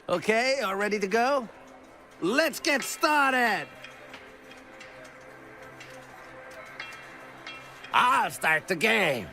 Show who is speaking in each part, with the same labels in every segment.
Speaker 1: Okay, all ready to go? Let's get started! I'll start the game.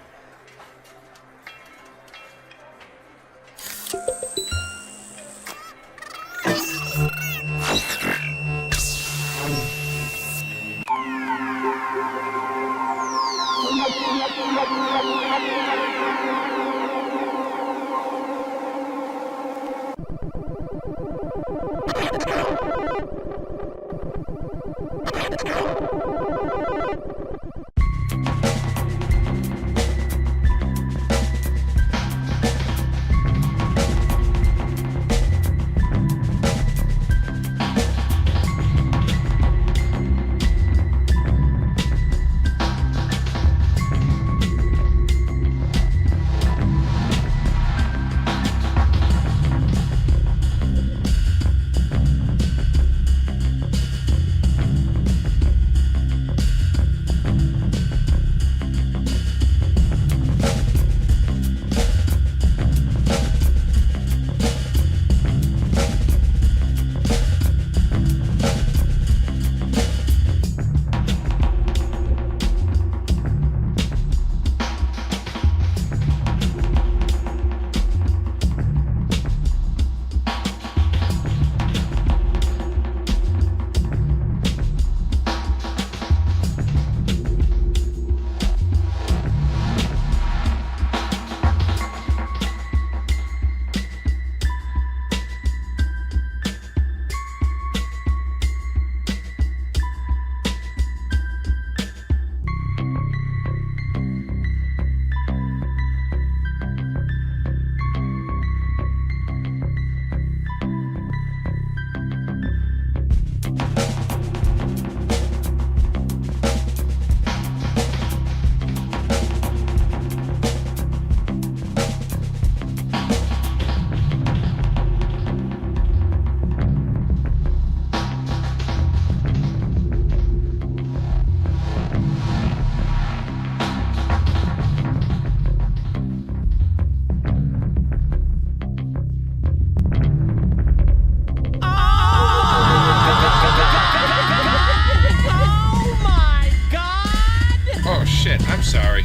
Speaker 2: I'm sorry.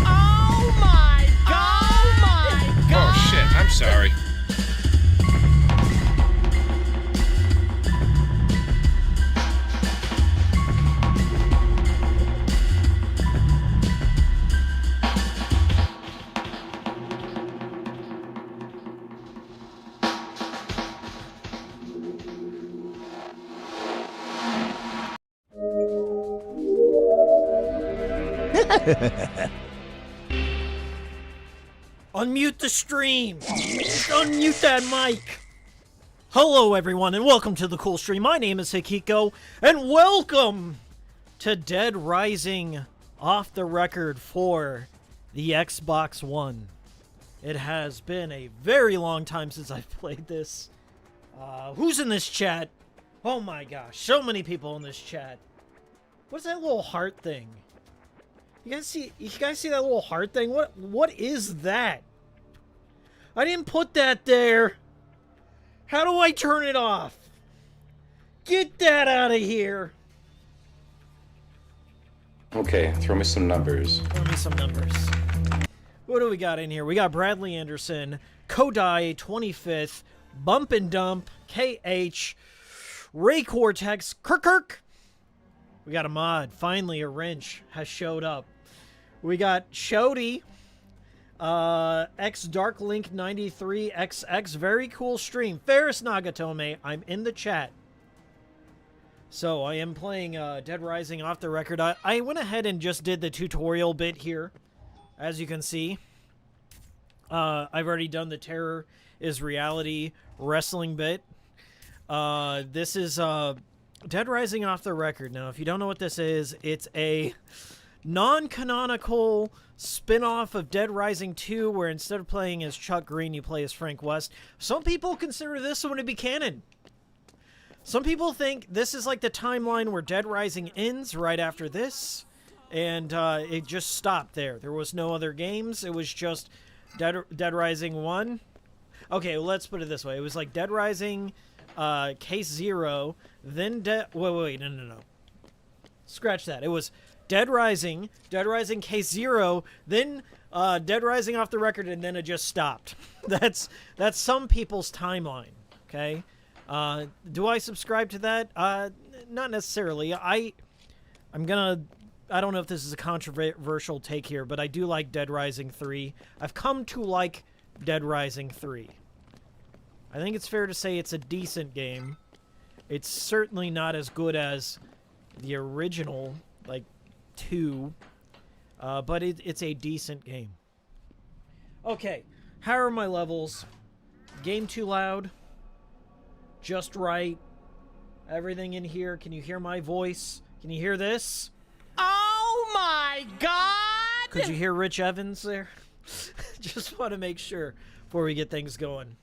Speaker 3: Oh my god! Oh my god!
Speaker 2: Oh shit, I'm sorry.
Speaker 3: Unmute the stream! Just unmute that mic! Hello everyone and welcome to the cool stream. My name is Hikiko and welcome to Dead Rising off the record for the Xbox One. It has been a very long time since I've played this. Who's in this chat? Oh my gosh, so many people in this chat. What's that little heart thing? You guys see that little heart thing? What is that? I didn't put that there. How do I turn it off? Get that out of here.
Speaker 4: Okay, throw me some numbers.
Speaker 3: Throw me some numbers. What do we got in here? We got Bradley Anderson, Kodai 25th, Bump and Dump, KH, Ray Cortex, Kirk. We got a mod. Finally, a wrench has showed up. We got Shody, X Darklink 93XX. Very cool stream. Ferris Nagatome. I'm in the chat. So I am playing Dead Rising off the record. I went ahead and just did the tutorial bit here, as you can see. I've already done the Terror is Reality wrestling bit. This is Dead Rising off the record. Now, if you don't know what this is, it's a non-canonical spin-off of Dead Rising 2 where instead of playing as Chuck Green, you play as Frank West. Some people consider this one to be canon. Some people think this is like the timeline where Dead Rising ends right after this, and it just stopped there. There was no other games. It was just Dead Rising 1. Okay, well, let's put it this way. It was like Dead Rising, Case Zero, then wait, no. Scratch that. It was Dead Rising Case Zero, then Dead Rising Off the Record, and then it just stopped. That's some people's timeline, okay? Do I subscribe to that? Not necessarily. I don't know if this is a controversial take here, but I do like Dead Rising 3. I've come to like Dead Rising 3. I think it's fair to say it's a decent game. It's certainly not as good as the original, like, 2, but it's a decent game. Okay, how are my levels? Game too loud? Just right? Everything in here? Can you hear my voice? Can you hear this?
Speaker 5: Oh my God!
Speaker 3: Could you hear Rich Evans there? Just want to make sure before we get things going.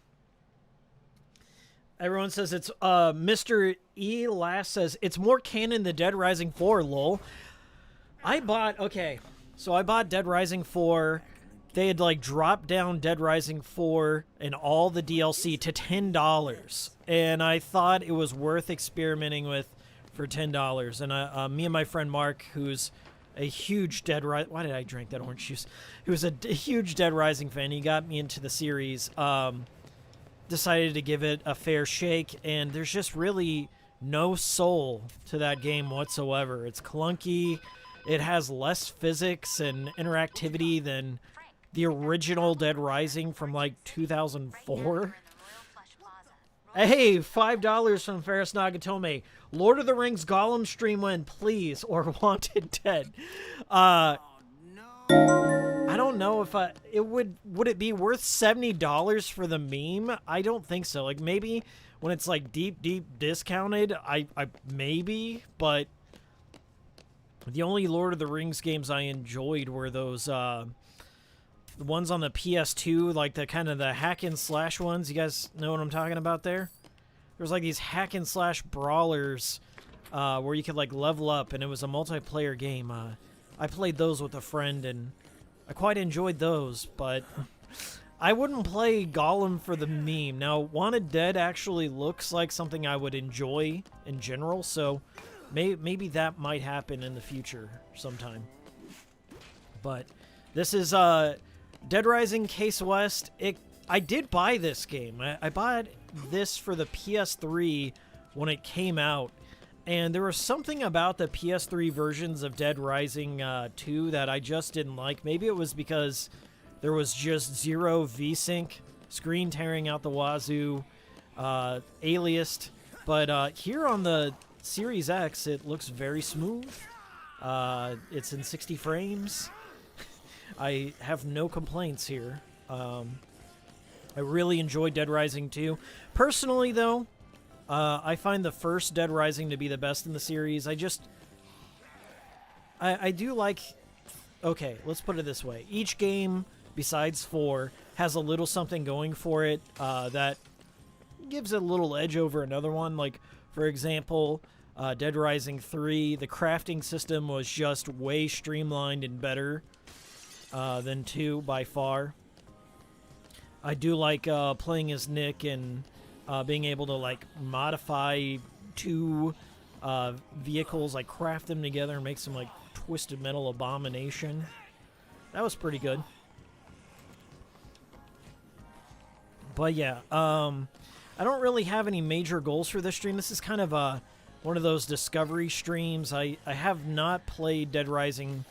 Speaker 3: Everyone says it's, Mr. E. Lass says, it's more canon than Dead Rising 4, lol. I bought Dead Rising 4. They had, like, dropped down Dead Rising 4 and all the DLC to $10. And I thought it was worth experimenting with for $10. And me and my friend Mark, who's a huge Why did I drink that orange juice? He was a huge Dead Rising fan. He got me into the series. Decided to give it a fair shake, and there's just really no soul to that game whatsoever. It's clunky. It has less physics and interactivity than the original Dead Rising from like 2004. Hey, $5 from Ferris Nagatome. Lord of the Rings Gollum stream when, please, or Wanted Dead. I don't know if would it be worth $70 for the meme? I don't think so. Like, maybe when it's like deep discounted, I maybe, but the only Lord of the Rings games I enjoyed were those the ones on the PS2, like the kind of the hack and slash ones. You guys know what I'm talking about there? There's like these hack and slash brawlers where you could like level up, and it was a multiplayer game. I played those with a friend, and I quite enjoyed those, but I wouldn't play Gollum for the meme. Now, Wanted Dead actually looks like something I would enjoy in general, so maybe that might happen in the future sometime. But this is Dead Rising Case West. I did buy this game. I bought this for the PS3 when it came out. And there was something about the PS3 versions of Dead Rising 2 that I just didn't like. Maybe it was because there was just zero VSync, screen tearing out the wazoo, aliased. But here on the Series X, it looks very smooth. It's in 60 frames. I have no complaints here. I really enjoyed Dead Rising 2. Personally, though, I find the first Dead Rising to be the best in the series. I do like... Okay, let's put it this way. Each game, besides 4, has a little something going for it that gives it a little edge over another one. Like, for example, Dead Rising 3, the crafting system was just way streamlined and better than 2 by far. I do like playing as Nick and... being able to, like, modify 2 vehicles, like, craft them together and make some, like, Twisted Metal abomination. That was pretty good. But, yeah, I don't really have any major goals for this stream. This is kind of one of those discovery streams. I have not played Dead Rising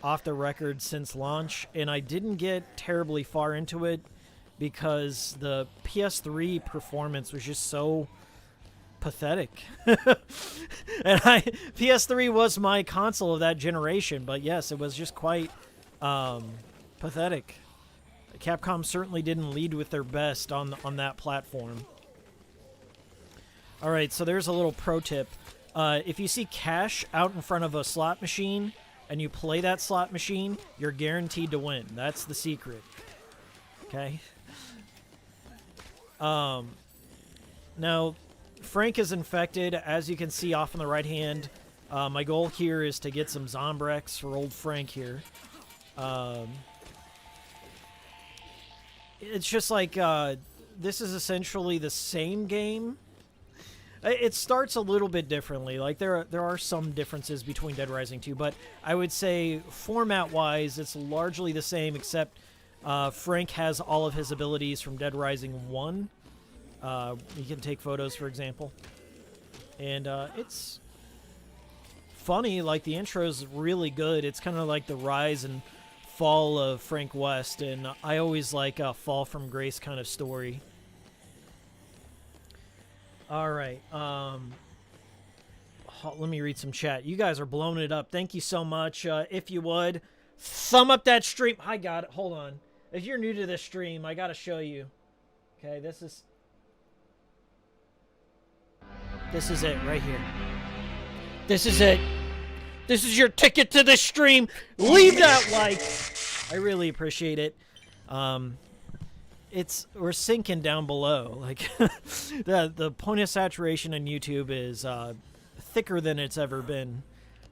Speaker 3: off the record since launch, and I didn't get terribly far into it because the PS3 performance was just so pathetic. And PS3 was my console of that generation, but yes, it was just quite pathetic. Capcom certainly didn't lead with their best on that platform. Alright, so there's a little pro tip. If you see cash out in front of a slot machine, and you play that slot machine, you're guaranteed to win. That's the secret. Okay? Now, Frank is infected, as you can see off on the right hand. My goal here is to get some Zombrex for old Frank here. It's just like, this is essentially the same game. It starts a little bit differently. Like, there are some differences between Dead Rising 2, but I would say format-wise, it's largely the same, except Frank has all of his abilities from Dead Rising 1. He can take photos, for example. And it's funny. Like, the intro's really good. It's kind of like the rise and fall of Frank West, and I always like a fall from grace kind of story. Alright, let me read some chat. You guys are blowing it up. Thank you so much. If you would, thumb up that stream. I got it. Hold on. If you're new to this stream, I gotta show you. Okay, this is it right here. This is it. This is your ticket to the stream. Leave that like. I really appreciate it. We're sinking down below. Like the point of saturation in YouTube is thicker than it's ever been.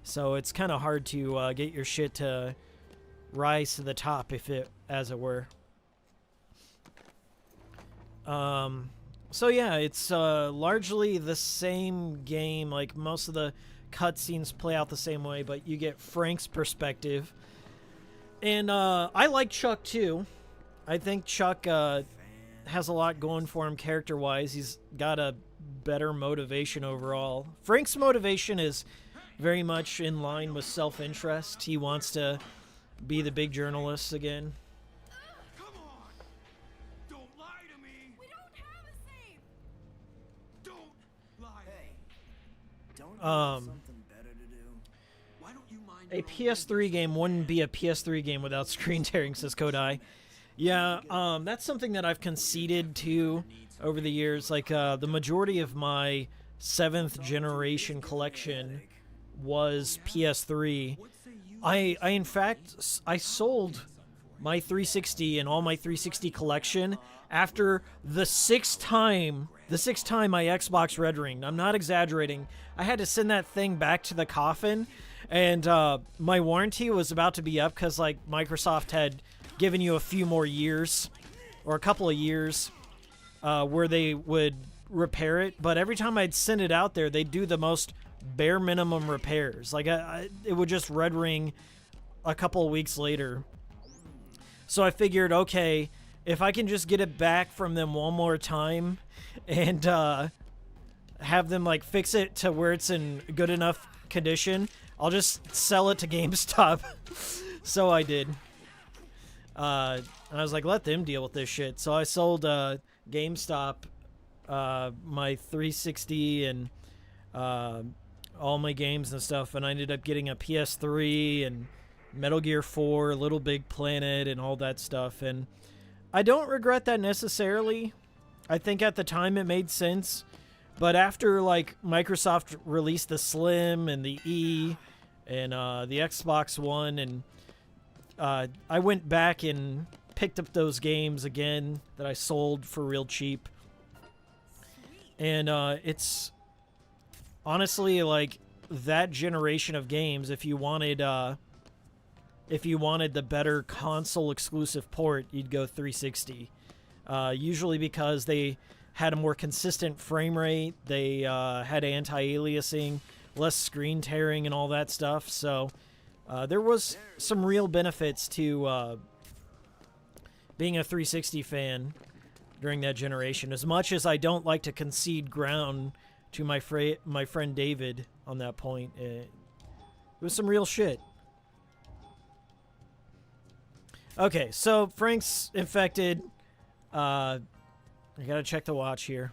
Speaker 3: So it's kind of hard to get your shit to rise to the top, as it were. So yeah, it's largely the same game. Like, most of the cutscenes play out the same way, but you get Frank's perspective. And I like Chuck too. I think Chuck has a lot going for him character-wise. He's got a better motivation overall. Frank's motivation is very much in line with self-interest. He wants to be the big journalist again.
Speaker 6: Come on! Don't lie to me! We don't have a safe! Don't lie! Hey, don't you have something better to do? Why don't you mind
Speaker 3: A PS3 game wouldn't be a PS3 game without screen tearing, says Kodai. Yeah, that's something that I've conceded to over the years. Like, the majority of my 7th generation collection was PS3. In fact, I sold my 360 and all my 360 collection after the sixth time my Xbox Red Ringed. I'm not exaggerating. I had to send that thing back to the coffin, and my warranty was about to be up because, like, Microsoft had given you a few more years, or a couple of years, where they would repair it. But every time I'd send it out there, they'd do the most bare minimum repairs. Like, it would just red ring a couple of weeks later. So I figured, okay, if I can just get it back from them one more time and have them, like, fix it to where it's in good enough condition, I'll just sell it to GameStop. So I did. And I was like, let them deal with this shit. So I sold GameStop my 360 and all my games and stuff, and I ended up getting a PS3 and Metal Gear 4, Little Big Planet, and all that stuff. And I don't regret that necessarily. I think at the time it made sense. But after, like, Microsoft released the Slim and the E and the Xbox One, and I went back and picked up those games again that I sold for real cheap. And it's honestly, like, that generation of games, if you wanted the better console exclusive port, you'd go 360. Usually because they had a more consistent frame rate, they had anti-aliasing, less screen tearing, and all that stuff. So there was some real benefits to being a 360 fan during that generation. As much as I don't like to concede ground to my friend David on that point, it was some real shit. Okay, so Frank's infected. I gotta check the watch here.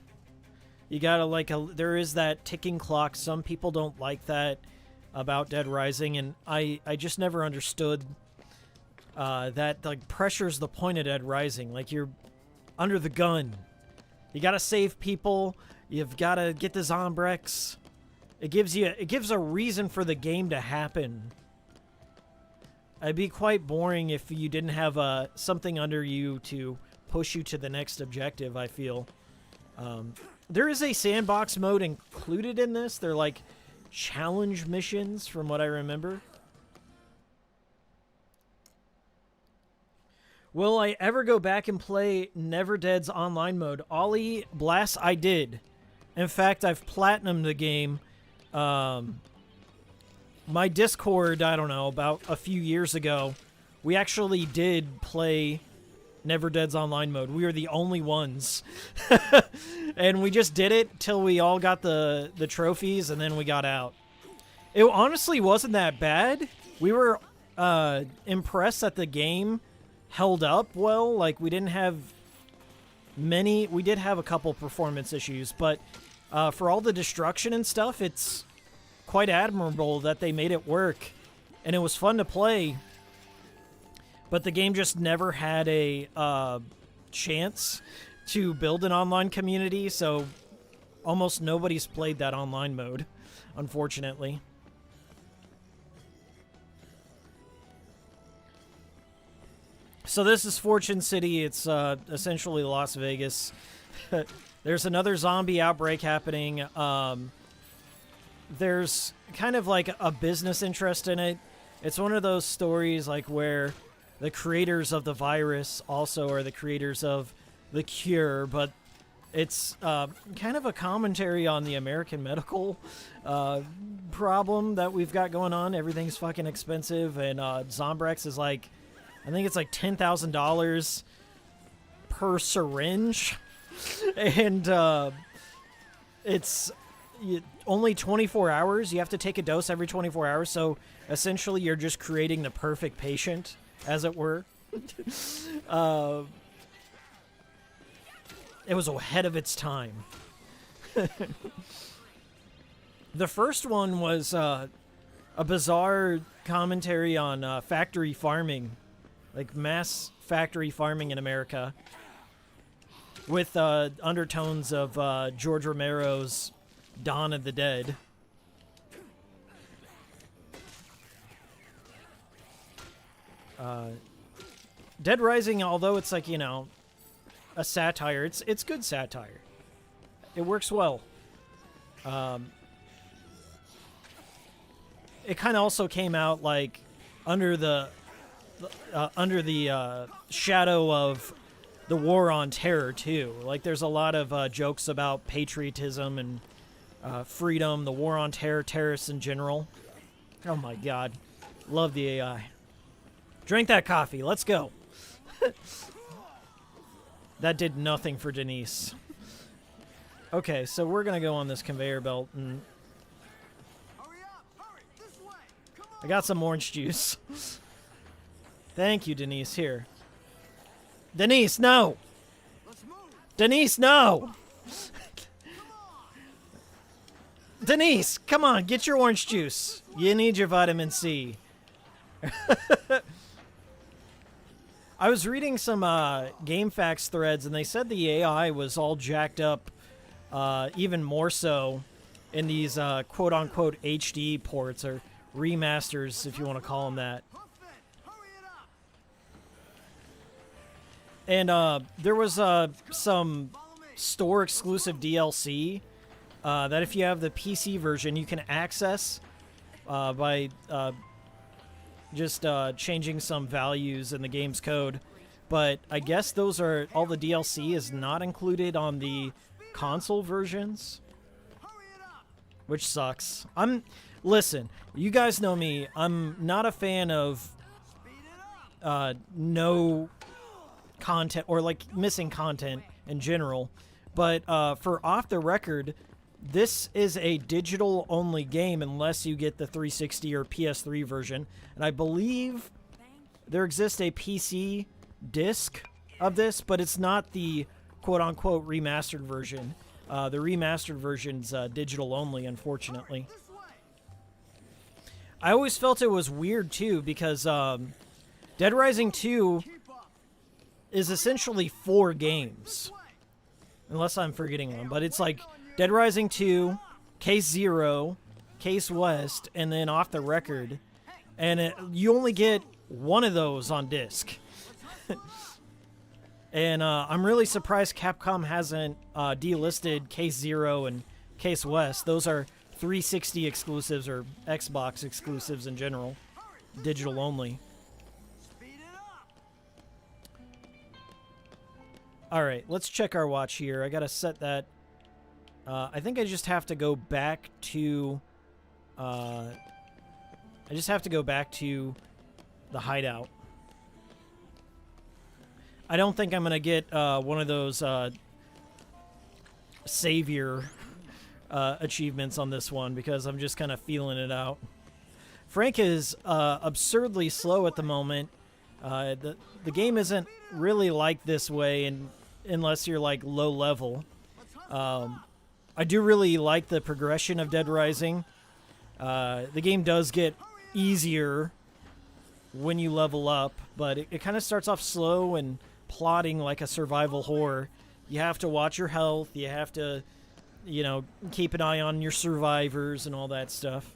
Speaker 3: You gotta, there is that ticking clock. Some people don't like that about Dead Rising, and I just never understood that, like, pressure's the point of Dead Rising. Like, you're under the gun. You gotta save people. You've gotta get the Zombrex. It gives a reason for the game to happen. It'd be quite boring if you didn't have something under you to push you to the next objective, I feel. There is a sandbox mode included in this. They're like challenge missions from what I remember. Will I ever go back and play Never Dead's online mode? Ollie, blast, I did. In fact, I've platinumed the game. My Discord, I don't know, about a few years ago, we actually did play Never Dead's online mode. We were the only ones. And we just did it till we all got the trophies, and then we got out. It honestly wasn't that bad. We were impressed that the game held up well. Like, we didn't have many... We did have a couple performance issues, but for all the destruction and stuff, it's quite admirable that they made it work. And it was fun to play. But the game just never had a chance to build an online community, so almost nobody's played that online mode, unfortunately. So this is Fortune City. It's essentially Las Vegas. There's another zombie outbreak happening. There's kind of like a business interest in it. It's one of those stories like where the creators of the virus also are the creators of the cure, but it's kind of a commentary on the American medical problem that we've got going on. Everything's fucking expensive, and Zombrex is like, I think it's like $10,000 per syringe, and it's only 24 hours. You have to take a dose every 24 hours, so essentially you're just creating the perfect patient, as it were. It was ahead of its time. The first one was a bizarre commentary on factory farming, like mass factory farming in America, with undertones of George Romero's Dawn of the Dead. Dead Rising, although it's like, you know, a satire, it's good satire. It works well. It kind of also came out like under the shadow of the war on terror too. Like there's a lot of jokes about patriotism and freedom, the war on terror, terrorists in general. Oh my god, love the AI. Drink that coffee. Let's go. That did nothing for Denise. Okay, so we're gonna go on this conveyor belt, and I got some orange juice. Thank you, Denise. Here. Denise, no! Denise, no! Denise, come on, get your orange juice. You need your vitamin C. I was reading some GameFAQs threads, and they said the AI was all jacked up even more so in these quote-unquote HD ports, or remasters, if you want to call them that. And there was some store-exclusive DLC that if you have the PC version, you can access by just changing some values in the game's code. But I guess those are all the DLC is not included on the console versions, which sucks. Listen, you guys know me. I'm not a fan of no content or like missing content in general. But for Off the Record, this is a digital-only game unless you get the 360 or PS3 version. And I believe there exists a PC disc of this, but it's not the quote-unquote remastered version. The remastered version's digital-only, unfortunately. I always felt it was weird, too, because Dead Rising 2 is essentially 4 games. Unless I'm forgetting one, but it's like Dead Rising 2, Case Zero, Case West, and then Off the Record. and you only get one of those on disc. And I'm really surprised Capcom hasn't delisted Case Zero and Case West. Those are 360 exclusives or Xbox exclusives in general, digital only. All right, let's check our watch here. I gotta set that. I think I just have to go back to. I just have to go back to the hideout. I don't think I'm gonna get one of those savior achievements on this one because I'm just kind of feeling it out. Frank is absurdly slow at the moment. The game isn't really like this way, and unless you're like low level. I do really like the progression of Dead Rising. The game does get easier when you level up, but it kind of starts off slow and plotting like a survival horror. You have to watch your health. You have to, you know, keep an eye on your survivors and all that stuff.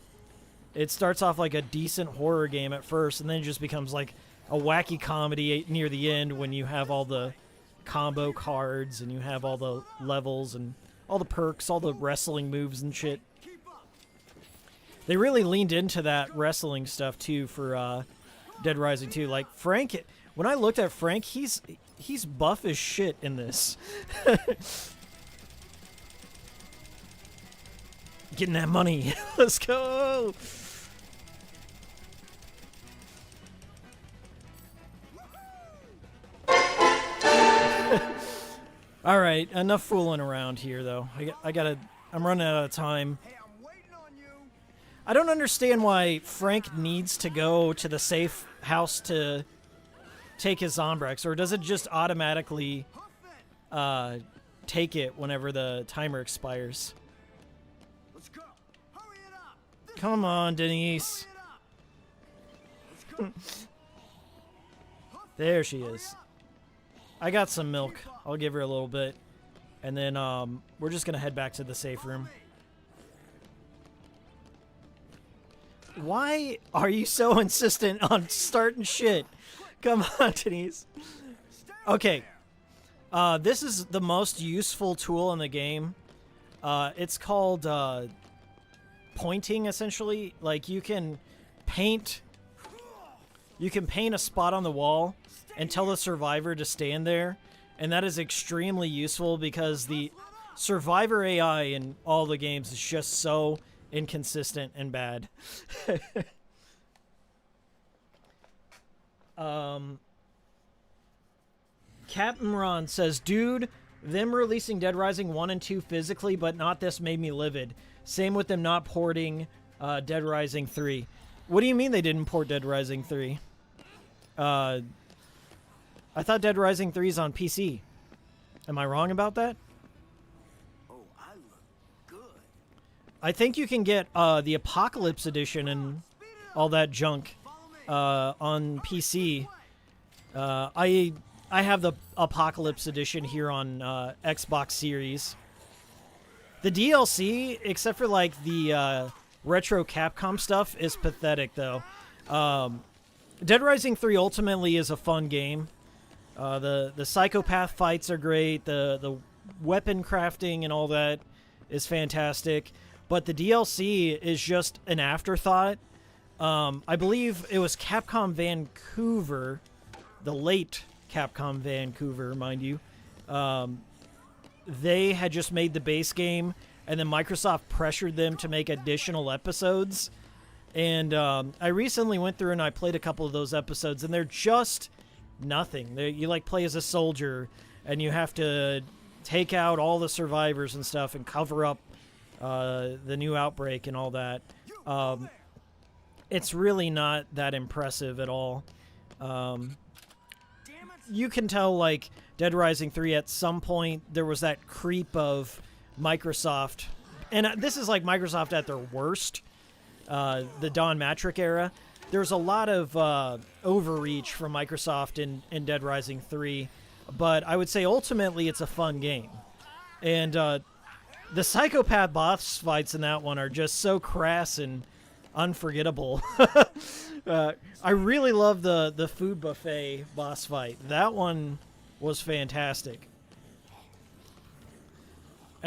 Speaker 3: It starts off like a decent horror game at first, and then it just becomes like a wacky comedy near the end when you have all the combo cards and you have all the levels and all the perks, all the wrestling moves and shit. They really leaned into that wrestling stuff too for Dead Rising 2. Like Frank, when I looked at Frank, he's buff as shit in this. Getting that money. Let's go. All right, enough fooling around here, though. I'm running out of time. I don't understand why Frank needs to go to the safe house to take his Zombrex, or does it just automatically take it whenever the timer expires? Come on, Denise. There she is. I got some milk. I'll give her a little bit. And then we're just going to head back to the safe room. Why are you so insistent on starting shit? Come on, Denise. Okay. This is the most useful tool in the game. It's called pointing, essentially. Like, you can paint a spot on the wall and tell the survivor to stand there, and that is extremely useful because the survivor AI in all the games is just so inconsistent and bad. Captain Ron says, dude, them releasing Dead Rising 1 and 2 physically, but not this, made me livid. Same with them not porting Dead Rising 3. What do you mean they didn't port Dead Rising 3? I thought Dead Rising 3 is on PC. Am I wrong about that?
Speaker 6: Oh, I look good.
Speaker 3: I think you can get the Apocalypse Edition and all that junk on PC. I have the Apocalypse Edition here on Xbox Series. The DLC, except for like the retro Capcom stuff, is pathetic though. Dead Rising 3 ultimately is a fun game. The psychopath fights are great. The weapon crafting and all that is fantastic. But the DLC is just an afterthought. I believe it was Capcom Vancouver, the late Capcom Vancouver, mind you. They had just made the base game, and then Microsoft pressured them to make additional episodes. And I recently went through and I played a couple of those episodes, and they're just nothing. You like play as a soldier, and you have to take out all the survivors and stuff and cover up the new outbreak and all that. It's really not that impressive at all. You can tell, like, Dead Rising 3 at some point there was that creep of Microsoft, and this is like Microsoft at their worst, the Don Matrick era. There's a lot of overreach from Microsoft in Dead Rising 3, but I would say ultimately it's a fun game. And the psychopath boss fights in that one are just so crass and unforgettable. I really love the food buffet boss fight. That one was fantastic.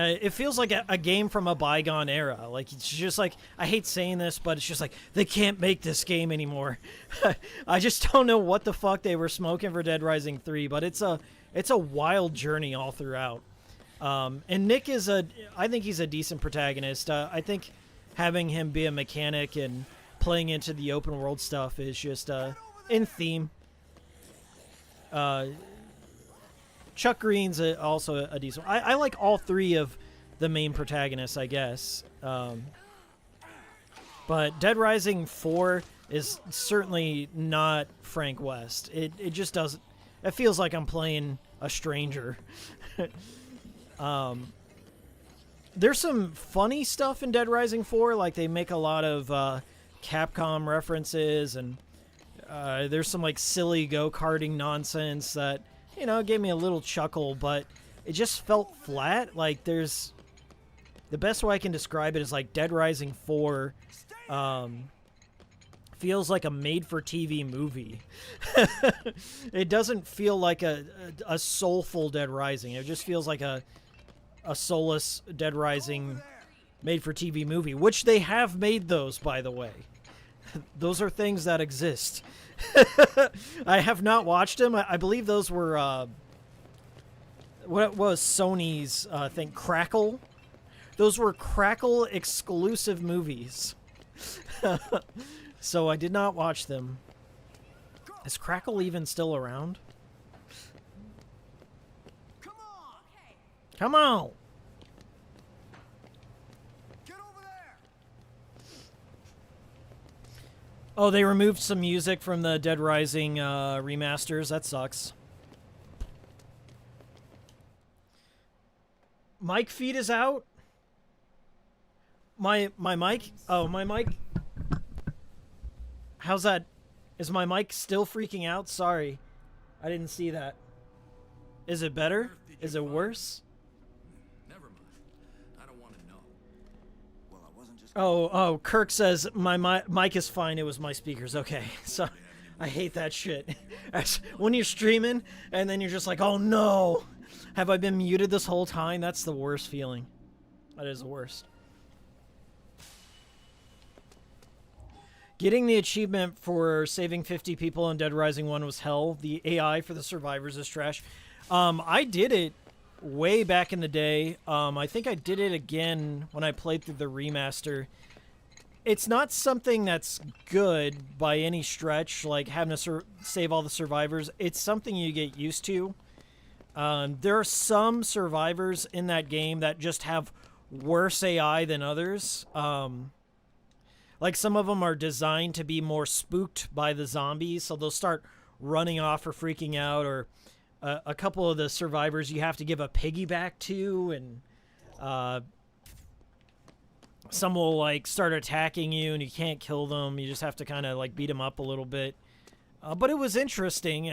Speaker 3: It feels like a game from a bygone era. Like, it's just like, I hate saying this, but it's just like, they can't make this game anymore. I just don't know what the fuck they were smoking for Dead Rising 3, but it's a wild journey all throughout. And Nick is I think he's a decent protagonist. I think having him be a mechanic and playing into the open world stuff is just in theme. Chuck Green's also a decent. I like all three of the main protagonists, I guess. But Dead Rising 4 is certainly not Frank West. It just doesn't. It feels like I'm playing a stranger. There's some funny stuff in Dead Rising 4, like they make a lot of Capcom references, and there's some like silly go-karting nonsense that, you know, gave me a little chuckle, but it just felt flat. Like, there's... The best way I can describe it is like Dead Rising 4 feels like a made-for-TV movie. It doesn't feel like a soulful Dead Rising. It just feels like a soulless Dead Rising made-for-TV movie, which they have made those, by the way. Those are things that exist. I have not watched them. I believe those were what was Sony's thing, Crackle. Those were Crackle exclusive movies. So I did not watch them. Is Crackle even still around?
Speaker 6: Come on!
Speaker 3: Come on!
Speaker 6: Get over there!
Speaker 3: Oh, they removed some music from the Dead Rising remasters. That sucks. Mic feed is out? My mic? Oh, my mic? How's that? Is my mic still freaking out? Sorry. I didn't see that. Is it better? Is it worse?
Speaker 6: Never mind. I don't want to know. Well, I wasn't just...
Speaker 3: Oh, Kirk says my mic is fine. It was my speakers. Okay. So, I hate that shit. When you're streaming, and then you're just like, oh no! Have I been muted this whole time? That's the worst feeling. That is the worst. Getting the achievement for saving 50 people in Dead Rising 1 was hell. The AI for the survivors is trash. I did it way back in the day. I think I did it again when I played through the remaster. It's not something that's good by any stretch, like having to save all the survivors. It's something you get used to. There are some survivors in that game that just have worse AI than others. Like, some of them are designed to be more spooked by the zombies, so they'll start running off or freaking out, or a couple of the survivors you have to give a piggyback to, and some will, like, start attacking you, and you can't kill them. You just have to kind of, like, beat them up a little bit. But it was interesting.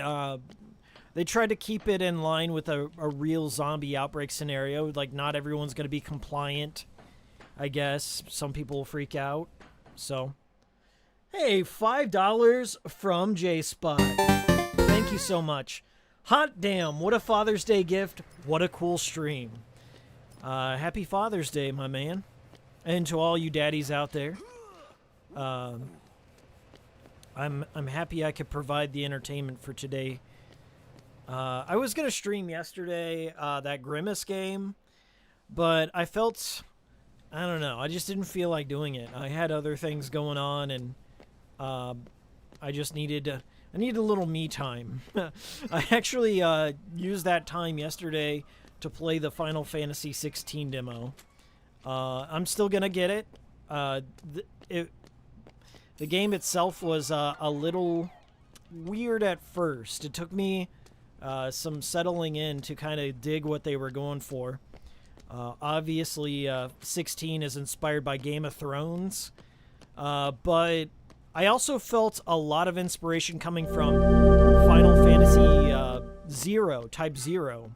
Speaker 3: They tried to keep it in line with a real zombie outbreak scenario. Like, not everyone's going to be compliant, I guess. Some people will freak out. So, hey, $5 from J-Spot. Thank you so much. Hot damn, what a Father's Day gift. What a cool stream. Happy Father's Day, my man. And to all you daddies out there. I'm happy I could provide the entertainment for today. I was going to stream yesterday that Grimace game, but I felt... I don't know. I just didn't feel like doing it. I had other things going on, and I just needed a little me time. I actually used that time yesterday to play the Final Fantasy 16 demo. I'm still gonna get it. The game itself was a little weird at first. It took me some settling in to kind of dig what they were going for. Obviously, 16 is inspired by Game of Thrones, but I also felt a lot of inspiration coming from Final Fantasy Type 0.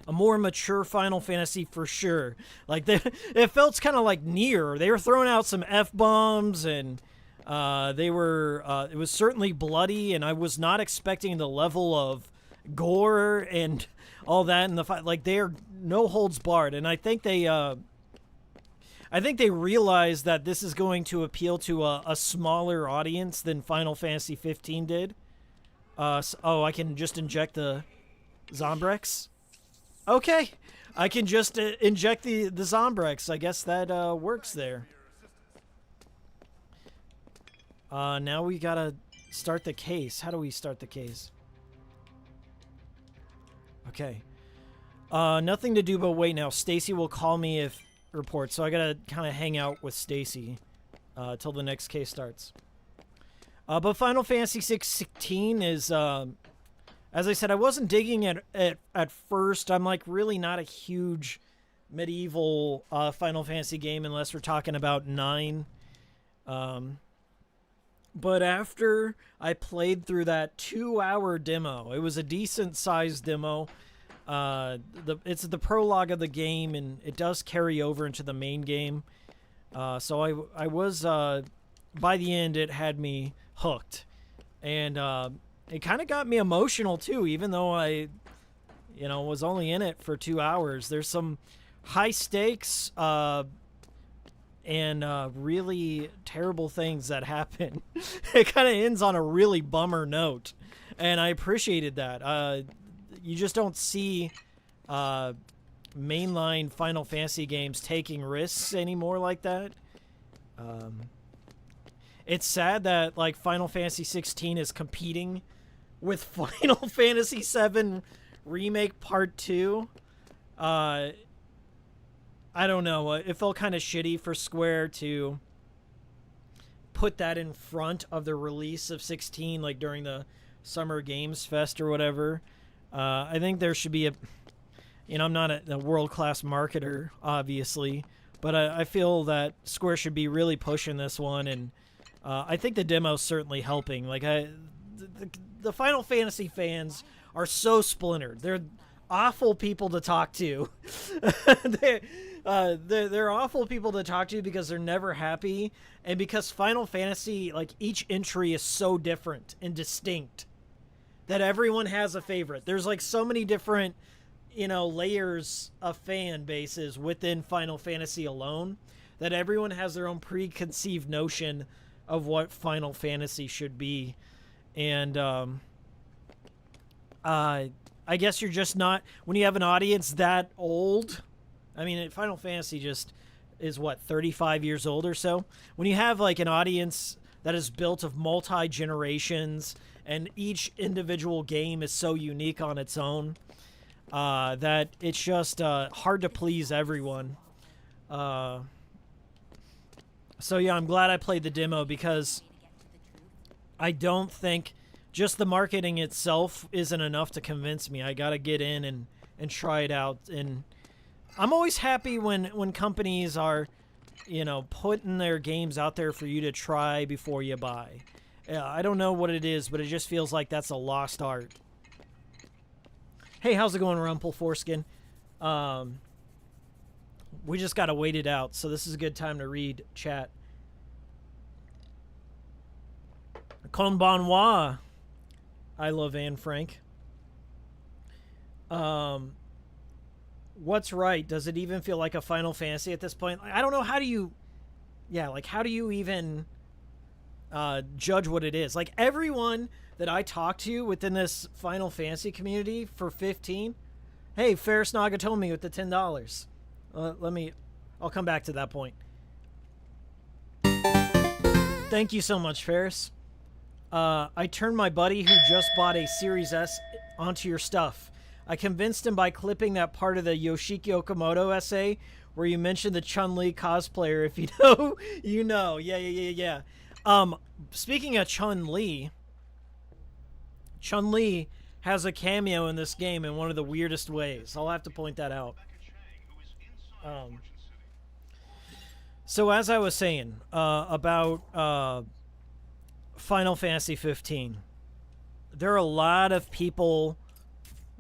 Speaker 3: a more mature Final Fantasy for sure. Like, it felt kind of like Nier. They were throwing out some F-bombs, and it was certainly bloody, and I was not expecting the level of gore and all that in the fight. Like, they are no holds barred, and I think they realized that this is going to appeal to a smaller audience than Final Fantasy 15 did. I can just inject the Zombrex? Okay, I can just inject the Zombrex. I guess that works there. Now we gotta start the case. How do we start the case? Okay. Nothing to do but wait now. Stacy will call me if report, so I gotta kind of hang out with Stacy till the next case starts. But Final Fantasy 16 is, as I said, I wasn't digging it at first. I'm like really not a huge medieval Final Fantasy game unless we're talking about 9. But after I played through that 2-hour demo, it was a decent-sized demo. It's the prologue of the game, and it does carry over into the main game. So I was, by the end, it had me hooked. And it kind of got me emotional, too, even though I, was only in it for 2 hours. There's some high stakes and really terrible things that happen. It kind of ends on a really bummer note, and I appreciated that. You just don't see mainline Final Fantasy games taking risks anymore like that. It's sad that like Final Fantasy 16 is competing with Final Fantasy 7 Remake Part 2. I don't know. It felt kind of shitty for Square to put that in front of the release of 16, like during the Summer Games Fest or whatever. I think there should be I'm not a world-class marketer, obviously, but I feel that Square should be really pushing this one, and I think the demo's certainly helping. Like, the Final Fantasy fans are so splintered. They're awful people to talk to. They're awful people to talk to because they're never happy, and because Final Fantasy, like, each entry is so different and distinct that everyone has a favorite. There's like so many different, layers of fan bases within Final Fantasy alone that everyone has their own preconceived notion of what Final Fantasy should be. And I guess you're just not, when you have an audience that old, I mean, Final Fantasy just is, 35 years old or so? When you have, like, an audience that is built of multi-generations, and each individual game is so unique on its own, that it's just hard to please everyone. So, yeah, I'm glad I played the demo, because I don't think just the marketing itself isn't enough to convince me. I gotta get in and try it out. And I'm always happy when companies are, putting their games out there for you to try before you buy. I don't know what it is, but it just feels like that's a lost art. Hey, how's it going, Rumple Foreskin? We just gotta wait it out, so this is a good time to read chat. Konbanwa. I love Anne Frank. What's right? Does it even feel like a Final Fantasy at this point? I don't know. How do you even judge what it is? Like, everyone that I talk to within this Final Fantasy community for 15, hey, Ferris Nagatomi with the $10. I'll come back to that point. Thank you so much, Ferris. I turned my buddy who just bought a Series S onto your stuff. I convinced him by clipping that part of the Yoshiki Okamoto essay where you mentioned the Chun-Li cosplayer. If you know, you know. Yeah. Speaking of Chun-Li has a cameo in this game in one of the weirdest ways. I'll have to point that out. So as I was saying about Final Fantasy 15, there are a lot of people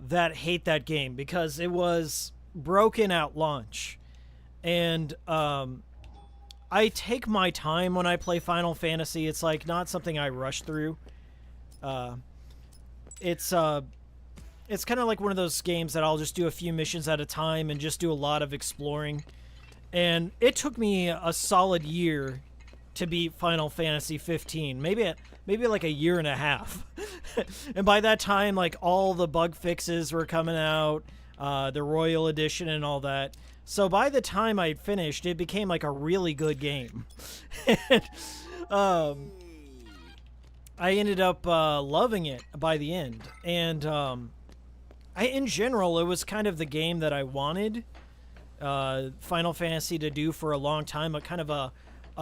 Speaker 3: that hate that game because it was broken at launch. And I take my time when I play Final Fantasy. It's like not something I rush through. It's kind of like one of those games that I'll just do a few missions at a time and just do a lot of exploring. And it took me a solid year to beat Final Fantasy 15, maybe like a year and a half. And by that time, like all the bug fixes were coming out, the Royal Edition and all that. So by the time I'd finished, it became like a really good game. And, I ended up loving it by the end. And in general, it was kind of the game that I wanted Final Fantasy to do for a long time, a kind of a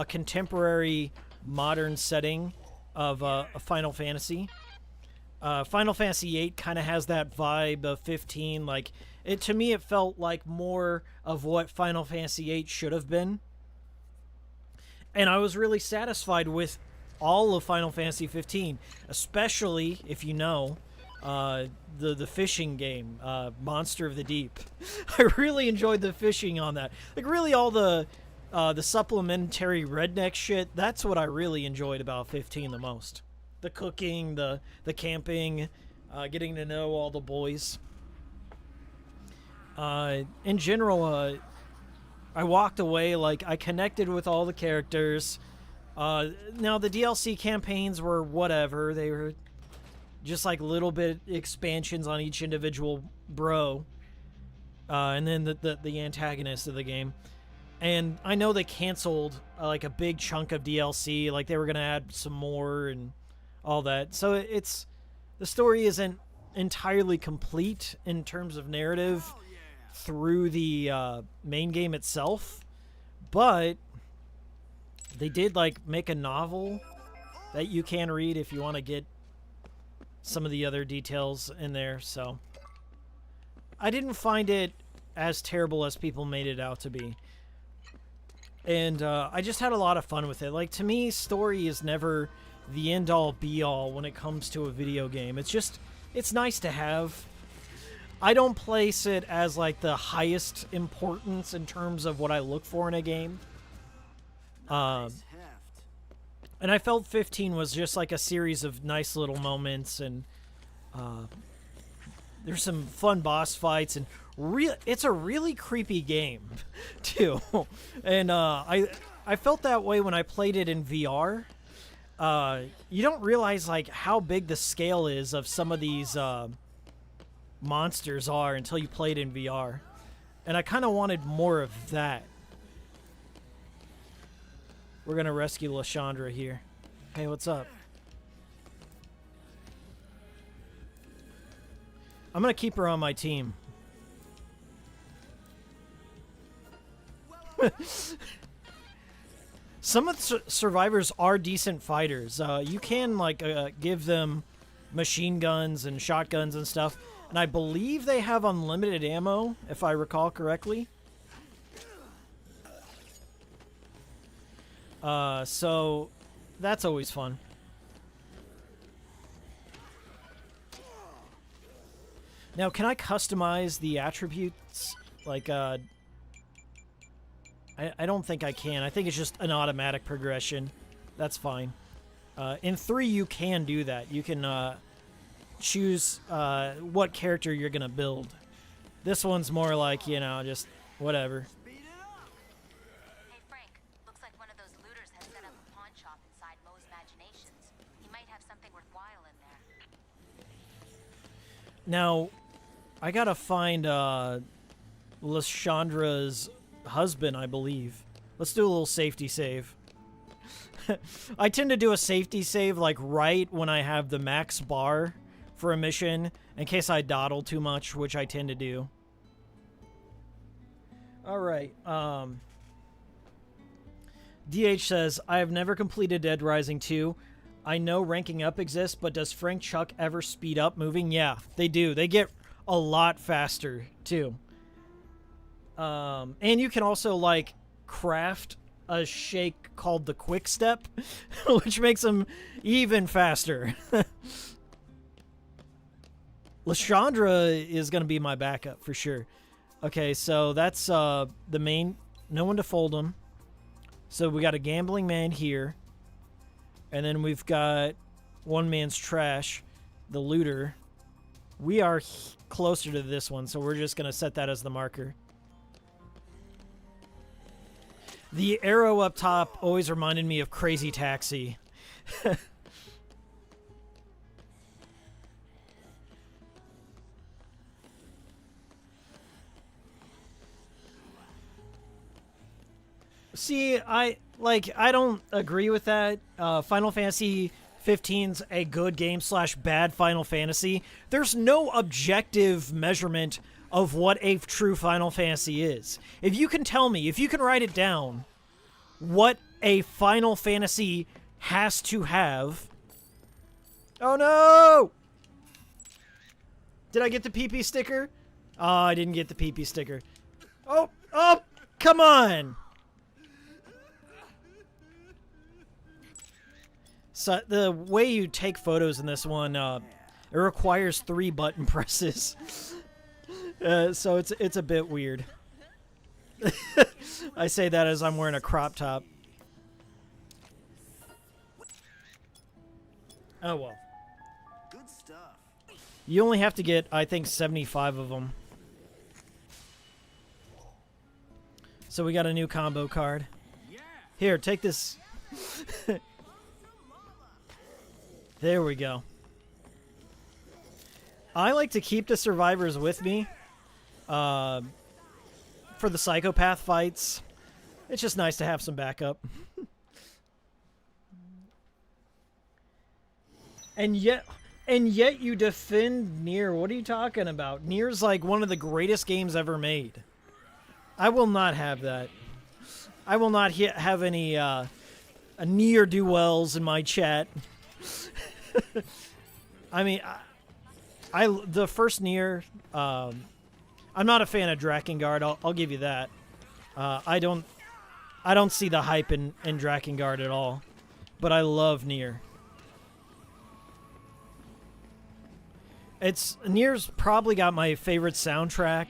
Speaker 3: contemporary modern setting of a Final Fantasy. Final Fantasy VIII kind of has that vibe of 15. Like to me, it felt like more of what Final Fantasy VIII should have been. And I was really satisfied with all of Final Fantasy 15, especially if you know the fishing game, Monster of the Deep. I really enjoyed the fishing on that. Like really all the supplementary redneck shit, that's what I really enjoyed about 15 the most. The cooking, the camping, getting to know all the boys. In general, I walked away, like, I connected with all the characters. Now, the DLC campaigns were whatever. They were just, like, little bit expansions on each individual bro. And then the antagonist of the game. And I know they canceled, like, a big chunk of DLC. Like, they were going to add some more and all that. So the story isn't entirely complete in terms of narrative through the main game itself, but they did like make a novel that you can read if you want to get some of the other details in there. So I didn't find it as terrible as people made it out to be, and I just had a lot of fun with it. Like, to me, story is never the end-all be-all when it comes to a video game. It's nice to have. I don't place it as like the highest importance in terms of what I look for in a game. And I felt 15 was just like a series of nice little moments, and there's some fun boss fights, and it's a really creepy game too. And I felt that way when I played it in VR. You don't realize like how big the scale is of some of these monsters are until you play it in VR. And I kind of wanted more of that. We're going to rescue Lashondra here. Hey, what's up? I'm going to keep her on my team. Some of the survivors are decent fighters. You can like give them machine guns and shotguns and stuff. And I believe they have unlimited ammo, if I recall correctly. So that's always fun. Now, can I customize the attributes? Like, I don't think I can. I think it's just an automatic progression. That's fine. In 3, you can do that. You can choose what character you're going to build. This one's more like, you know, just whatever.
Speaker 7: Hey, Frank. Looks like one of those looters has set up a pawn shop inside Moe's Imaginations. He might have something worthwhile in there.
Speaker 3: Now, I gotta find Lashandra's husband, I believe. Let's do a little safety save. I tend to do a safety save like right when I have the max bar for a mission, in case I dawdle too much, which I tend to do. Alright, DH says, I have never completed Dead Rising 2. I know ranking up exists, but does Frank Chuck ever speed up moving? Yeah, they do. They get a lot faster, too. And you can also, like, craft a shake called the Quick Step, which makes them even faster. Lashandra is going to be my backup for sure. Okay, so that's the main. No one to fold him. So we got a gambling man here. And then we've got one man's trash, the looter. We are closer to this one, so we're just going to set that as the marker. The arrow up top always reminded me of Crazy Taxi. See, I don't agree with that. Final Fantasy 15's a good game / bad Final Fantasy. There's no objective measurement of what a true Final Fantasy is. If you can tell me, if you can write it down, what a Final Fantasy has to have. Oh no! Did I get the PP sticker? Oh, I didn't get the PP sticker. Oh, come on! So the way you take photos in this one, it requires 3 button presses. So it's a bit weird. I say that as I'm wearing a crop top. Oh well.
Speaker 6: Good stuff.
Speaker 3: You only have to get, I think, 75 of them. So we got a new combo card. Here, take this. There we go. I like to keep the survivors with me for the psychopath fights. It's just nice to have some backup. And yet you defend Nier. What are you talking about? Nier's like one of the greatest games ever made. I will not have that. I will not have any Nier do-wells in my chat. I mean, the first Nier, I'm not a fan of Drakengard. I'll give you that. I don't see the hype in Drakengard at all, but I love Nier. Nier's probably got my favorite soundtrack.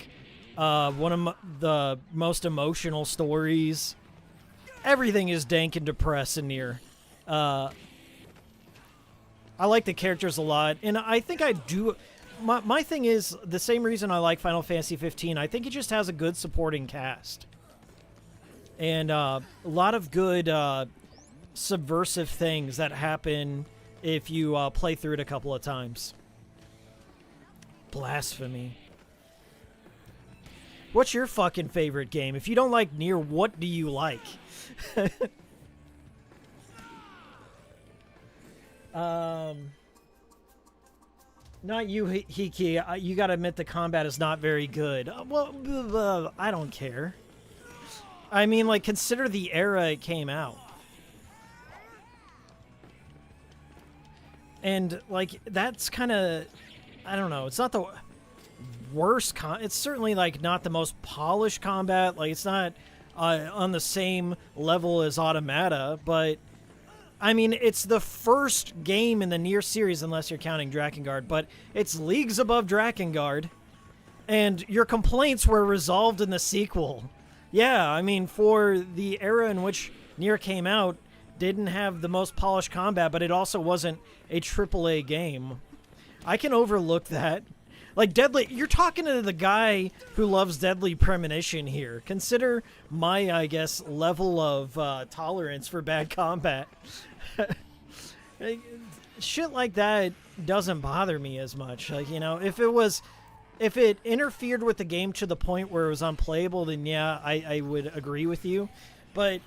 Speaker 3: One of the most emotional stories. Everything is dank and depressed in Nier. I like the characters a lot, and I think I do. My thing is the same reason I like Final Fantasy 15. I think it just has a good supporting cast, and a lot of good subversive things that happen if you play through it a couple of times. Blasphemy. What's your fucking favorite game? If you don't like Nier, what do you like? Not you, Hiki. You gotta admit the combat is not very good. Well, I don't care. I mean, like, consider the era it came out. And, like, that's kind of... I don't know. It's not the worst... It's certainly, like, not the most polished combat. Like, it's not on the same level as Automata, but... I mean, it's the first game in the Nier series, unless you're counting Drakengard, but it's leagues above Drakengard, and your complaints were resolved in the sequel. Yeah, I mean, for the era in which Nier came out, didn't have the most polished combat, but it also wasn't a AAA game. I can overlook that. Like, you're talking to the guy who loves Deadly Premonition here. Consider my, I guess, level of tolerance for bad combat. Shit like that doesn't bother me as much. Like, you know, if it interfered with the game to the point where it was unplayable, then yeah, I would agree with you. But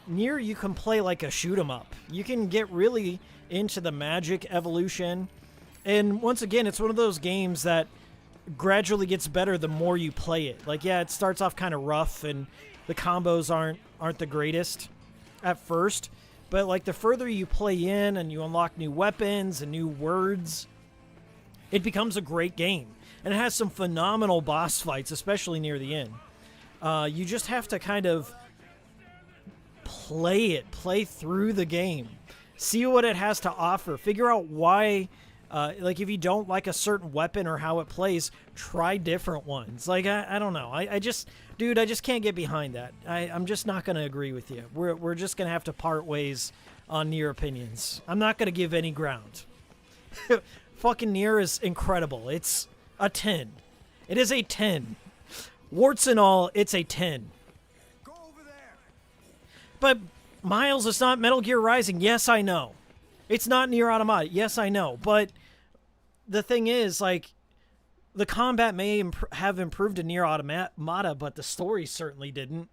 Speaker 3: Nier, you can play like a shoot 'em up. You can get really into the magic evolution. And once again, it's one of those games that gradually gets better the more you play it. Like, yeah, it starts off kind of rough and the combos aren't the greatest at first, but like the further you play in and you unlock new weapons and new words, it becomes a great game. And it has some phenomenal boss fights, especially near the end. You just have to kind of play through the game. See what it has to offer. Figure out why Like, if you don't like a certain weapon or how it plays, try different ones. Like, I don't know. I just, dude, I just can't get behind that. I'm just not going to agree with you. We're just going to have to part ways on Nier opinions. I'm not going to give any ground. Fucking Nier is incredible. It's a 10. It is a 10. Warts and all, it's a 10.
Speaker 6: Go over there.
Speaker 3: But, Miles, it's not Metal Gear Rising. Yes, I know. It's not Nier Automata. Yes, I know. But the thing is, like, the combat may have improved in Nier Automata, but the story certainly didn't.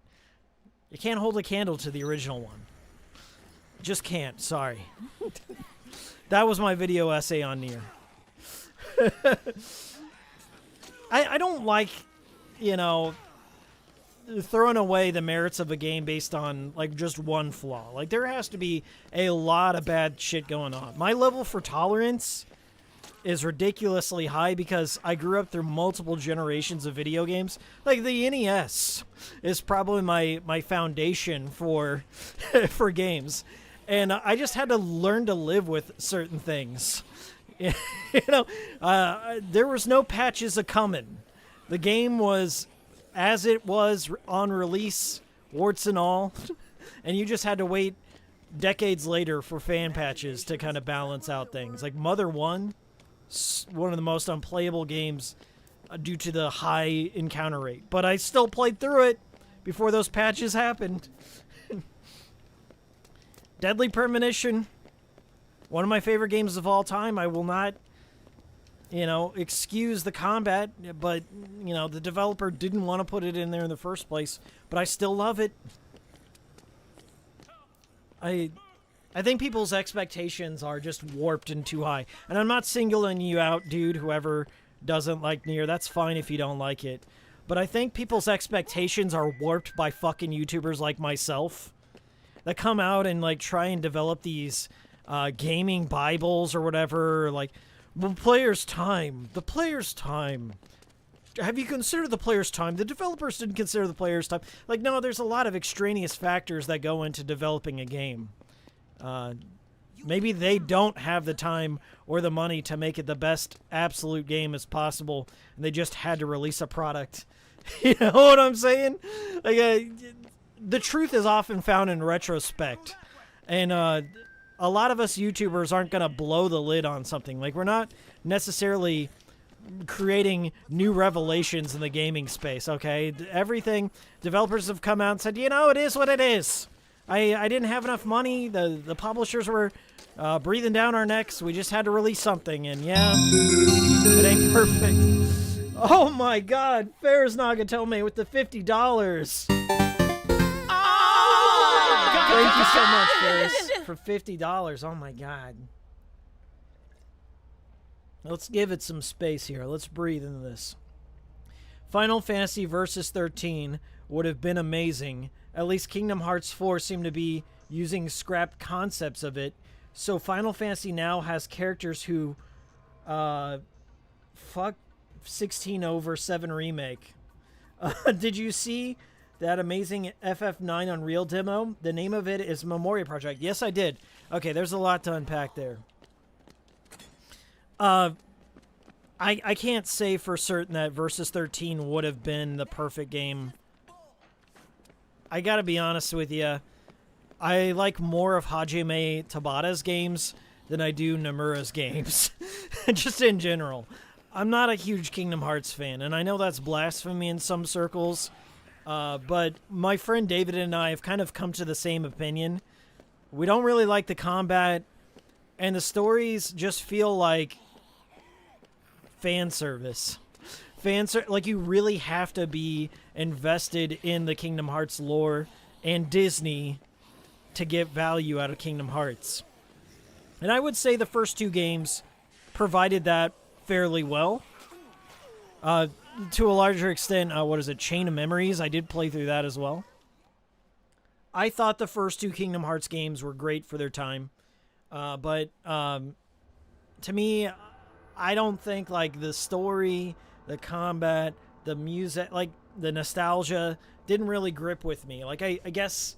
Speaker 3: You can't hold a candle to the original one. Just can't. Sorry. That was my video essay on Nier. I don't like, you know, throwing away the merits of a game based on, like, just one flaw. Like, there has to be a lot of bad shit going on. My level for tolerance is ridiculously high because I grew up through multiple generations of video games. Like, the NES is probably my foundation for for games. And I just had to learn to live with certain things. You know, there was no patches a-coming. The game was as it was on release, warts and all, and you just had to wait decades later for fan patches to kind of balance out things. Like Mother 1, one of the most unplayable games due to the high encounter rate. But I still played through it before those patches happened. Deadly Premonition, one of my favorite games of all time. I will not, you know, excuse the combat, but, you know, the developer didn't want to put it in there in the first place, but I still love it. I think people's expectations are just warped and too high. And I'm not singling you out, dude, whoever doesn't like Nier. That's fine if you don't like it. But I think people's expectations are warped by fucking YouTubers like myself that come out and, like, try and develop these gaming Bibles or whatever, like, the player's time. The player's time. Have you considered the player's time? The developers didn't consider the player's time. Like, no, there's a lot of extraneous factors that go into developing a game. Maybe they don't have the time or the money to make it the best absolute game as possible, and they just had to release a product. You know what I'm saying? Like, the truth is often found in retrospect. And a lot of us YouTubers aren't going to blow the lid on something. Like, we're not necessarily creating new revelations in the gaming space, okay? Everything, developers have come out and said, you know, it is what it is. I didn't have enough money. The publishers were breathing down our necks. We just had to release something, and yeah, it ain't perfect. Oh my god, Ferris Nagatome with the $50. Thank you so much, Ferris, for $50. Oh my god. Let's give it some space here. Let's breathe into this. Final Fantasy Versus 13 would have been amazing. At least Kingdom Hearts 4 seemed to be using scrapped concepts of it. So Final Fantasy now has characters who fuck 16 over 7 remake. Did you see that amazing FF9 Unreal demo? The name of it is Memoria Project. Yes, I did. Okay, there's a lot to unpack there. I can't say for certain that Versus 13 would have been the perfect game. I gotta be honest with you. I like more of Hajime Tabata's games than I do Nomura's games. Just in general. I'm not a huge Kingdom Hearts fan, and I know that's blasphemy in some circles. But my friend David and I have kind of come to the same opinion. We don't really like the combat, and the stories just feel like fan service. Like, you really have to be invested in the Kingdom Hearts lore and Disney to get value out of Kingdom Hearts. And I would say the first two games provided that fairly well. To a larger extent, what is it, Chain of Memories? I did play through that as well. I thought the first two Kingdom Hearts games were great for their time. But to me, I don't think, like, the story, the combat, the music, like, the nostalgia didn't really grip with me. Like, I guess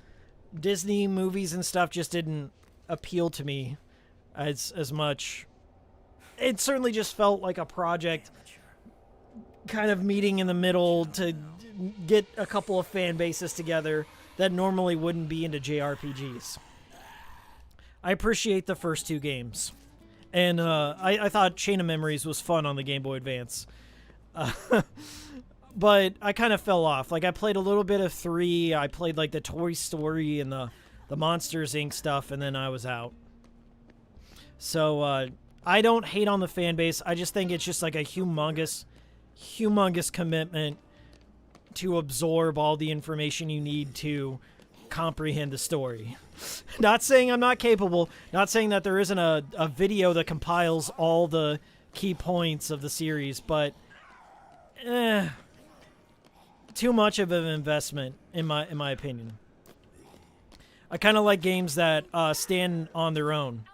Speaker 3: Disney movies and stuff just didn't appeal to me as much. it certainly just felt like a project kind of meeting in the middle to get a couple of fan bases together that normally wouldn't be into JRPGs. I appreciate the first 2 games. And I thought Chain of Memories was fun on the Game Boy Advance. But I kind of fell off. Like, I played a little bit of 3. I played, like, the Toy Story and the Monsters, Inc. stuff, and then I was out. So, I don't hate on the fan base. I just think it's just, like, a humongous commitment to absorb all the information you need to comprehend the story. Not saying I'm not capable. Not saying that there isn't a video that compiles all the key points of the series, but... too much of an investment in my opinion. I kind of like games that stand on their own.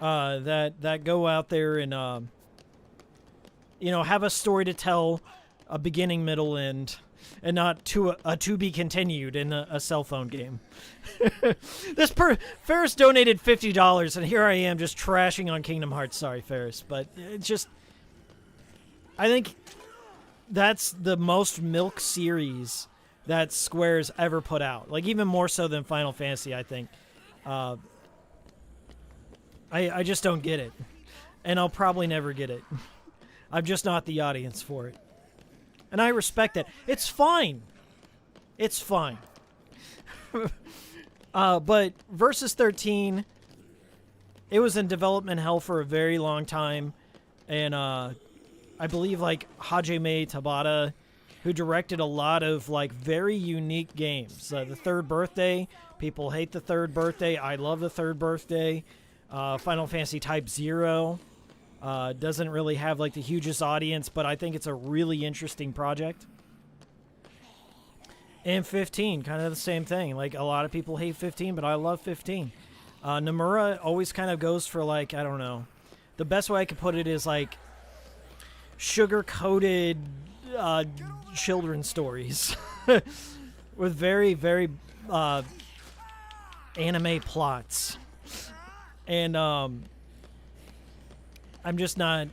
Speaker 3: That go out there and have a story to tell, a beginning, middle, end, and not to be continued in a cell phone game. Ferris donated $50, and here I am just trashing on Kingdom Hearts. Sorry, Ferris, but it's just, I think that's the most milk series that Square's ever put out. Like, even more so than Final Fantasy, I think. I just don't get it. And I'll probably never get it. I'm just not the audience for it. And I respect that. It's fine. It's fine. But Versus 13, it was in development hell for a very long time. And, I believe, like, Hajime Tabata, who directed a lot of, like, very unique games. The Third Birthday, people hate the Third Birthday. I love the Third Birthday. Final Fantasy Type 0 doesn't really have, like, the hugest audience, but I think it's a really interesting project. And 15, kind of the same thing. Like, a lot of people hate 15, but I love 15. Nomura always kind of goes for, like, I don't know. The best way I could put it is, like, sugar-coated children's stories with very, very anime plots. And I'm just not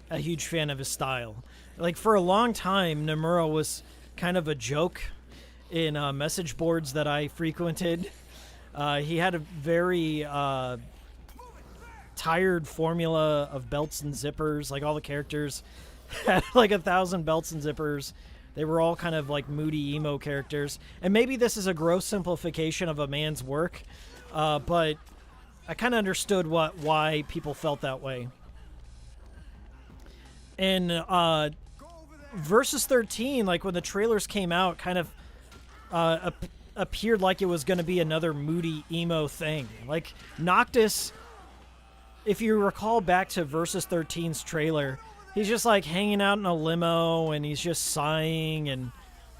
Speaker 3: a huge fan of his style. Like, for a long time, Nomura was kind of a joke in message boards that I frequented. He had a very tired formula of belts and zippers. Like, all the characters had like 1,000 belts and zippers. They were all kind of like moody emo characters. And maybe this is a gross simplification of a man's work, but I kind of understood why people felt that way. And Versus 13, like, when the trailers came out, kind of appeared like it was going to be another moody emo thing. Like, Noctis, if you recall back to Versus 13's trailer, he's just, like, hanging out in a limo, and he's just sighing and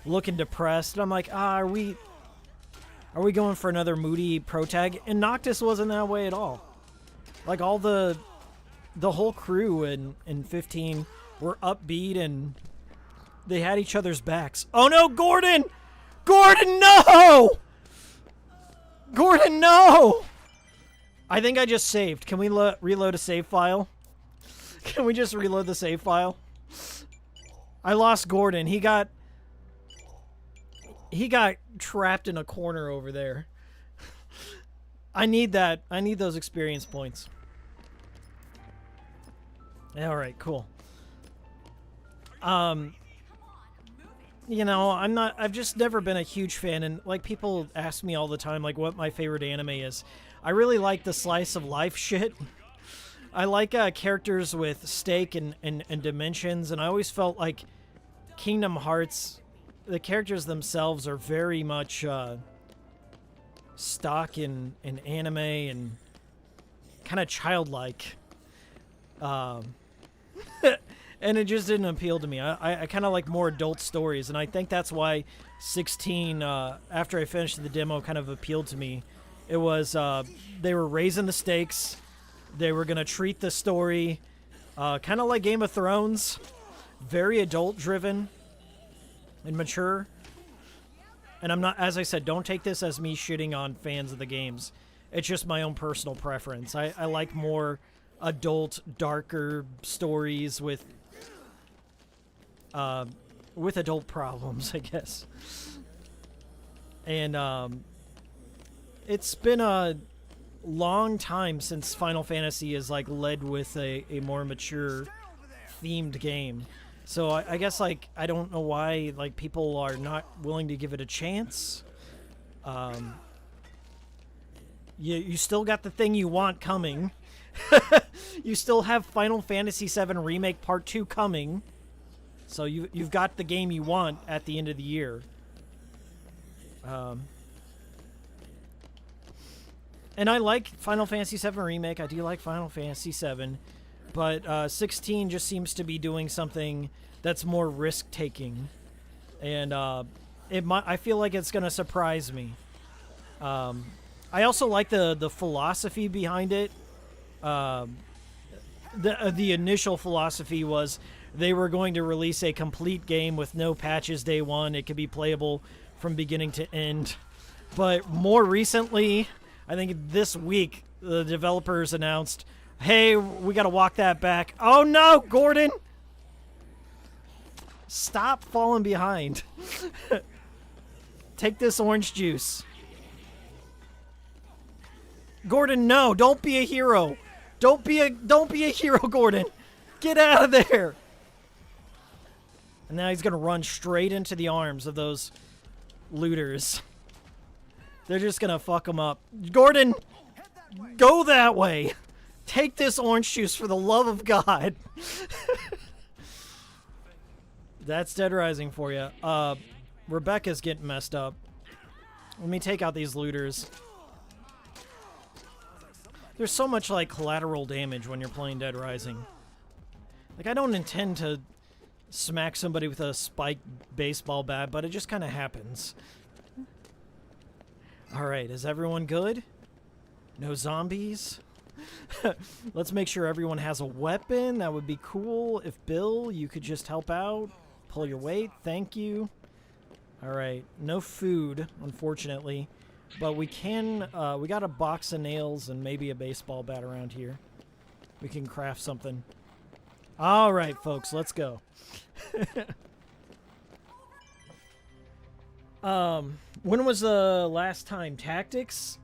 Speaker 3: looking depressed. And I'm like, are we going for another moody protag? And Noctis wasn't that way at all. Like, all the whole crew in 15 were upbeat, and they had each other's backs. Oh, no, Gordon! Gordon, no! Gordon, no! I think I just saved. Can we reload a save file? Can we just reload the save file? I lost Gordon. He got trapped in a corner over there. I need that. I need those experience points. All right, cool. You know, I've just never been a huge fan, and like, people ask me all the time, like, what my favorite anime is. I really like the slice of life shit. I like characters with stake and dimensions, and I always felt like Kingdom Hearts, the characters themselves are very much stock in anime and kind of childlike. And it just didn't appeal to me. I kind of like more adult stories, and I think that's why 16, after I finished the demo, kind of appealed to me. It was, they were raising the stakes. They were going to treat the story kind of like Game of Thrones. Very adult-driven and mature. And I'm not, as I said, don't take this as me shitting on fans of the games. It's just my own personal preference. I like more adult, darker stories with adult problems, I guess. And it's been a long time since Final Fantasy has like led with a more mature themed game. So I guess like I don't know why like people are not willing to give it a chance. You still got the thing you want coming. You still have Final Fantasy VII Remake Part 2 coming. So you've got the game you want at the end of the year. And I like Final Fantasy VII Remake. I do like Final Fantasy VII. But 16 just seems to be doing something that's more risk-taking. And I feel like it's going to surprise me. I also like the philosophy behind it. The initial philosophy was they were going to release a complete game with no patches day one. It could be playable from beginning to end. But more recently, I think this week, the developers announced, hey, we got to walk that back. Oh no, Gordon! Stop falling behind. Take this orange juice. Gordon, no, don't be a hero. Don't be a hero, Gordon. Get out of there. And now he's going to run straight into the arms of those looters. They're just going to fuck him up. Gordon, go that way. Take this orange juice for the love of God. That's Dead Rising for you. Rebecca's getting messed up. Let me take out these looters. There's so much, like, collateral damage when you're playing Dead Rising. Like, I don't intend to smack somebody with a spiked baseball bat, but it just kind of happens. Alright, is everyone good? No zombies? Let's make sure everyone has a weapon. That would be cool. If Bill, you could just help out. Pull your weight. Thank you. Alright, no food, unfortunately. But we can, we got a box of nails and maybe a baseball bat around here. We can craft something. Alright, folks, let's go. When was the last time? Tactics?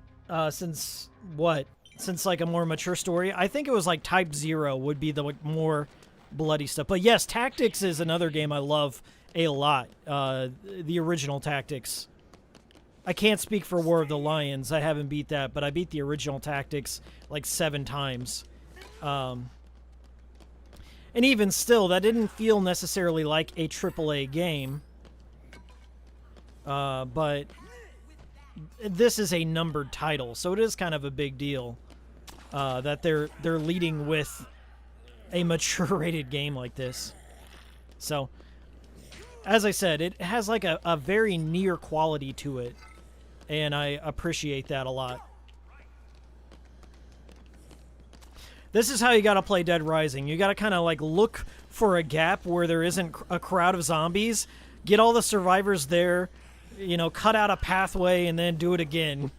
Speaker 3: Since what? Since like a more mature story? I think it was like Type 0 would be the like, more bloody stuff. But yes, Tactics is another game I love a lot. The original Tactics. I can't speak for War of the Lions. I haven't beat that, but I beat the original Tactics like 7 times. And even still, that didn't feel necessarily like a AAA game. But this is a numbered title, so it is kind of a big deal that they're leading with a mature-rated game like this. So, as I said, it has like a very near quality to it, and I appreciate that a lot. This is how you gotta play Dead Rising. You gotta kind of like look for a gap where there isn't a crowd of zombies, get all the survivors there, you know, cut out a pathway, and then do it again.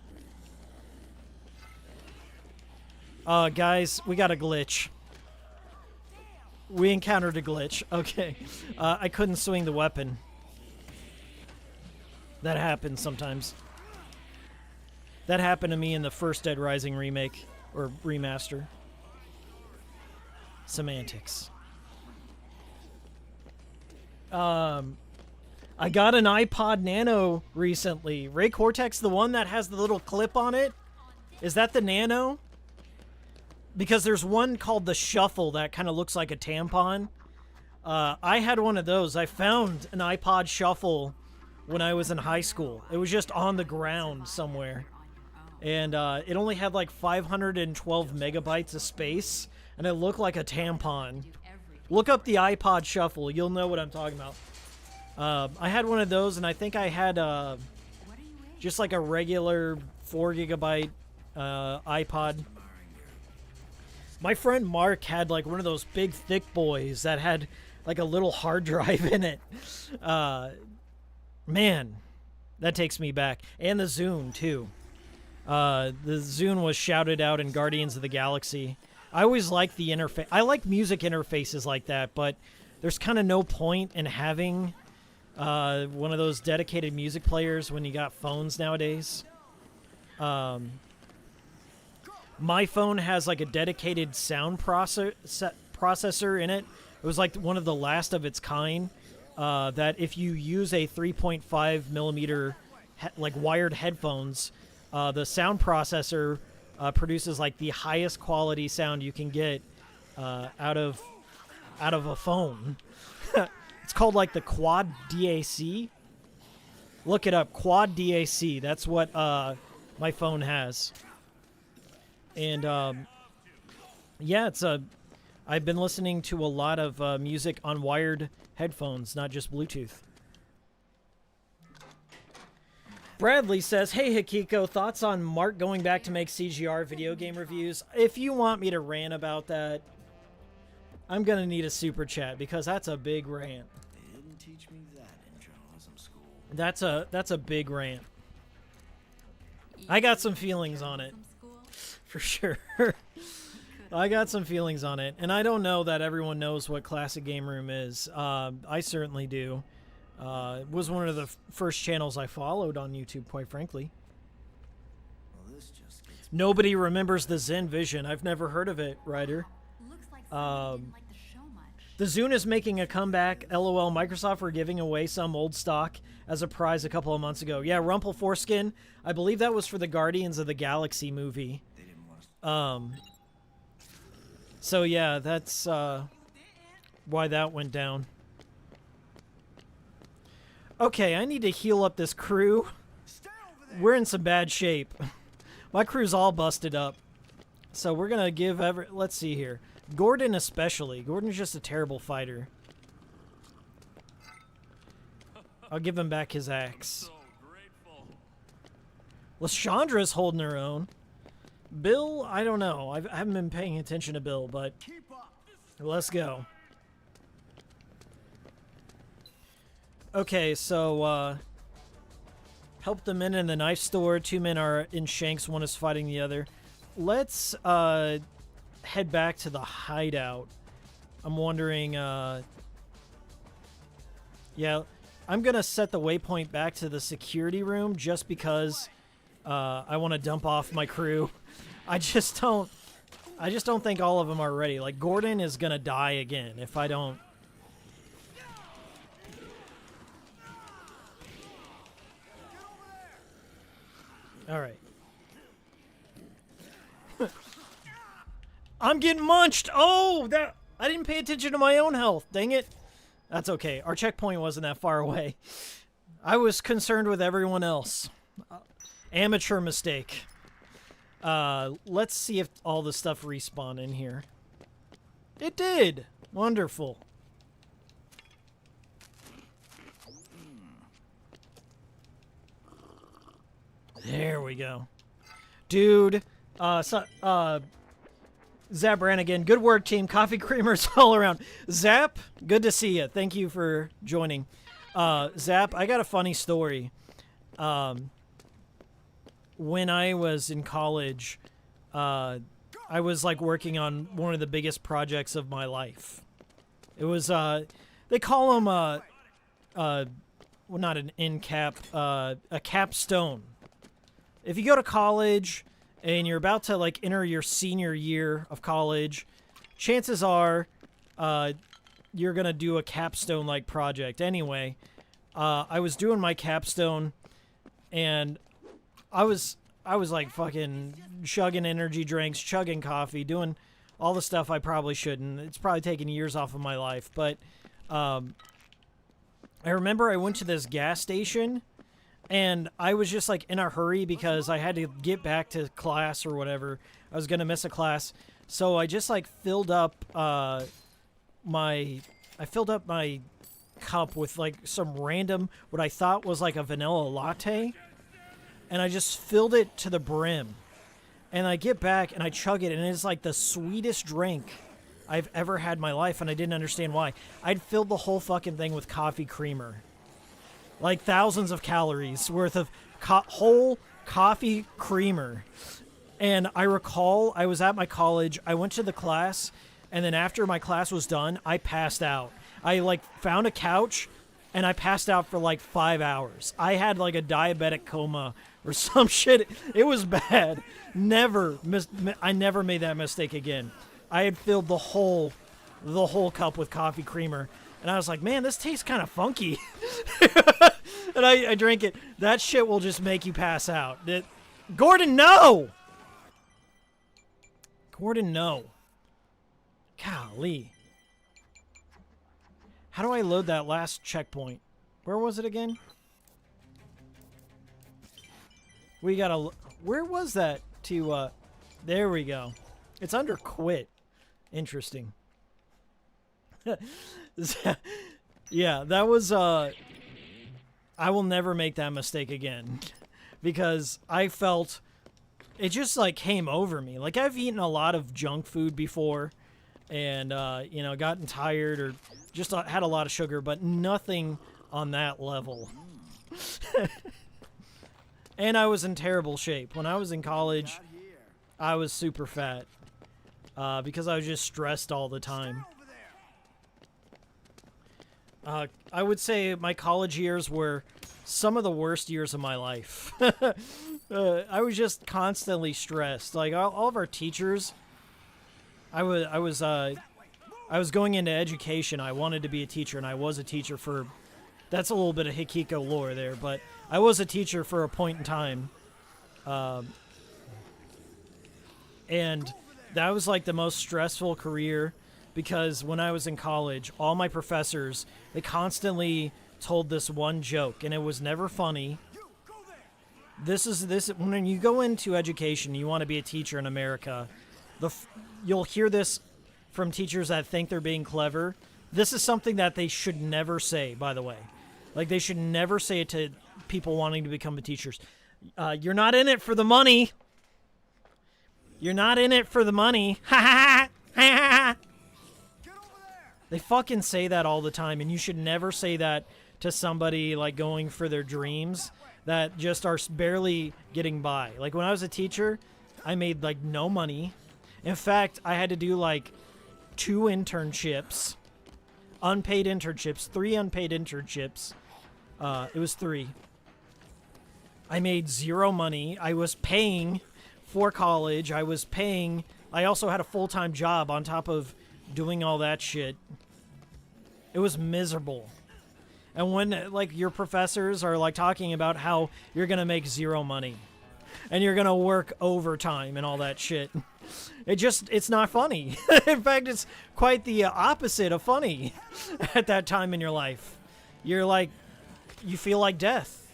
Speaker 3: Guys, we got a glitch. We encountered a glitch. Okay. I couldn't swing the weapon. That happens sometimes. That happened to me in the first Dead Rising remake, or remaster. Semantics. I got an iPod Nano recently. Ray Cortex, the one that has the little clip on it? Is that the Nano? Because there's one called the Shuffle that kind of looks like a tampon. I had one of those. I found an iPod Shuffle when I was in high school. It was just on the ground somewhere. And it only had like 512 megabytes of space, and it looked like a tampon. Look up the iPod Shuffle. You'll know what I'm talking about. I had one of those, and I think I had just like a regular 4 gigabyte iPod. My friend Mark had like one of those big thick boys that had like a little hard drive in it. Man, that takes me back. And the Zune too. The Zune was shouted out in Guardians of the Galaxy. I always like the interface. I like music interfaces like that, but there's kind of no point in having one of those dedicated music players when you got phones nowadays. My phone has like a dedicated sound processor in it. It was like one of the last of its kind. That if you use a 3.5 millimeter like wired headphones, the sound processor produces like the highest quality sound you can get out of a phone. It's called like the Quad DAC. Look it up, Quad DAC. That's what my phone has. And yeah, I've been listening to a lot of music on wired headphones, not just Bluetooth. Bradley says, hey Hikiko, thoughts on Mark going back to make CGR video game reviews? If you want me to rant about that, I'm gonna need a super chat because that's a big rant.
Speaker 6: They didn't teach me that in journalism school.
Speaker 3: That's a big rant. I got some feelings on it. For sure. I got some feelings on it, and I don't know that everyone knows what Classic Game Room is. I certainly do. It was one of the first channels I followed on YouTube, quite frankly.
Speaker 6: Well, this just gets
Speaker 3: Nobody remembers the Zen Vision. I've never heard of it, Ryder.
Speaker 7: Looks like someone didn't like the show much.
Speaker 3: The Zune is making a comeback. LOL, Microsoft were giving away some old stock as a prize a couple of months ago. Yeah, Rumple Foreskin. I believe that was for the Guardians of the Galaxy movie.
Speaker 6: they didn't want us.
Speaker 3: So yeah, that's why that went down. Okay, I need to heal up this crew. We're in some bad shape. My crew's all busted up. So we're gonna give let's see here. Gordon especially. Gordon's just a terrible fighter. I'll give him back his axe. Lashandra's holding her own. Bill, I don't know. I haven't been paying attention to Bill, but let's go. Okay, so, help the men in the knife store. 2 men are in Shanks. 1 is fighting the other. Let's, head back to the hideout. I'm wondering, yeah, I'm gonna set the waypoint back to the security room just because, I want to dump off my crew. I just don't think all of them are ready. Like, Gordon is gonna die again if I don't. All right. I'm getting munched. Oh, that I didn't pay attention to my own health. Dang it. That's okay. Our checkpoint wasn't that far away. I was concerned with everyone else. Amateur mistake. Let's see if all the stuff respawn in here. It did. Wonderful. There we go. Dude, Zap Brannigan, good work, team. Coffee creamers all around. Zap, good to see you. Thank you for joining. Zap, I got a funny story. When I was in college, I was like working on one of the biggest projects of my life. It was, they call them, well, not an end cap, a capstone. If you go to college and you're about to like enter your senior year of college, chances are you're gonna do a capstone like project. Anyway, I was doing my capstone and I was like fucking chugging energy drinks, chugging coffee, doing all the stuff I probably shouldn't. It's probably taken years off of my life, but I remember I went to this gas station and I was just like in a hurry because I had to get back to class or whatever. I was gonna miss a class, so I just like filled up my cup with like some random what I thought was like a vanilla latte, and I just filled it to the brim. And I get back and I chug it, and it's like the sweetest drink I've ever had in my life, and I didn't understand why. I'd filled the whole fucking thing with coffee creamer. Like thousands of calories worth of whole coffee creamer. And I recall I was at my college, I went to the class, and then after my class was done, I passed out. I like found a couch and I passed out for like 5 hours. I had like a diabetic coma or some shit. It was bad. I never made that mistake again. I had filled the whole cup with coffee creamer, and I was like, man, this tastes kind of funky. And I drank it. That shit will just make you pass out. Gordon, no! Gordon, no. Golly. How do I load that last checkpoint? Where was it again? We gotta... Where was that to, There we go. It's under quit. Interesting. Yeah, that was, I will never make that mistake again. Because I felt... It just, like, came over me. Like, I've eaten a lot of junk food before. And, you know, gotten tired or just had a lot of sugar. But nothing on that level. And I was in terrible shape. When I was in college, I was super fat. Because I was just stressed all the time. I would say my college years were some of the worst years of my life. I was just constantly stressed. Like all of our teachers, I was going into education. I wanted to be a teacher, and I was a teacher for. That's a little bit of Hikiko lore there, but I was a teacher for a point in time, and that was like the most stressful career. Because when I was in college, all my professors, they constantly told this one joke, and it was never funny. When you go into education, you want to be a teacher in America, you'll hear this from teachers that think they're being clever. This is something that they should never say, by the way. Like, they should never say it to people wanting to become teachers. You're not in it for the money. You're not in it for the money. Ha ha ha. They fucking say that all the time, and you should never say that to somebody, like, going for their dreams that just are barely getting by. Like, when I was a teacher, I made, like, no money. In fact, I had to do, like, 2 internships. Unpaid internships. 3 unpaid internships. It was 3. I made 0 money. I was paying for college. I also had a full-time job on top of doing all that shit. It was miserable. And when, like, your professors are, like, talking about how you're gonna make 0 money and you're gonna work overtime and all that shit, it's not funny. In fact, it's quite the opposite of funny at that time in your life. You're like, you feel like death.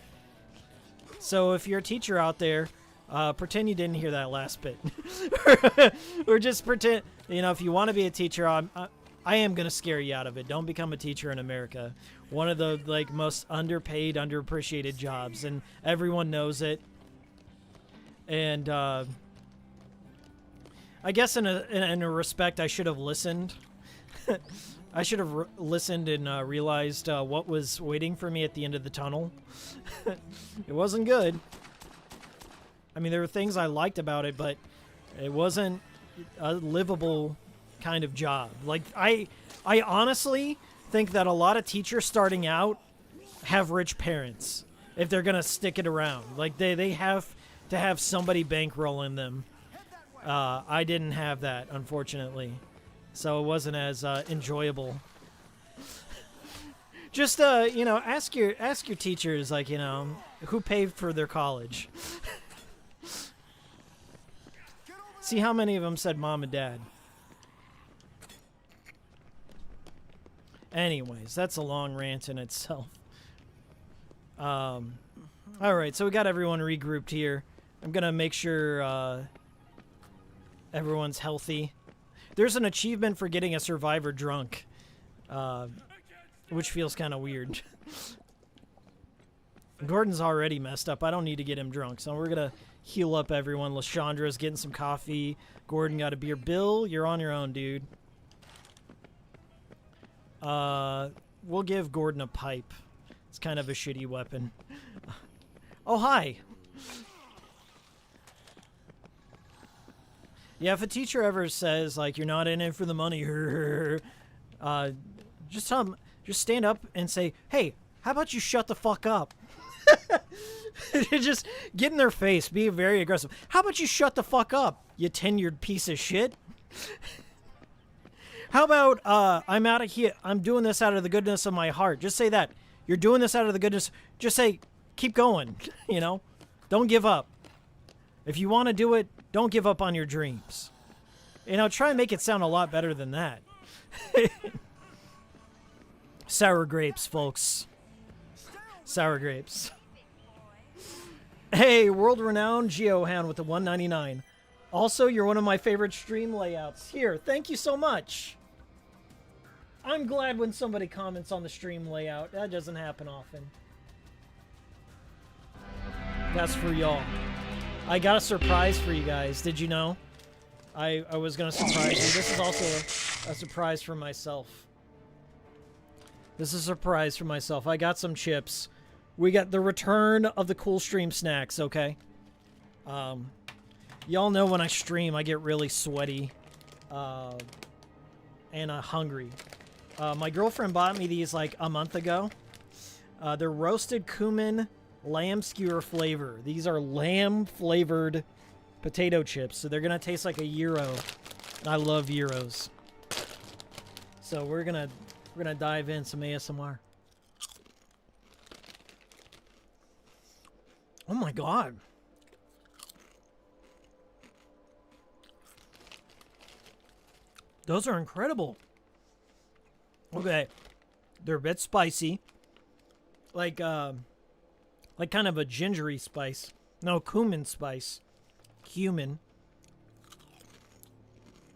Speaker 3: So if you're a teacher out there, pretend you didn't hear that last bit. Or just pretend, you know, if you want to be a teacher, I am going to scare you out of it. Don't become a teacher in America. One of the, like, most underpaid, underappreciated jobs, and everyone knows it. And I guess in a respect, I should have listened. I should have listened and realized what was waiting for me at the end of the tunnel. It wasn't good. I mean, there were things I liked about it, but it wasn't a livable kind of job. Like, I honestly think that a lot of teachers starting out have rich parents if they're gonna stick it around. Like, they have to have somebody bankrolling them. I didn't have that, unfortunately, so it wasn't as enjoyable. Just you know, ask your teachers, like, you know, who paid for their college. See how many of them said mom and dad. Anyways, that's a long rant in itself. Alright, so we got everyone regrouped here. I'm gonna make sure everyone's healthy. There's an achievement for getting a survivor drunk, which feels kind of weird. Gordon's already messed up. I don't need to get him drunk, so we're gonna heal up everyone. Lashandra's getting some coffee. Gordon got a beer. Bill, you're on your own, dude. We'll give Gordon a pipe. It's kind of a shitty weapon. Oh, hi. Yeah, if a teacher ever says, like, you're not in it for the money, just tell them, just stand up and say, hey, how about you shut the fuck up? Just get in their face, be very aggressive. How about you shut the fuck up, you tenured piece of shit? How about, I'm out of here, I'm doing this out of the goodness of my heart. Just say that. You're doing this out of the goodness, just say, keep going, you know? Don't give up. If you want to do it, don't give up on your dreams. You know, try and make it sound a lot better than that. Sour grapes, folks. Sour grapes. Hey, world-renowned Geohound with the 199. Also, you're one of my favorite stream layouts. Here, thank you so much. I'm glad when somebody comments on the stream layout. That doesn't happen often. That's for y'all. I got a surprise for you guys. Did you know? I was going to surprise you. This is also a surprise for myself. This is a surprise for myself. I got some chips. We got the return of the cool stream snacks, okay? Y'all know when I stream, I get really sweaty and hungry. My girlfriend bought me these like a month ago. They're roasted cumin lamb skewer flavor. These are lamb flavored potato chips, so they're gonna taste like a gyro. And I love gyros. So we're gonna dive in some ASMR. Oh my god. Those are incredible. Okay. They're a bit spicy. Like kind of a gingery spice. No, cumin spice. Cumin.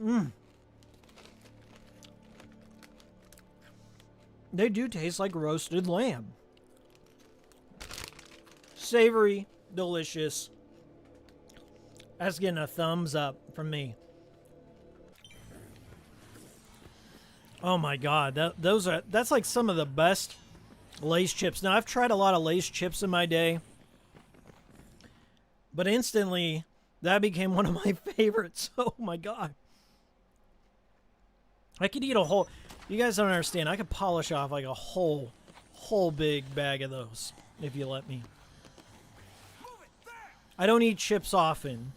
Speaker 3: Mmm. They do taste like roasted lamb. Savory, delicious. That's getting a thumbs up from me. Oh my god, that's like some of the best Lay's chips. Now, I've tried a lot of Lay's chips in my day, but instantly that became one of my favorites. Oh my god. I could eat a whole... You guys don't understand. I could polish off like a whole big bag of those if you let me. I don't eat chips often.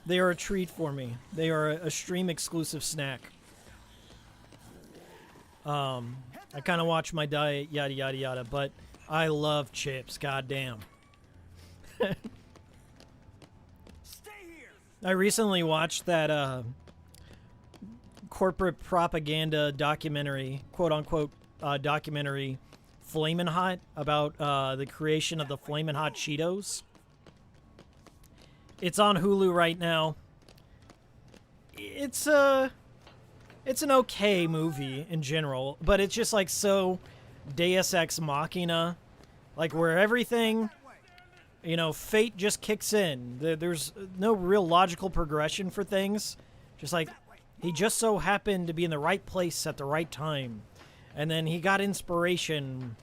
Speaker 3: They are a treat for me. They are a stream exclusive snack. I kind of watch my diet, yada yada yada, but I love chips, goddamn. I recently watched that corporate propaganda documentary, quote unquote documentary, Flamin' Hot, about the creation of the Flamin' Hot Cheetos. It's on Hulu right now. It's an okay movie in general, but it's just like so Deus Ex Machina, like where everything, you know, fate just kicks in. There's no real logical progression for things. Just like he just so happened to be in the right place at the right time, and then he got inspiration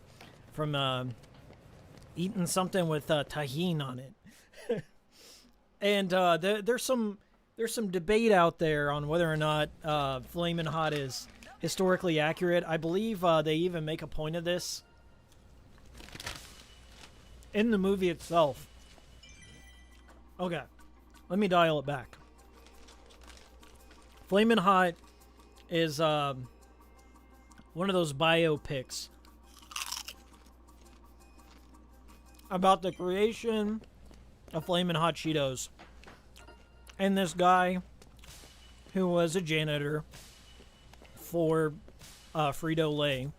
Speaker 3: from eating something with tahini on it. And there's some debate out there on whether or not Flamin' Hot is historically accurate. I believe they even make a point of this in the movie itself. Okay, let me dial it back. Flamin' Hot is one of those biopics about the creation of Flamin' Hot Cheetos. And this guy, who was a janitor for Frito-Lay,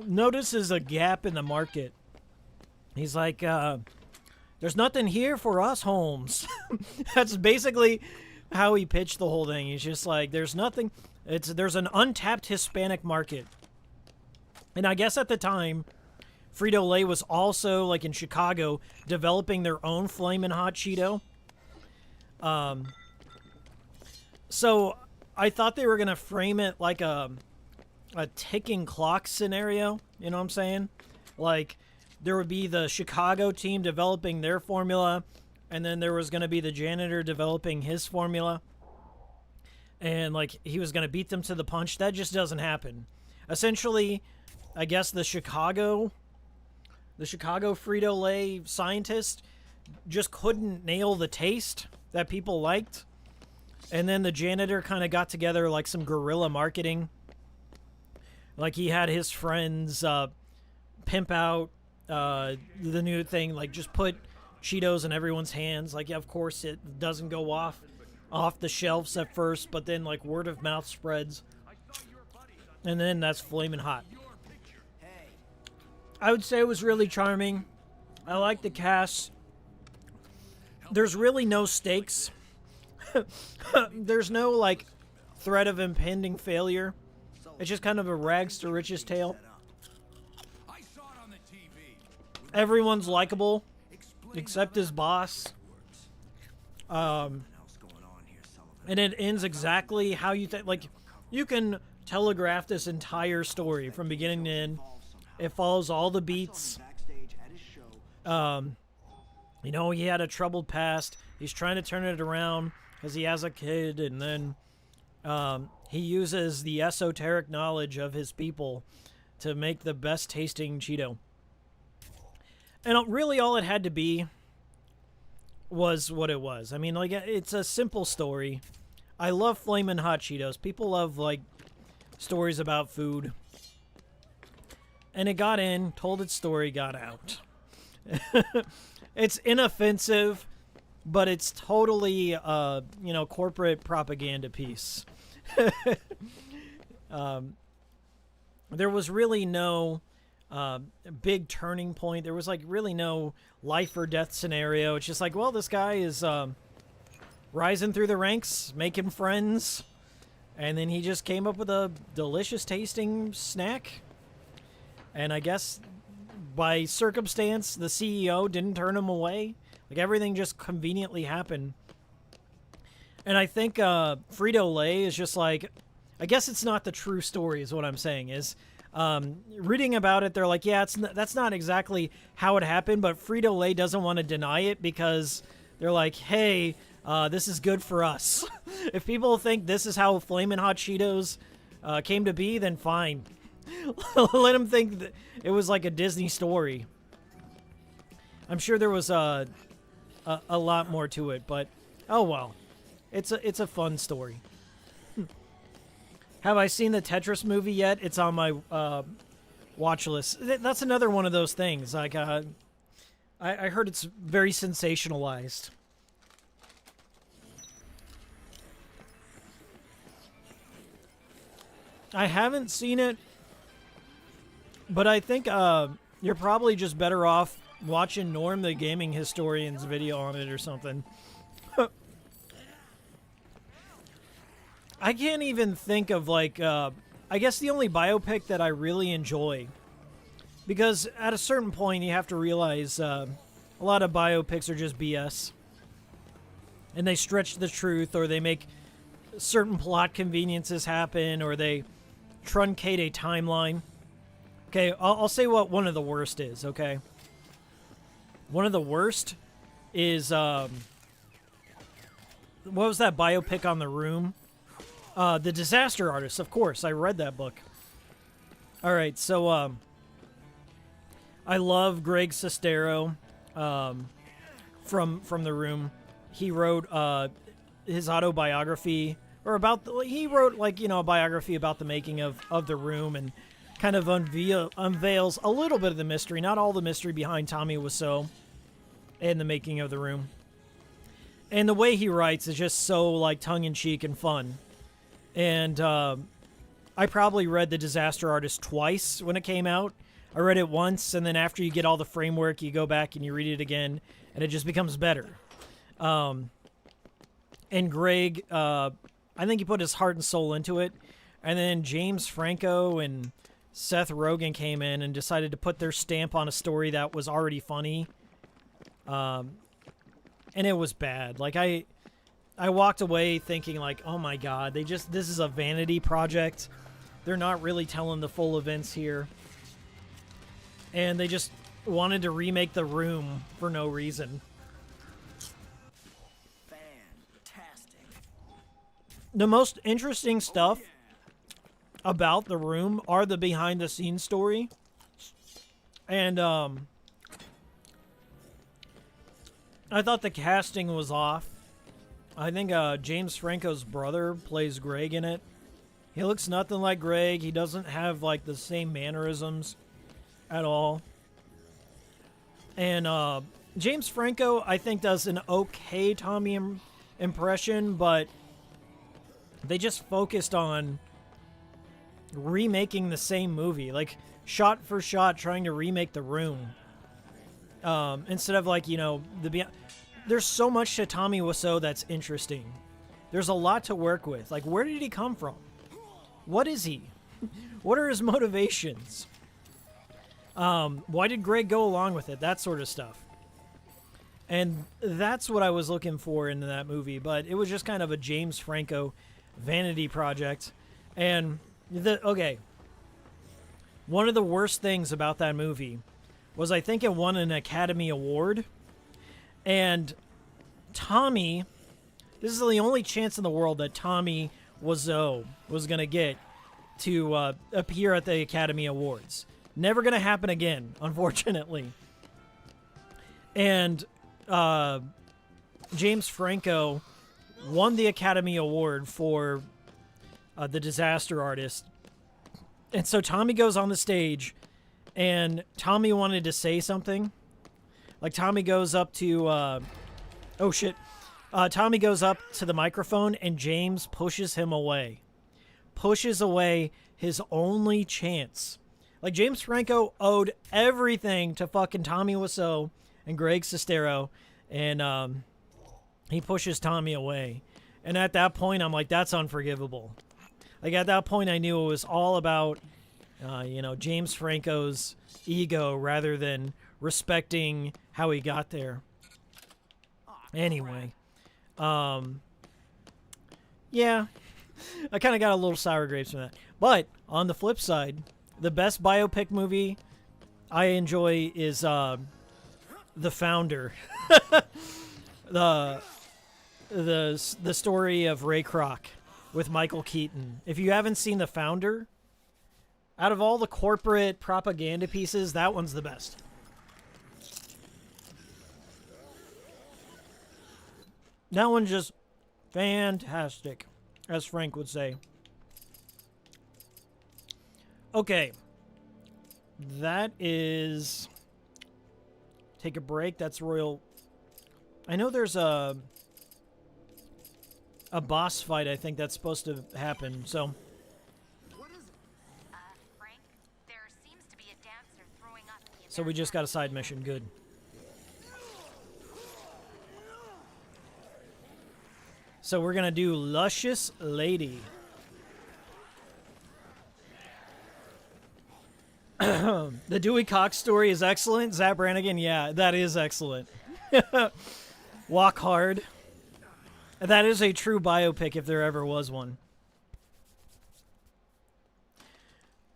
Speaker 3: notices a gap in the market. He's like, there's nothing here for us, Holmes. That's basically how he pitched the whole thing. He's just like, there's nothing. There's an untapped Hispanic market. And I guess at the time, Frito-Lay was also, like in Chicago, developing their own Flamin' Hot Cheeto. So I thought they were going to frame it like a ticking clock scenario. You know what I'm saying? Like, there would be the Chicago team developing their formula. and then there was going to be the janitor developing his formula, and like he was going to beat them to the punch. That just doesn't happen. Essentially, I guess the Chicago Frito-Lay scientist just couldn't nail the taste that people liked, and then the janitor kind of got together like some guerrilla marketing. Like he had his friends pimp out the new thing, like just put Cheetos in everyone's hands. Like, yeah, of course it doesn't go off the shelves at first, but then like word of mouth spreads, and then that's flaming hot. I would say it was really charming. I like the cast. There's really no stakes. There's no like threat of impending failure. It's just kind of a rags to riches tale. Everyone's likable except his boss. And it ends exactly how you think. Like, you can telegraph this entire story from beginning to end. It follows all the beats. You know, he had a troubled past. He's trying to turn it around because he has a kid, and then he uses the esoteric knowledge of his people to make the best tasting Cheeto. And really all it had to be was what it was. I mean, like, it's a simple story. I love Flamin' Hot Cheetos. People love, like, stories about food. And it got in, told its story, got out. It's inoffensive, but it's totally, you know, corporate propaganda piece. There was really no big turning point. There was, like, really no life or death scenario. It's just like, well, this guy is rising through the ranks, making friends, and then he just came up with a delicious tasting snack. And I guess by circumstance, the CEO didn't turn him away. Like, everything just conveniently happened. And I think Frito-Lay is just like, I guess it's not the true story is what I'm saying. Is reading about it, they're like, yeah, that's not exactly how it happened, but Frito-Lay doesn't want to deny it because they're like, hey, this is good for us. If people think this is how Flamin' Hot Cheetos came to be, then fine. Let them think that it was like a Disney story. I'm sure there was a lot more to it, but oh well. It's a fun story. Have I seen the Tetris movie yet? It's on my watch list. That's another one of those things. Like I heard it's very sensationalized. I haven't seen it, but I think you're probably just better off watching Norm the Gaming Historian's video on it or something. I can't even think of, like, I guess the only biopic that I really enjoy. Because at a certain point, you have to realize a lot of biopics are just BS. And they stretch the truth, or they make certain plot conveniences happen, or they truncate a timeline. Okay, I'll say what one of the worst is, okay? One of the worst is, what was that biopic on The Room? The Disaster Artist, of course. I read that book. Alright, so, I love Greg Sestero, from The Room. He wrote, his autobiography, or he wrote, like, you know, a biography about the making of The Room, and kind of unveils a little bit of the mystery, not all the mystery behind Tommy Wiseau and the making of The Room. And the way he writes is just so, like, tongue-in-cheek and fun. And I probably read The Disaster Artist twice when it came out. I read it once, and then after you get all the framework, you go back and you read it again, and it just becomes better. And Greg, I think he put his heart and soul into it. And then James Franco and Seth Rogen came in and decided to put their stamp on a story that was already funny. And it was bad. Like, I walked away thinking, like, oh my god, this is a vanity project. They're not really telling the full events here. And they just wanted to remake The Room for no reason. the most interesting stuff about The Room are the behind-the-scenes story. And, I thought the casting was off. I think, James Franco's brother plays Greg in it. He looks nothing like Greg. He doesn't have, like, the same mannerisms at all. And, James Franco, I think, does an okay Tommy impression, but they just focused on remaking the same movie, like shot for shot, trying to remake The Room. Instead of like, you know, there's so much to Tommy Wiseau that's interesting. There's a lot to work with. Like, where did he come from? What is he? What are his motivations? Why did Greg go along with it? That sort of stuff. And that's what I was looking for in that movie, but it was just kind of a James Franco vanity project. And okay, one of the worst things about that movie was I think it won an Academy Award, and Tommy, this is the only chance in the world that Tommy Wiseau was going to get to appear at the Academy Awards. Never going to happen again, unfortunately. And James Franco won the Academy Award for The Disaster Artist. And so Tommy goes on the stage, and Tommy wanted to say something. Like, Tommy goes up to... Tommy goes up to the microphone, and James pushes him away. Pushes away his only chance. Like, James Franco owed everything to fucking Tommy Wiseau and Greg Sestero, and he pushes Tommy away. And at that point, I'm like, that's unforgivable. Like, at that point, I knew it was all about, James Franco's ego rather than respecting how he got there. Anyway, yeah, I kind of got a little sour grapes from that. But on the flip side, the best biopic movie I enjoy is The Founder. the story of Ray Kroc with Michael Keaton. If you haven't seen The Founder, out of all the corporate propaganda pieces, that one's the best. That one's just fantastic, as Frank would say. Okay. That is... Take a break. That's Royal... I know there's a boss fight, I think, that's supposed to happen, so...
Speaker 7: Frank, there seems to be a dancer throwing up the
Speaker 3: So we just got a side mission. Good. So we're gonna do Luscious Lady. The Dewey Cox story is excellent. Zap Brannigan, yeah, that is excellent. Walk Hard. That is a true biopic if there ever was one.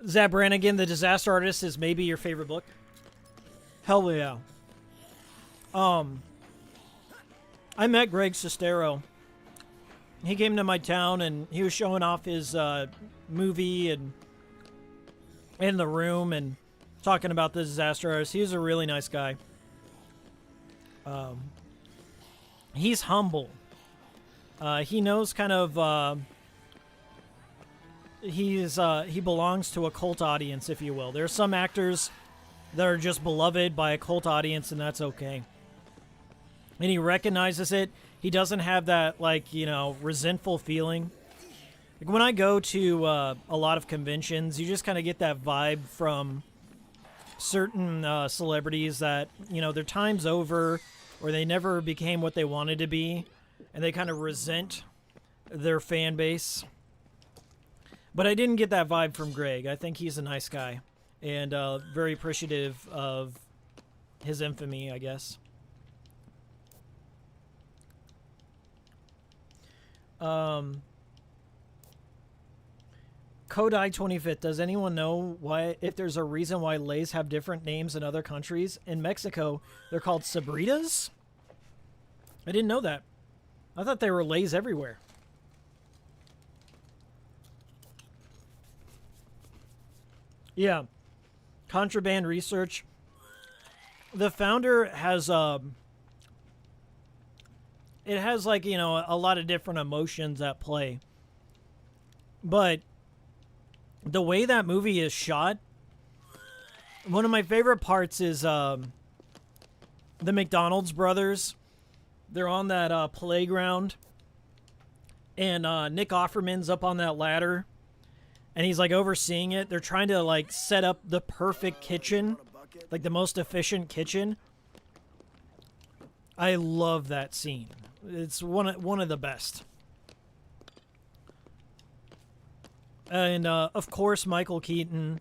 Speaker 3: Zap Brannigan, The Disaster Artist, is maybe your favorite book? Hell yeah. I met Greg Sestero. He came to my town and he was showing off his movie and in The Room and talking about The Disaster Artist. He was a really nice guy. He's humble. He knows kind of he belongs to a cult audience, if you will. There are some actors that are just beloved by a cult audience, and that's okay. And he recognizes it. He doesn't have that, resentful feeling. Like, when I go to a lot of conventions, you just kind of get that vibe from certain celebrities that, their time's over, or they never became what they wanted to be, and they kind of resent their fan base. But I didn't get that vibe from Greg. I think he's a nice guy, and very appreciative of his infamy, I guess. Kodai 25th. Does anyone know if there's a reason why Lays have different names in other countries? In Mexico, they're called Sabritas? I didn't know that. I thought they were Lays everywhere. Yeah. Contraband research. The founder has it has like, you know, a lot of different emotions at play. But the way that movie is shot, one of my favorite parts is the McDonald's brothers. They're on that playground, and Nick Offerman's up on that ladder, and he's like overseeing it. They're trying to like set up the perfect kitchen, like the most efficient kitchen. I love that scene. It's one of the best. And of course, Michael Keaton.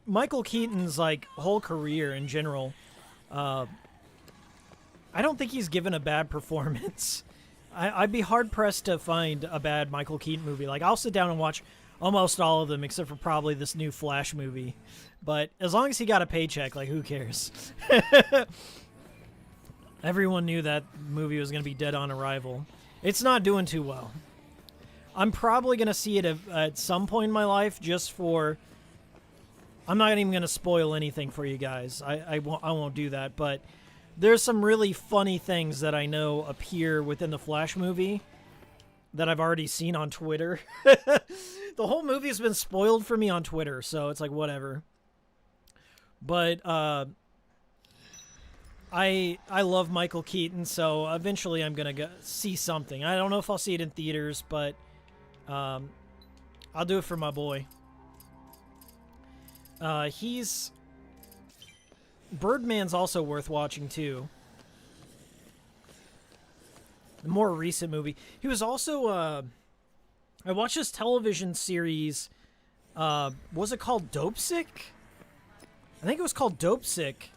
Speaker 3: Michael Keaton's like whole career in general, I don't think he's given a bad performance. I'd be hard pressed to find a bad Michael Keaton movie. Like, I'll sit down and watch almost all of them, except for probably this new Flash movie. But as long as he got a paycheck, like, who cares? Everyone knew that movie was going to be dead on arrival. It's not doing too well. I'm probably going to see it at some point in my life, just for... I'm not even going to spoil anything for you guys. I won't do that, but there's some really funny things that I know appear within the Flash movie that I've already seen on Twitter. The whole movie has been spoiled for me on Twitter, so it's like, whatever. But I love Michael Keaton, so eventually I'm going to see something. I don't know if I'll see it in theaters, but I'll do it for my boy. Birdman's also worth watching too. The more recent movie. He was also I watched this television series, was it called Dope Sick? I think it was called Dope Sick.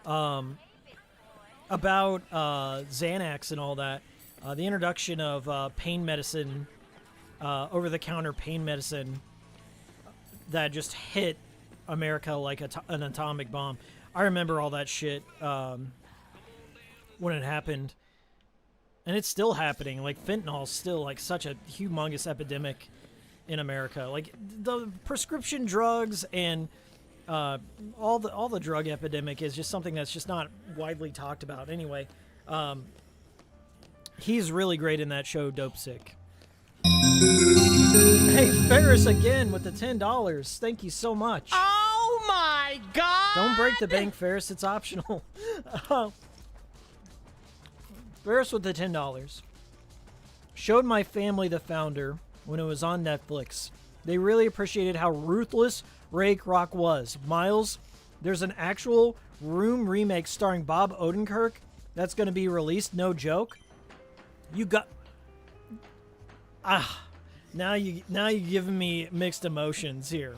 Speaker 3: About Xanax and all that. The introduction of pain medicine, over-the-counter pain medicine that just hit America like an atomic bomb. I remember all that shit when it happened. And it's still happening. Like, fentanyl's still like such a humongous epidemic in America. Like, the prescription drugs and all the drug epidemic is just something that's just not widely talked about. Anyway, he's really great in that show, Dope Sick. Hey, Ferris again with the $10. Thank you so much.
Speaker 5: Oh my god!
Speaker 3: Don't break the bank, Ferris. It's optional. Ferris with the $10. Showed my family The Founder when it was on Netflix. They really appreciated how ruthless Ray Kroc was. Miles, there's an actual Room remake starring Bob Odenkirk that's going to be released. No joke. You got... Now you're giving me mixed emotions here.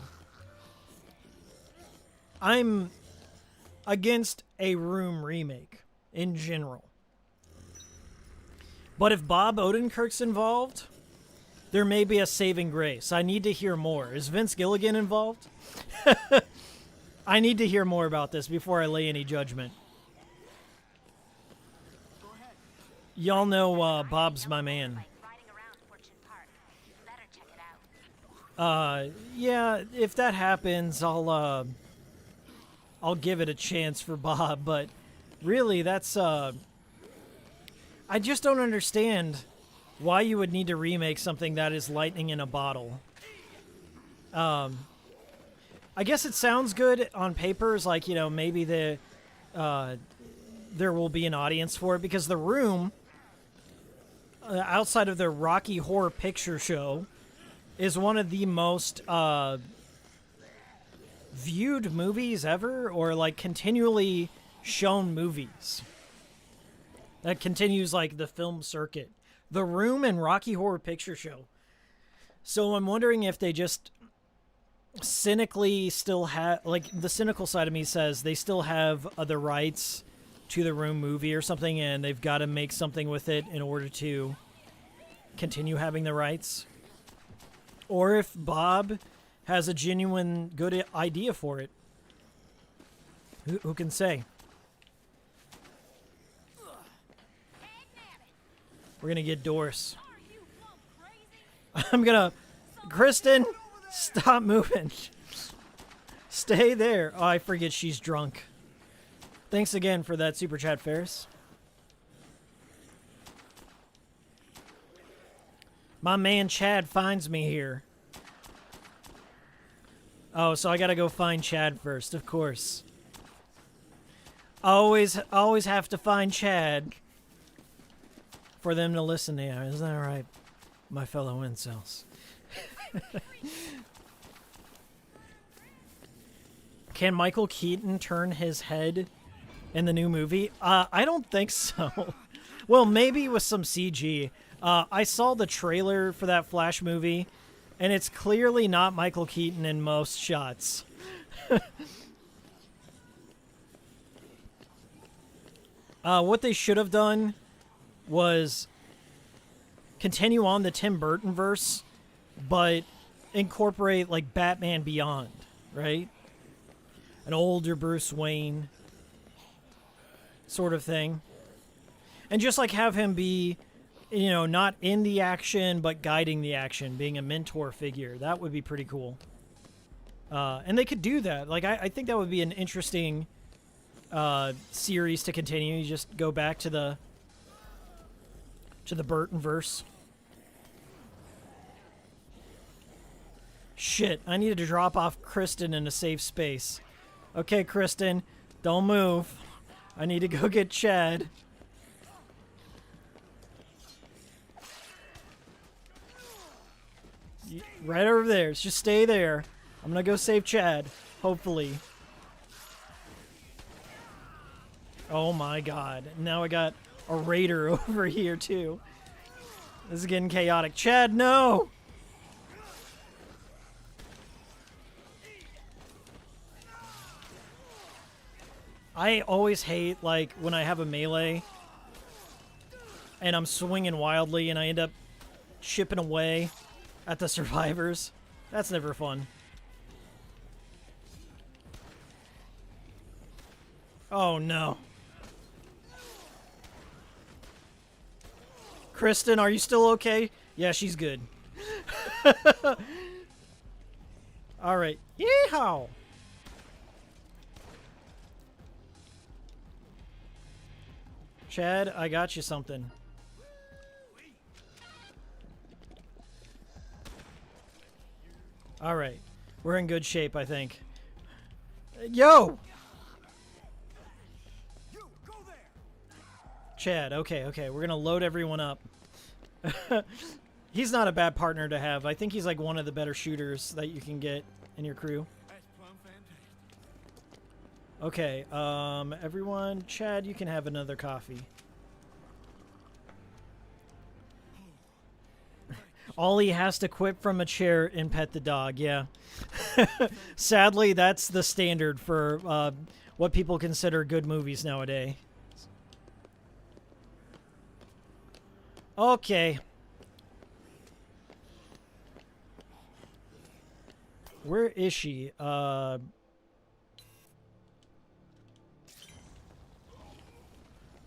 Speaker 3: I'm against a Room remake in general. But if Bob Odenkirk's involved, there may be a saving grace. I need to hear more. Is Vince Gilligan involved? I need to hear more about this before I lay any judgment. Y'all know Bob's my man. Yeah, if that happens, I'll give it a chance for Bob, but really that's I just don't understand why you would need to remake something that is lightning in a bottle. I guess it sounds good on paper, like, you know, maybe there will be an audience for it, because The Room, outside of the Rocky Horror Picture Show, is one of the most viewed movies ever, or like continually shown movies that continues like the film circuit. The Room and Rocky Horror Picture Show. So I'm wondering if they just cynically still have, like, the cynical side of me says they still have the rights to the Room movie or something, and they've got to make something with it in order to continue having the rights. Or if Bob has a genuine good idea for it. Who can say? We're going to get Doris. I'm going to... Kristen, Stop moving. Stay there. Oh, I forget she's drunk. Thanks again for that super chat, Ferris. My man Chad finds me here. Oh, so I gotta go find Chad first, of course. Always have to find Chad for them to listen to. Yeah, isn't that right, my fellow incels? Can Michael Keaton turn his head in the new movie? I don't think so. Well, maybe with some CG. I saw the trailer for that Flash movie, and it's clearly not Michael Keaton in most shots. What they should have done was continue on the Tim Burton verse, but incorporate like Batman Beyond, right? An older Bruce Wayne sort of thing. And just like have him be, you know, not in the action, but guiding the action, being a mentor figure. That would be pretty cool. And they could do that. Like, I think that would be an interesting series to continue. You just go back to the Burton verse. Shit, I needed to drop off Kristen in a safe space. Okay, Kristen, don't move. I need to go get Chad. Right over there. Just stay there. I'm gonna go save Chad. Hopefully. Oh my god. Now I got a raider over here too. This is getting chaotic. Chad, no! I always hate, like, when I have a melee and I'm swinging wildly and I end up chipping away at the survivors. That's never fun. Oh no. Kristen, are you still okay? Yeah, she's good. Alright. Yeehaw! Chad, I got you something. Alright. We're in good shape, I think. Yo! Chad, okay. We're gonna load everyone up. He's not a bad partner to have. I think he's like one of the better shooters that you can get in your crew. Okay, everyone, Chad, you can have another coffee. Ollie has to quit from a chair and pet the dog, yeah. Sadly, that's the standard for what people consider good movies nowadays. Okay. Where is she? I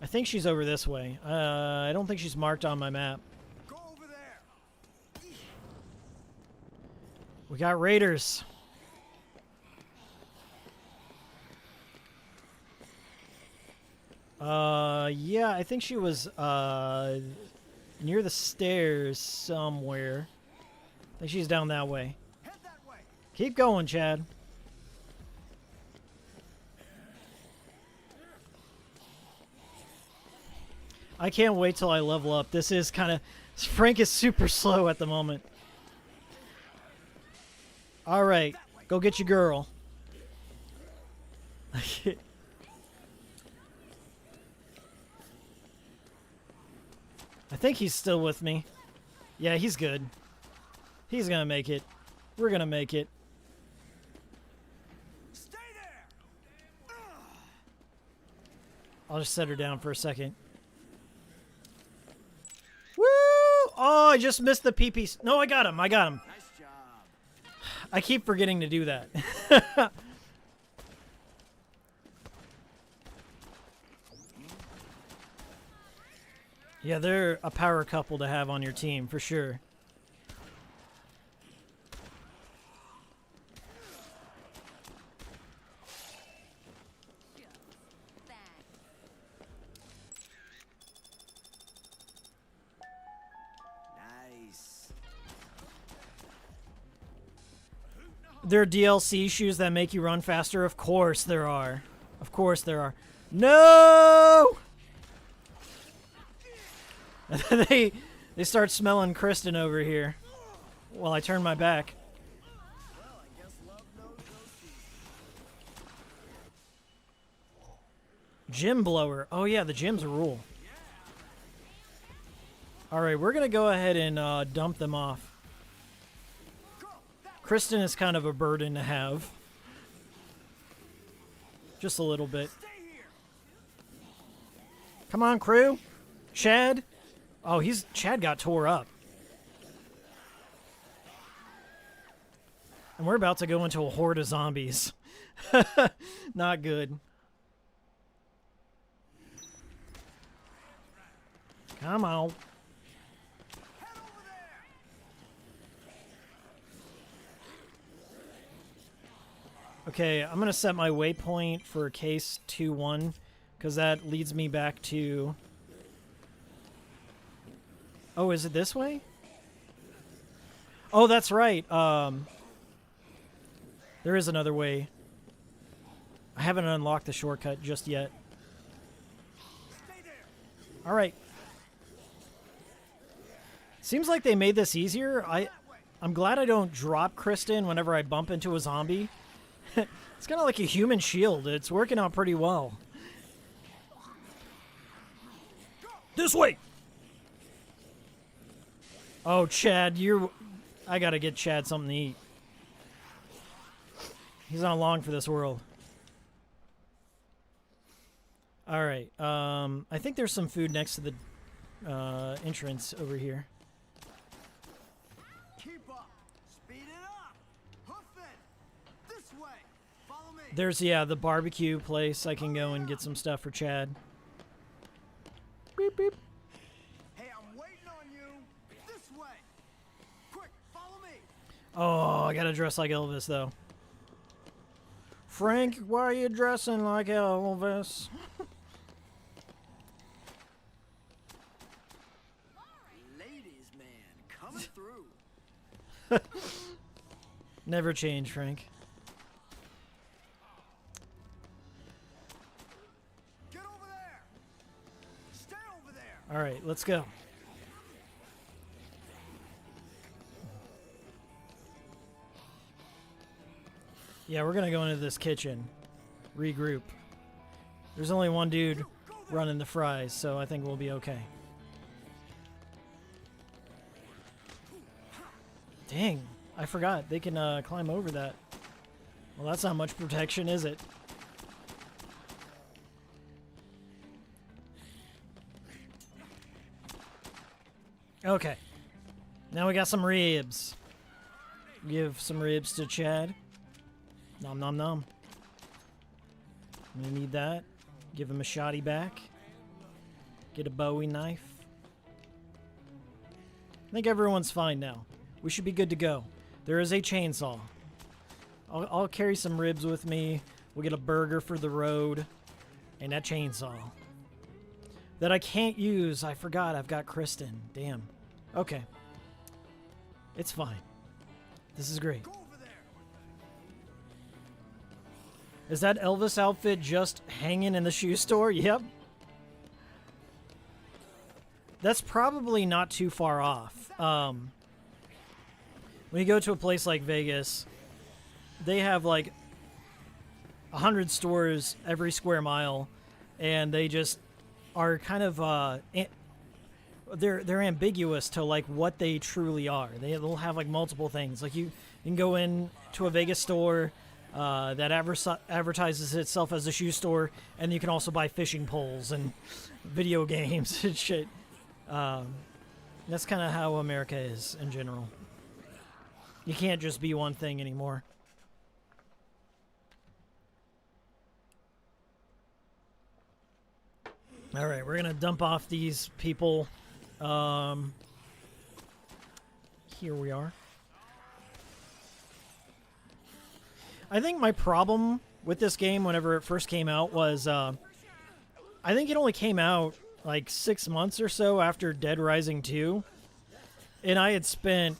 Speaker 3: think she's over this way. I don't think she's marked on my map.
Speaker 6: Go over there.
Speaker 3: We got raiders. Yeah, I think she was near the stairs somewhere. I think she's down that way.
Speaker 6: Head that way.
Speaker 3: Keep going, Chad. I can't wait till I level up. This is kind of... Frank is super slow at the moment. Alright, go get your girl. I think he's still with me. Yeah, he's good. He's gonna make it. We're gonna make it.
Speaker 6: Stay there.
Speaker 3: I'll just set her down for a second. Woo! Oh, I just missed the PP. No, I got him.
Speaker 6: Nice job.
Speaker 3: I keep forgetting to do that. Yeah, they're a power couple to have on your team, for sure. There are DLC shoes that make you run faster? Of course there are. Of course there are. No! they start smelling Kristen over here while I turn my back. Gym blower. Oh yeah, the gym's a rule. Alright, we're gonna go ahead and dump them off. Kristen is kind of a burden to have. Just a little bit. Come on, crew. Chad. Oh, Chad got tore up. And we're about to go into a horde of zombies. Not good. Come on. Okay, I'm going to set my waypoint for case 2-1, because that leads me back to... Oh, is it this way? Oh, that's right. There is another way. I haven't unlocked the shortcut just yet. All right. Seems like they made this easier. I'm glad I don't drop Kristen whenever I bump into a zombie. It's kind of like a human shield. It's working out pretty well. This way! Oh, Chad, I gotta get Chad something to eat. He's not long for this world. Alright, I think there's some food next to the entrance over here.
Speaker 6: Keep up. Speed it up. Hoof it. This way. Follow me.
Speaker 3: There's, yeah, the barbecue place. I can go and get some stuff for Chad. Beep, beep.
Speaker 6: Hey, I'm waiting on you. This way. Quick, follow me.
Speaker 3: Oh, I gotta dress like Elvis, though. Frank, why are you dressing like Elvis?
Speaker 6: Ladies, man, coming through.
Speaker 3: Never change, Frank.
Speaker 6: Get over there. Stay over there.
Speaker 3: All right, let's go. Yeah, we're gonna go into this kitchen, regroup. There's only one dude running the fries, so I think we'll be okay. Dang, I forgot. They can climb over that. Well, that's not much protection, is it? Okay. Now we got some ribs. Give some ribs to Chad. Nom nom nom. I'm gonna need that. Give him a shotty back. Get a Bowie knife. I think everyone's fine now. We should be good to go. There is a chainsaw. I'll carry some ribs with me. We'll get a burger for the road. And that chainsaw. That I can't use. I forgot I've got Kristen. Damn. Okay. It's fine. This is great. Is that Elvis outfit just hanging in the shoe store? Yep. That's probably not too far off. When you go to a place like Vegas, they have like 100 stores every square mile, and they just are kind of they're ambiguous to like what they truly are. They'll have like multiple things. Like you can go in to a Vegas store that advertises itself as a shoe store, and you can also buy fishing poles and video games and shit. That's kind of how America is in general. You can't just be one thing anymore. All right, we're gonna dump off these people. Here we are. I think my problem with this game whenever it first came out was I think it only came out like 6 months or so after Dead Rising 2. And I had spent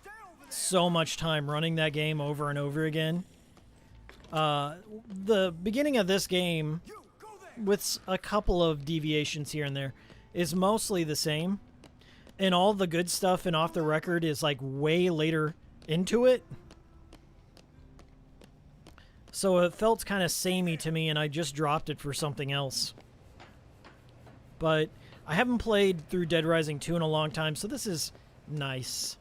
Speaker 3: so much time running that game over and over again. The beginning of this game, with a couple of deviations here and there, is mostly the same. And all the good stuff and off the record is like way later into it. So it felt kind of samey to me, and I just dropped it for something else. But I haven't played through Dead Rising 2 in a long time, so this is nice.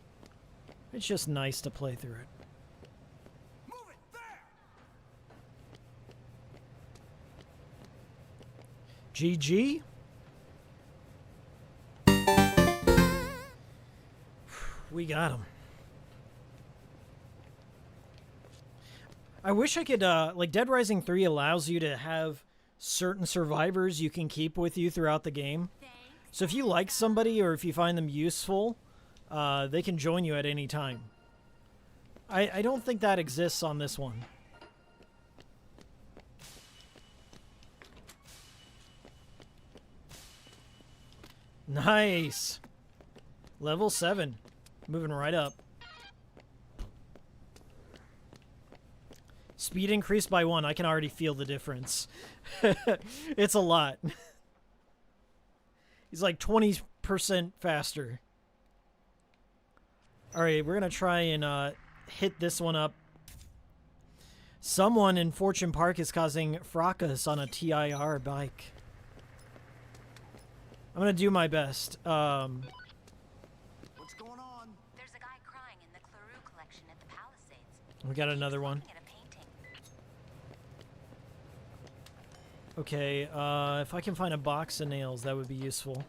Speaker 3: It's just nice to play through it.
Speaker 6: Move it there.
Speaker 3: GG? We got him. I wish I could, like, Dead Rising 3 allows you to have certain survivors you can keep with you throughout the game. So if you like somebody or if you find them useful, they can join you at any time. I don't think that exists on this one. Nice. Level 7. Moving right up. Speed increased by 1. I can already feel the difference. It's a lot. He's like 20% faster. Alright, we're going to try and hit this one up. Someone in Fortune Park is causing fracas on a TIR bike. I'm going to do my best.
Speaker 6: What's going on?
Speaker 7: There's a guy crying in the Claru collection at the Palisades.
Speaker 3: We got another one.
Speaker 7: Looking at a painting.
Speaker 3: Okay, if I can find a box of nails, that would be useful.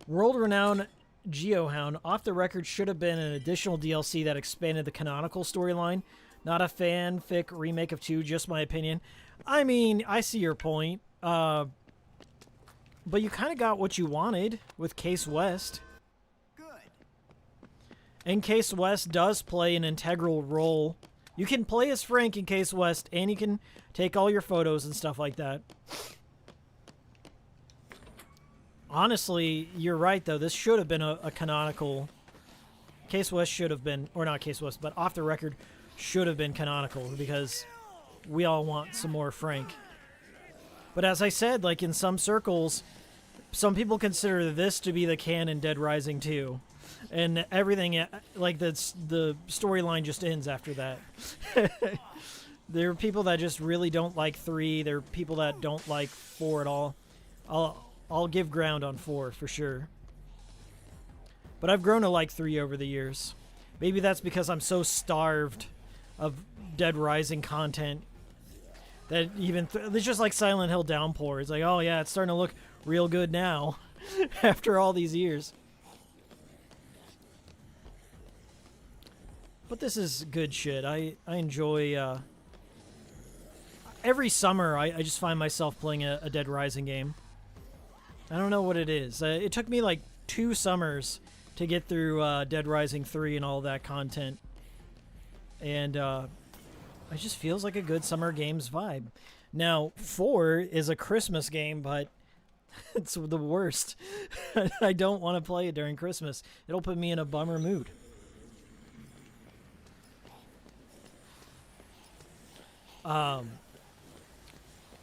Speaker 3: World-renowned Geohound, off the record, should have been an additional DLC that expanded the canonical storyline. Not a fanfic remake of 2, just my opinion. I mean, I see your point. But you kind of got what you wanted with Case West.
Speaker 6: Good.
Speaker 3: And Case West does play an integral role. You can play as Frank in Case West, and you can take all your photos and stuff like that. Honestly, you're right, though. This should have been a canonical... Case West should have been... Or not Case West, but Off the Record should have been canonical, because we all want some more Frank. But as I said, like in some circles, some people consider this to be the canon Dead Rising 2. And everything, like, the storyline just ends after that. There are people that just really don't like 3. There are people that don't like 4 at all. I'll give ground on 4 for sure. But I've grown to like 3 over the years. Maybe that's because I'm so starved of Dead Rising content that even it's just like Silent Hill Downpour. It's like, oh yeah, it's starting to look real good now after all these years. But this is good shit. I enjoy... every summer, I just find myself playing a Dead Rising game. I don't know what it is. It took me like 2 summers to get through Dead Rising 3 and all that content. And it just feels like a good summer games vibe. Now, 4 is a Christmas game, but it's the worst. I don't want to play it during Christmas. It'll put me in a bummer mood.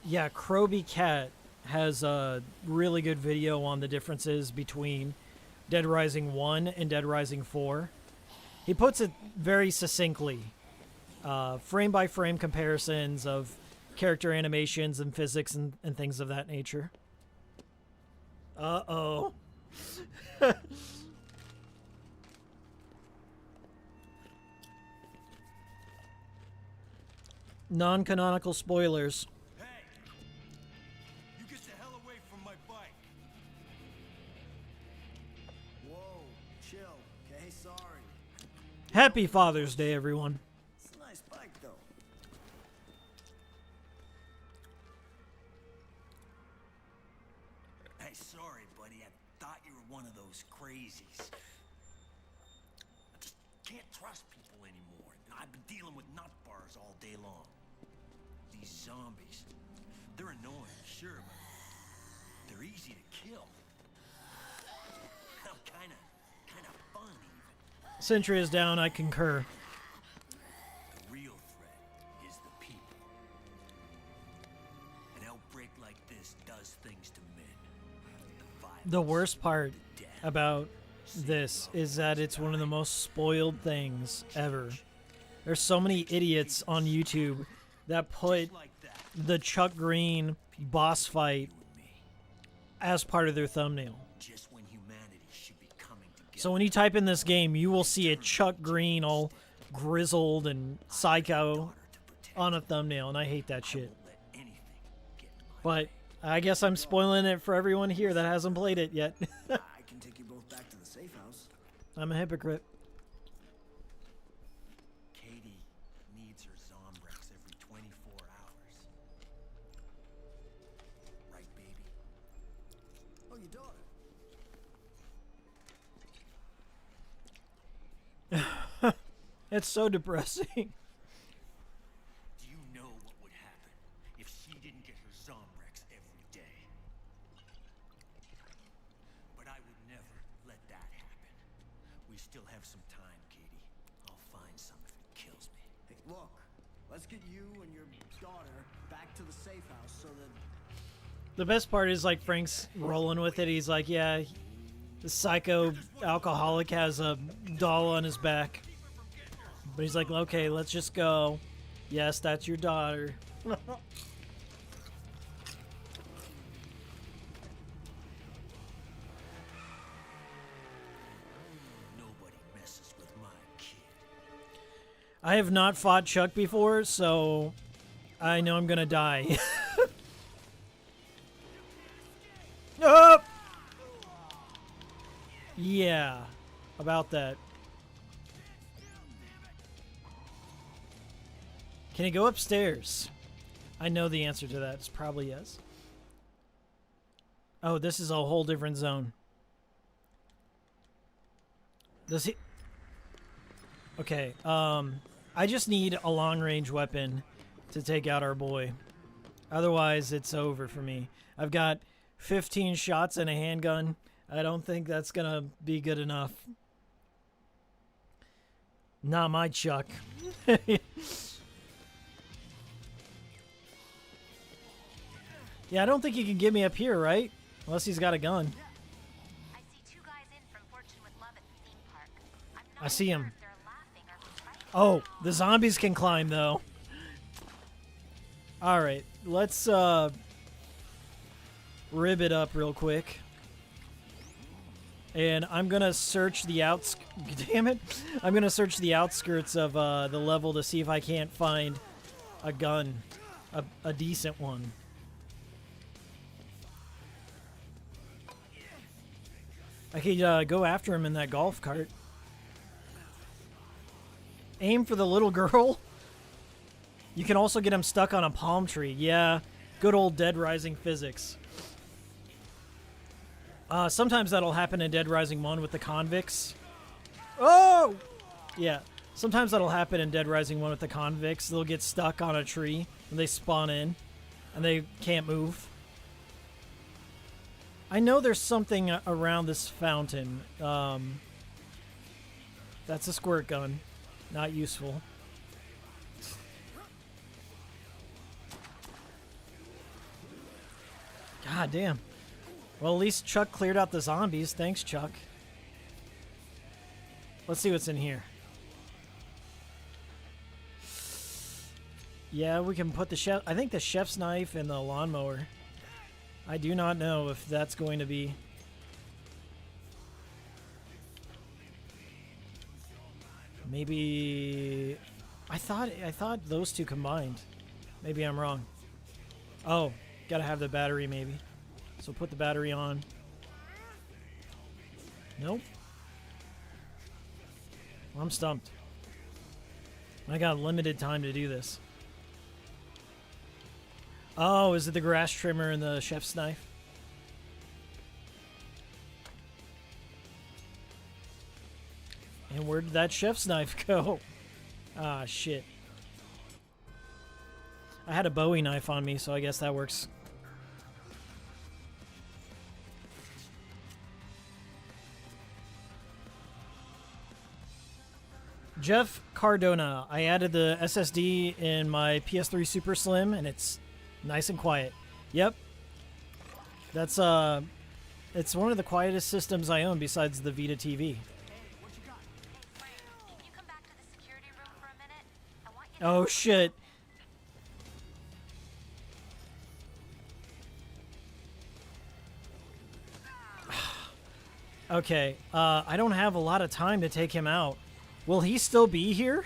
Speaker 3: Yeah, Kroby Cat has a really good video on the differences between Dead Rising 1 and Dead Rising 4. He puts it very succinctly. Frame-by-frame comparisons of character animations and physics and things of that nature. Uh-oh. Non-canonical spoilers.
Speaker 6: Hey! You get the hell away from my bike! Whoa, chill, okay? Sorry.
Speaker 3: Happy Father's Day, everyone.
Speaker 6: It's a nice bike, though. Hey, sorry, buddy. I thought you were one of those crazies. I just can't trust people anymore. I've been dealing with nut bars all day long. These zombies, they're annoying, sure, but they're easy to kill.
Speaker 3: Sentry is down, I concur.
Speaker 6: The real threat is the people. An outbreak like this does things to men.
Speaker 3: The worst part about this is that it's one of the most spoiled things ever. There's so many idiots on YouTube that put the Chuck Green boss fight as part of their thumbnail.
Speaker 6: Just when humanity should be coming together.
Speaker 3: So when you type in this game, you will see a Chuck Green all grizzled and psycho on a thumbnail, and I hate that shit.
Speaker 6: Let anything get in my
Speaker 3: But I guess I'm spoiling it for everyone here that hasn't played it yet.
Speaker 1: I can take you both back to the safe house.
Speaker 3: I'm a hypocrite.
Speaker 6: Katie needs her Zombrex every 24 hours. Right, baby?
Speaker 1: Oh, your daughter.
Speaker 3: It's so depressing.
Speaker 6: Do you know what would happen if she didn't get her Zombrex every day? But I would never let that happen. We still have some time, Katie. I'll find some if it kills me.
Speaker 1: Hey, look. Let's get you and your daughter back to the safe house so that...
Speaker 3: The best part is, like, Frank's rolling with it. He's like, yeah, the psycho alcoholic has a doll on his back. But he's like, okay, let's just go. Yes, that's your daughter.
Speaker 6: Nobody messes with my kid.
Speaker 3: I have not fought Chuck before, so I know I'm gonna die. Oh! Yeah, about that. Can he go upstairs? I know the answer to that. It's probably yes. Oh, this is a whole different zone. Does he... Okay, I just need a long-range weapon to take out our boy. Otherwise, it's over for me. I've got 15 shots and a handgun. I don't think that's gonna be good enough. Not my Chuck. Yeah, I don't think he can get me up here, right? Unless he's got a gun.
Speaker 7: I see two guys in from Fortune with Love at the theme park. I'm not
Speaker 3: I see
Speaker 7: sure
Speaker 3: him.
Speaker 7: if they're laughing or fighting.
Speaker 3: Oh, the zombies can climb, though. Alright, let's, rib it up real quick. And I'm gonna search the damn it. I'm gonna search the outskirts of, the level to see if I can't find a gun. A decent one. I could, go after him in that golf cart. Aim for the little girl. You can also get him stuck on a palm tree. Yeah, good old Dead Rising physics. Sometimes that'll happen in Dead Rising 1 with the convicts. Oh! Yeah, sometimes that'll happen in Dead Rising 1 with the convicts. They'll get stuck on a tree when they spawn in, and they can't move. I know there's something around this fountain. That's a squirt gun. Not useful. God damn. Well, at least Chuck cleared out the zombies. Thanks, Chuck. Let's see what's in here. Yeah, we can put the chef... I think the chef's knife and the lawnmower. I do not know if that's going to be... Maybe... I thought those two combined. Maybe I'm wrong. Oh, gotta have the battery maybe. So put the battery on. Nope. Well, I'm stumped. I got limited time to do this. Oh, is it the grass trimmer and the chef's knife? And where did that chef's knife go? Ah, shit. I had a Bowie knife on me, so I guess that works. Jeff Cardona. I added the SSD in my PS3 Super Slim, and it's nice and quiet. Yep. That's it's one of the quietest systems I own besides the Vita TV.
Speaker 7: Frank, can you come back to the security room for a minute? I want you to
Speaker 3: Oh shit. Okay, I don't have a lot of time to take him out. Will he still be here?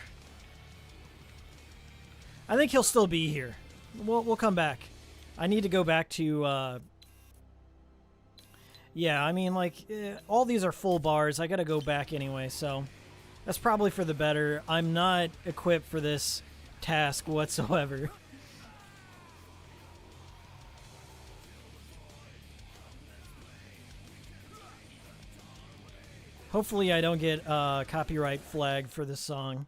Speaker 3: I think he'll still be here. We'll come back. I need to go back to, yeah, I mean, like, all these are full bars. I gotta go back anyway, so that's probably for the better. I'm not equipped for this task whatsoever. Hopefully I don't get copyright flagged for this song.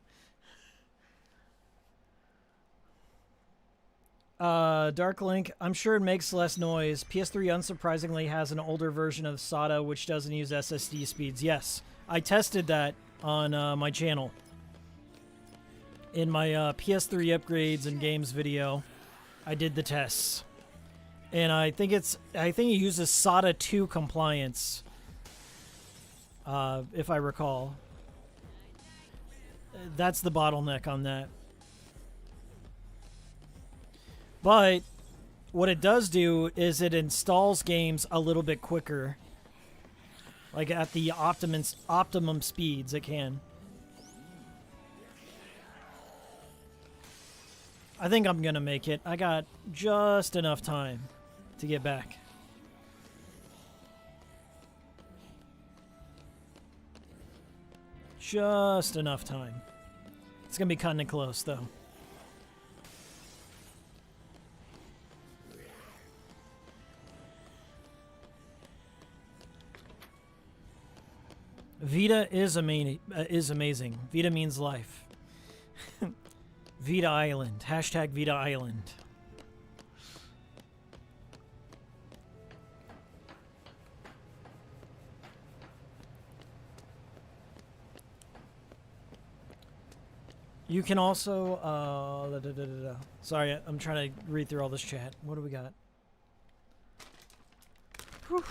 Speaker 3: Dark Link, I'm sure it makes less noise. PS3 unsurprisingly has an older version of SATA which doesn't use SSD speeds. Yes, I tested that on my channel. In my PS3 upgrades and games video, I did the tests. And I think it uses SATA 2 compliance. If I recall. That's the bottleneck on that. But what it does do is it installs games a little bit quicker. Like at the optimum speeds it can. I think I'm gonna make it. I got just enough time to get back. Just enough time. It's gonna be cutting it close, though. Vita is amazing. Vita means life. Vita Island. Hashtag Vita Island. You can also, sorry, I'm trying to read through all this chat. What do we got? Whew.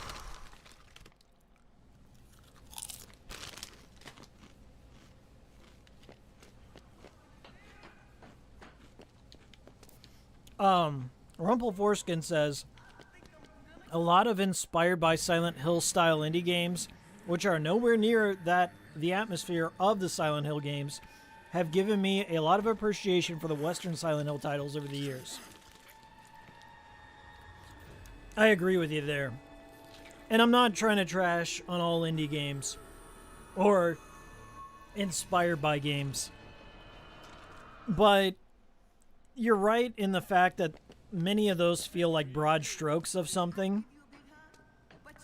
Speaker 3: Rumple Foreskin says, a lot of inspired by Silent Hill style indie games, which are nowhere near the atmosphere of the Silent Hill games, have given me a lot of appreciation for the Western Silent Hill titles over the years. I agree with you there. And I'm not trying to trash on all indie games or inspired by games. But you're right in the fact that many of those feel like broad strokes of something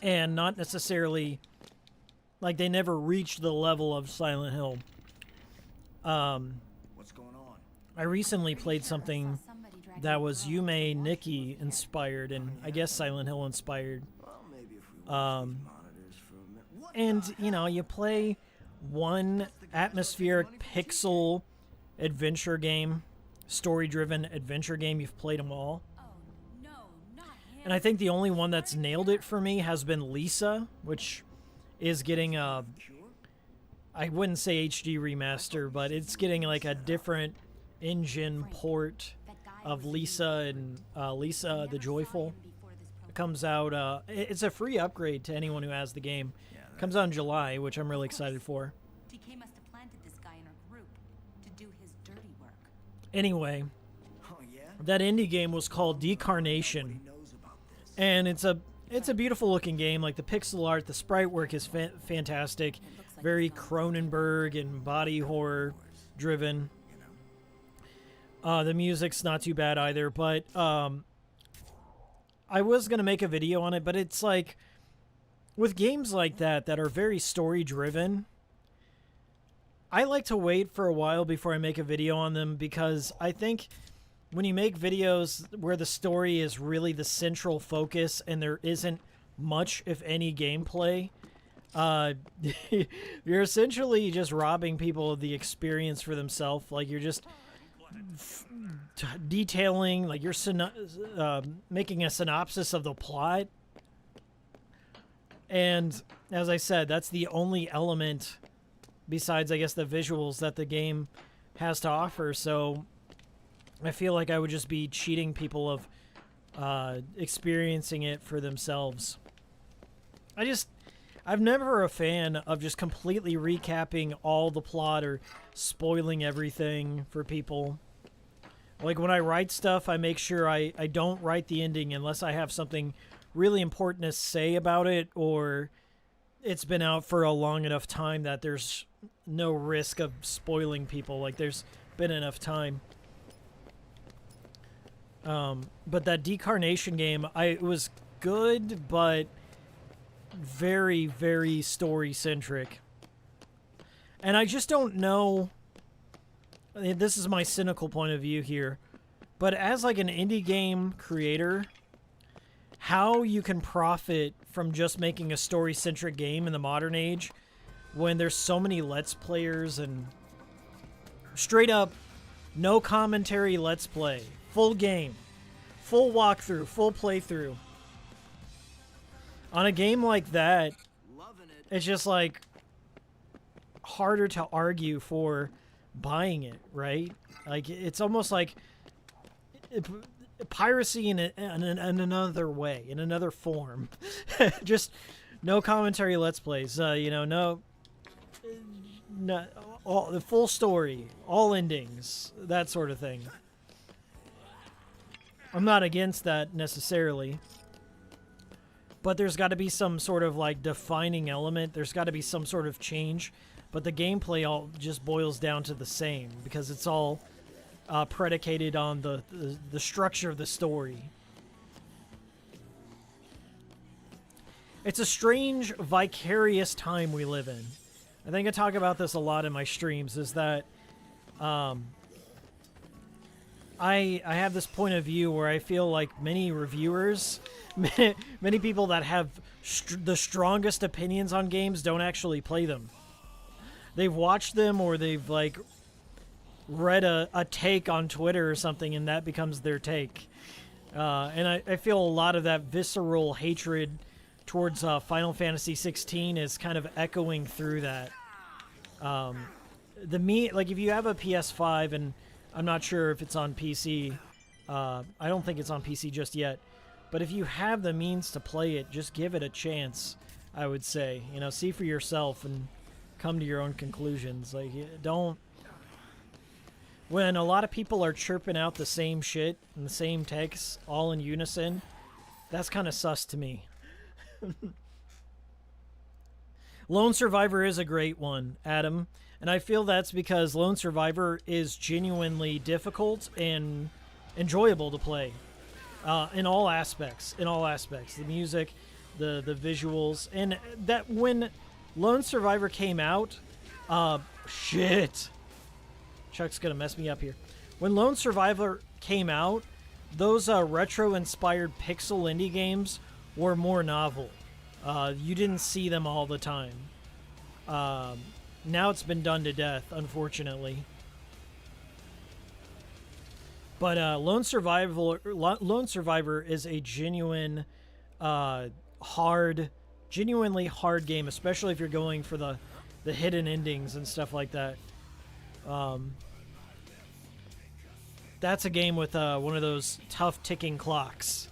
Speaker 3: and not necessarily like they never reached the level of Silent Hill.
Speaker 6: What's going on?
Speaker 3: I recently played something that was Yume Nikki inspired and I guess Silent Hill inspired.
Speaker 6: Well, maybe if we watch these monitors for a minute. What?
Speaker 3: And, you know, you play one atmospheric pixel adventure game, story-driven adventure game, you've played them all. And I think the only one that's nailed it for me has been Lisa, which is getting a, I wouldn't say HD remaster, but it's getting like a different engine port of Lisa and Lisa the Joyful. It comes out, it's a free upgrade to anyone who has the game. It comes out in July, which I'm really excited for.
Speaker 8: TK must have planted this guy in our group to do his dirty work.
Speaker 3: Anyway,
Speaker 6: Oh, yeah?
Speaker 3: that indie game was called Decarnation.
Speaker 6: Nobody knows about this.
Speaker 3: And it's a beautiful looking game. Like the pixel art, the sprite work is fantastic. Very Cronenberg and body horror driven. The music's not too bad either, but I was gonna make a video on it, but it's like with games like that that are very story driven, I like to wait for a while before I make a video on them because I think when you make videos where the story is really the central focus and there isn't much, if any, gameplay, you're essentially just robbing people of the experience for themselves. Like, you're just detailing, like, you're making a synopsis of the plot. And as I said, that's the only element besides, I guess, the visuals that the game has to offer. So I feel like I would just be cheating people of experiencing it for themselves. I'm never a fan of just completely recapping all the plot or spoiling everything for people. Like, when I write stuff, I make sure I don't write the ending unless I have something really important to say about it, or it's been out for a long enough time that there's no risk of spoiling people. Like, there's been enough time. But that Decarnation game, it was good, but very, very story-centric. And I just don't know, this is my cynical point of view here, but as like an indie game creator, how you can profit from just making a story-centric game in the modern age when there's so many Let's Players and straight up no commentary Let's Play, full game, full walkthrough, full playthrough. On a game like that, it's just like harder to argue for buying it, right? Like, it's almost like piracy in another way, in another form. Just no commentary Let's Plays, no, all, the full story, all endings, that sort of thing. I'm not against that necessarily, but there's got to be some sort of like defining element. There's got to be some sort of change, but the gameplay all just boils down to the same because it's all predicated on the structure of the story. It's a strange, vicarious time we live in. I think I talk about this a lot in my streams, is that I have this point of view where I feel like many reviewers, many people that have the strongest opinions on games don't actually play them. They've watched them, or they've like read a take on Twitter or something, and that becomes their take. And I feel a lot of that visceral hatred towards Final Fantasy 16 is kind of echoing through that. Like, if you have a PS5, and I'm not sure if it's on PC, I don't think it's on PC just yet, but if you have the means to play it, just give it a chance, I would say. See for yourself and come to your own conclusions. Like, don't... When a lot of people are chirping out the same shit and the same takes all in unison, that's kind of sus to me. Lone Survivor is a great one, Adam, and I feel that's because Lone Survivor is genuinely difficult and enjoyable to play in all aspects. The music, the visuals, and that when Lone Survivor came out, shit. Chuck's gonna mess me up here. When Lone Survivor came out, those retro-inspired pixel indie games were more novel. You didn't see them all the time. Now it's been done to death, unfortunately. But Lone Survivor is a genuinely hard game, especially if you're going for the hidden endings and stuff like that. That's a game with one of those tough ticking clocks.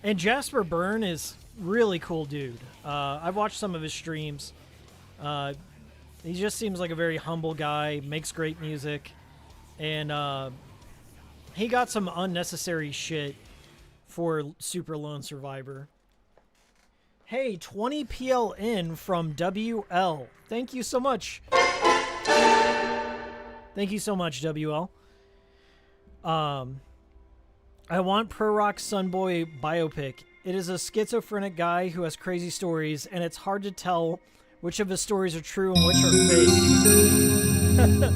Speaker 3: And Jasper Byrne is really cool dude. I've watched some of his streams. He just seems like a very humble guy, makes great music, and he got some unnecessary shit for Super Lone Survivor. Hey, 20 PLN from WL. Thank you so much. Thank you so much, WL. I want Pro Rock Sunboy biopic. It is a schizophrenic guy who has crazy stories, and it's hard to tell which of his stories are true and which are fake.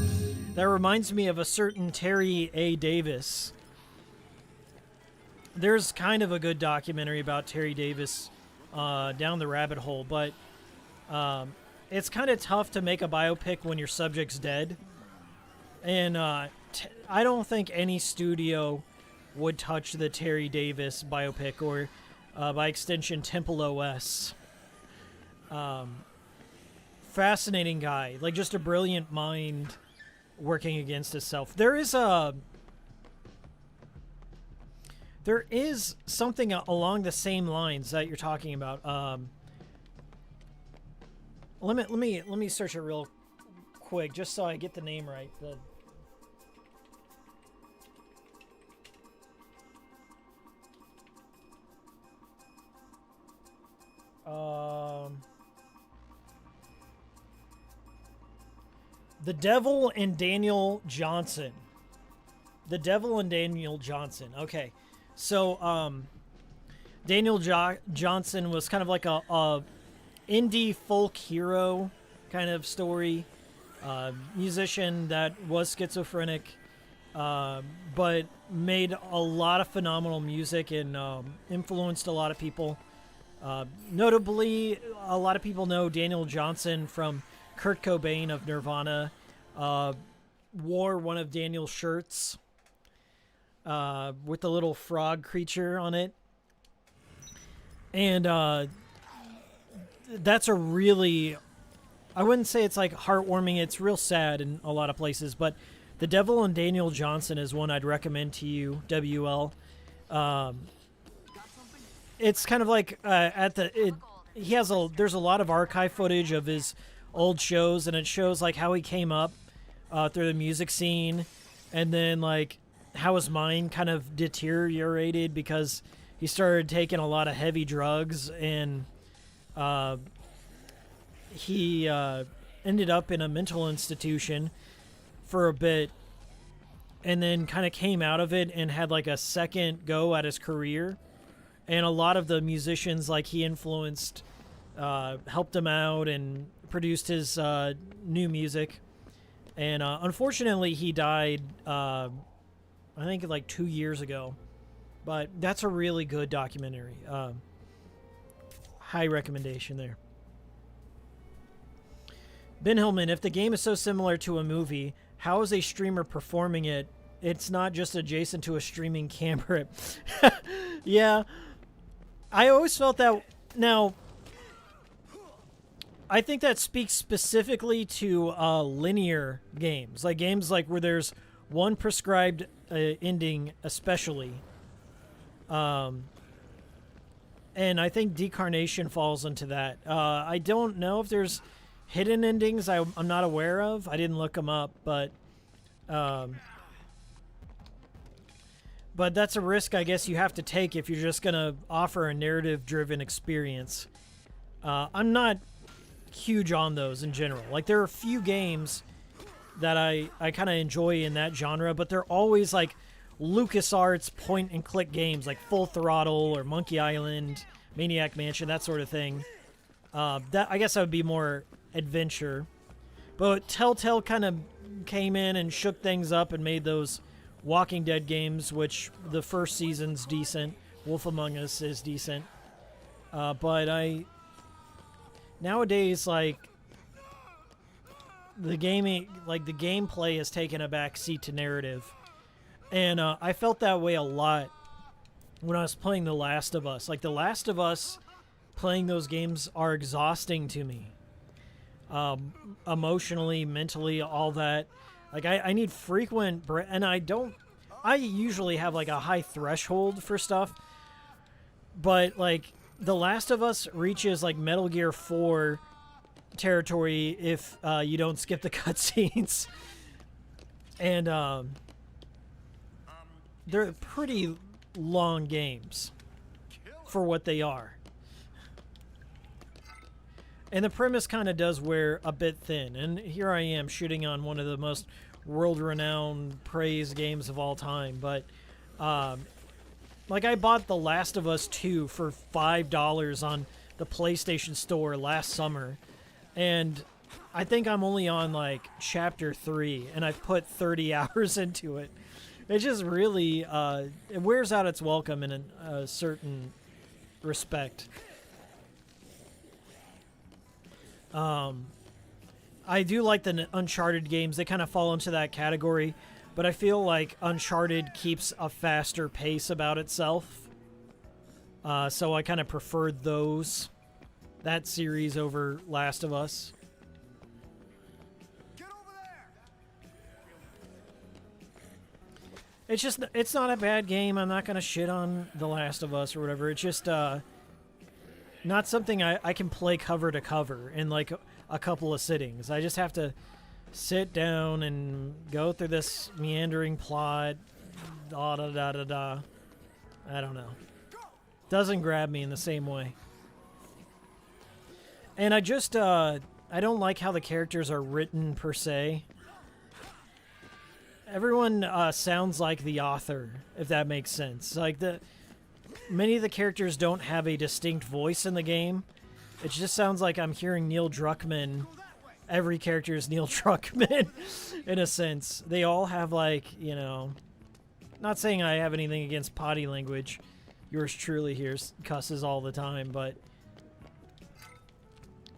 Speaker 3: That reminds me of a certain Terry A. Davis. There's kind of a good documentary about Terry Davis down the rabbit hole, but It's kind of tough to make a biopic when your subject's dead. And I don't think any studio would touch the Terry Davis biopic or, by extension, Temple OS. Fascinating guy. Like, just a brilliant mind working against himself. There is something along the same lines that you're talking about. Let me search it real quick just so I get the name right. The Devil and Daniel Johnson. The Devil and Daniel Johnson. Okay. So, Daniel Johnson was kind of like a indie folk hero kind of story. Musician that was schizophrenic, but made a lot of phenomenal music and influenced a lot of people. Notably, a lot of people know Daniel Johnson from Kurt Cobain of Nirvana. Wore one of Daniel's shirts with the little frog creature on it. And that's a really, I wouldn't say it's like heartwarming, it's real sad in a lot of places, but The Devil and Daniel Johnson is one I'd recommend to you, WL. It's kind of like there's a lot of archive footage of his old shows, and it shows like how he came up through the music scene, and then like how his mind kind of deteriorated because he started taking a lot of heavy drugs, and he ended up in a mental institution for a bit, and then kind of came out of it and had like a second go at his career. And a lot of the musicians like he influenced helped him out and produced his new music. And unfortunately, he died, I think, like 2 years ago. But that's a really good documentary. High recommendation there. Ben Hillman, if the game is so similar to a movie, how is a streamer performing it? It's not just adjacent to a streaming camera. Yeah. I always felt that. Now, I think that speaks specifically to linear games. Like games like where there's one prescribed ending especially. And I think Decarnation falls into that. I don't know if there's hidden endings I'm not aware of. I didn't look them up, but that's a risk I guess you have to take if you're just going to offer a narrative-driven experience. I'm not huge on those in general. Like, there are a few games that I kind of enjoy in that genre, but they're always like LucasArts point-and-click games like Full Throttle or Monkey Island, Maniac Mansion, that sort of thing. That I guess that would be more adventure. But Telltale kind of came in and shook things up and made those Walking Dead games, which the first season's decent. Wolf Among Us is decent. But nowadays, like, the gameplay has taken a back seat to narrative. And I felt that way a lot when I was playing The Last of Us. Like, The Last of Us, playing those games are exhausting to me. Emotionally, mentally, all that. Like, I need frequent and I usually have, like, a high threshold for stuff. But, like, The Last of Us reaches, like, Metal Gear 4 territory if you don't skip the cutscenes. And, they're pretty long games for what they are. And the premise kind of does wear a bit thin. And here I am shooting on one of the most world-renowned praised games of all time. But, like, I bought The Last of Us 2 for $5 on the PlayStation Store last summer. And I think I'm only on, like, Chapter 3. And I've put 30 hours into it. It just really, it wears out its welcome in a certain respect. I do like the Uncharted games. They kind of fall into that category, but I feel like Uncharted keeps a faster pace about itself. So I kind of preferred that series over Last of Us.
Speaker 6: Get over there!
Speaker 3: It's not a bad game. I'm not going to shit on The Last of Us or whatever. It's just not something I can play cover to cover in like a couple of sittings. I just have to sit down and go through this meandering plot. Da da da da da. I don't know. Doesn't grab me in the same way. And I just I don't like how the characters are written per se. Everyone sounds like the author, if that makes sense. Like many of the characters don't have a distinct voice in the game. It just sounds like I'm hearing Neil Druckmann. Every character is Neil Druckmann, in a sense. They all have, like, you know... Not saying I have anything against potty language. Yours truly hears cusses all the time, but...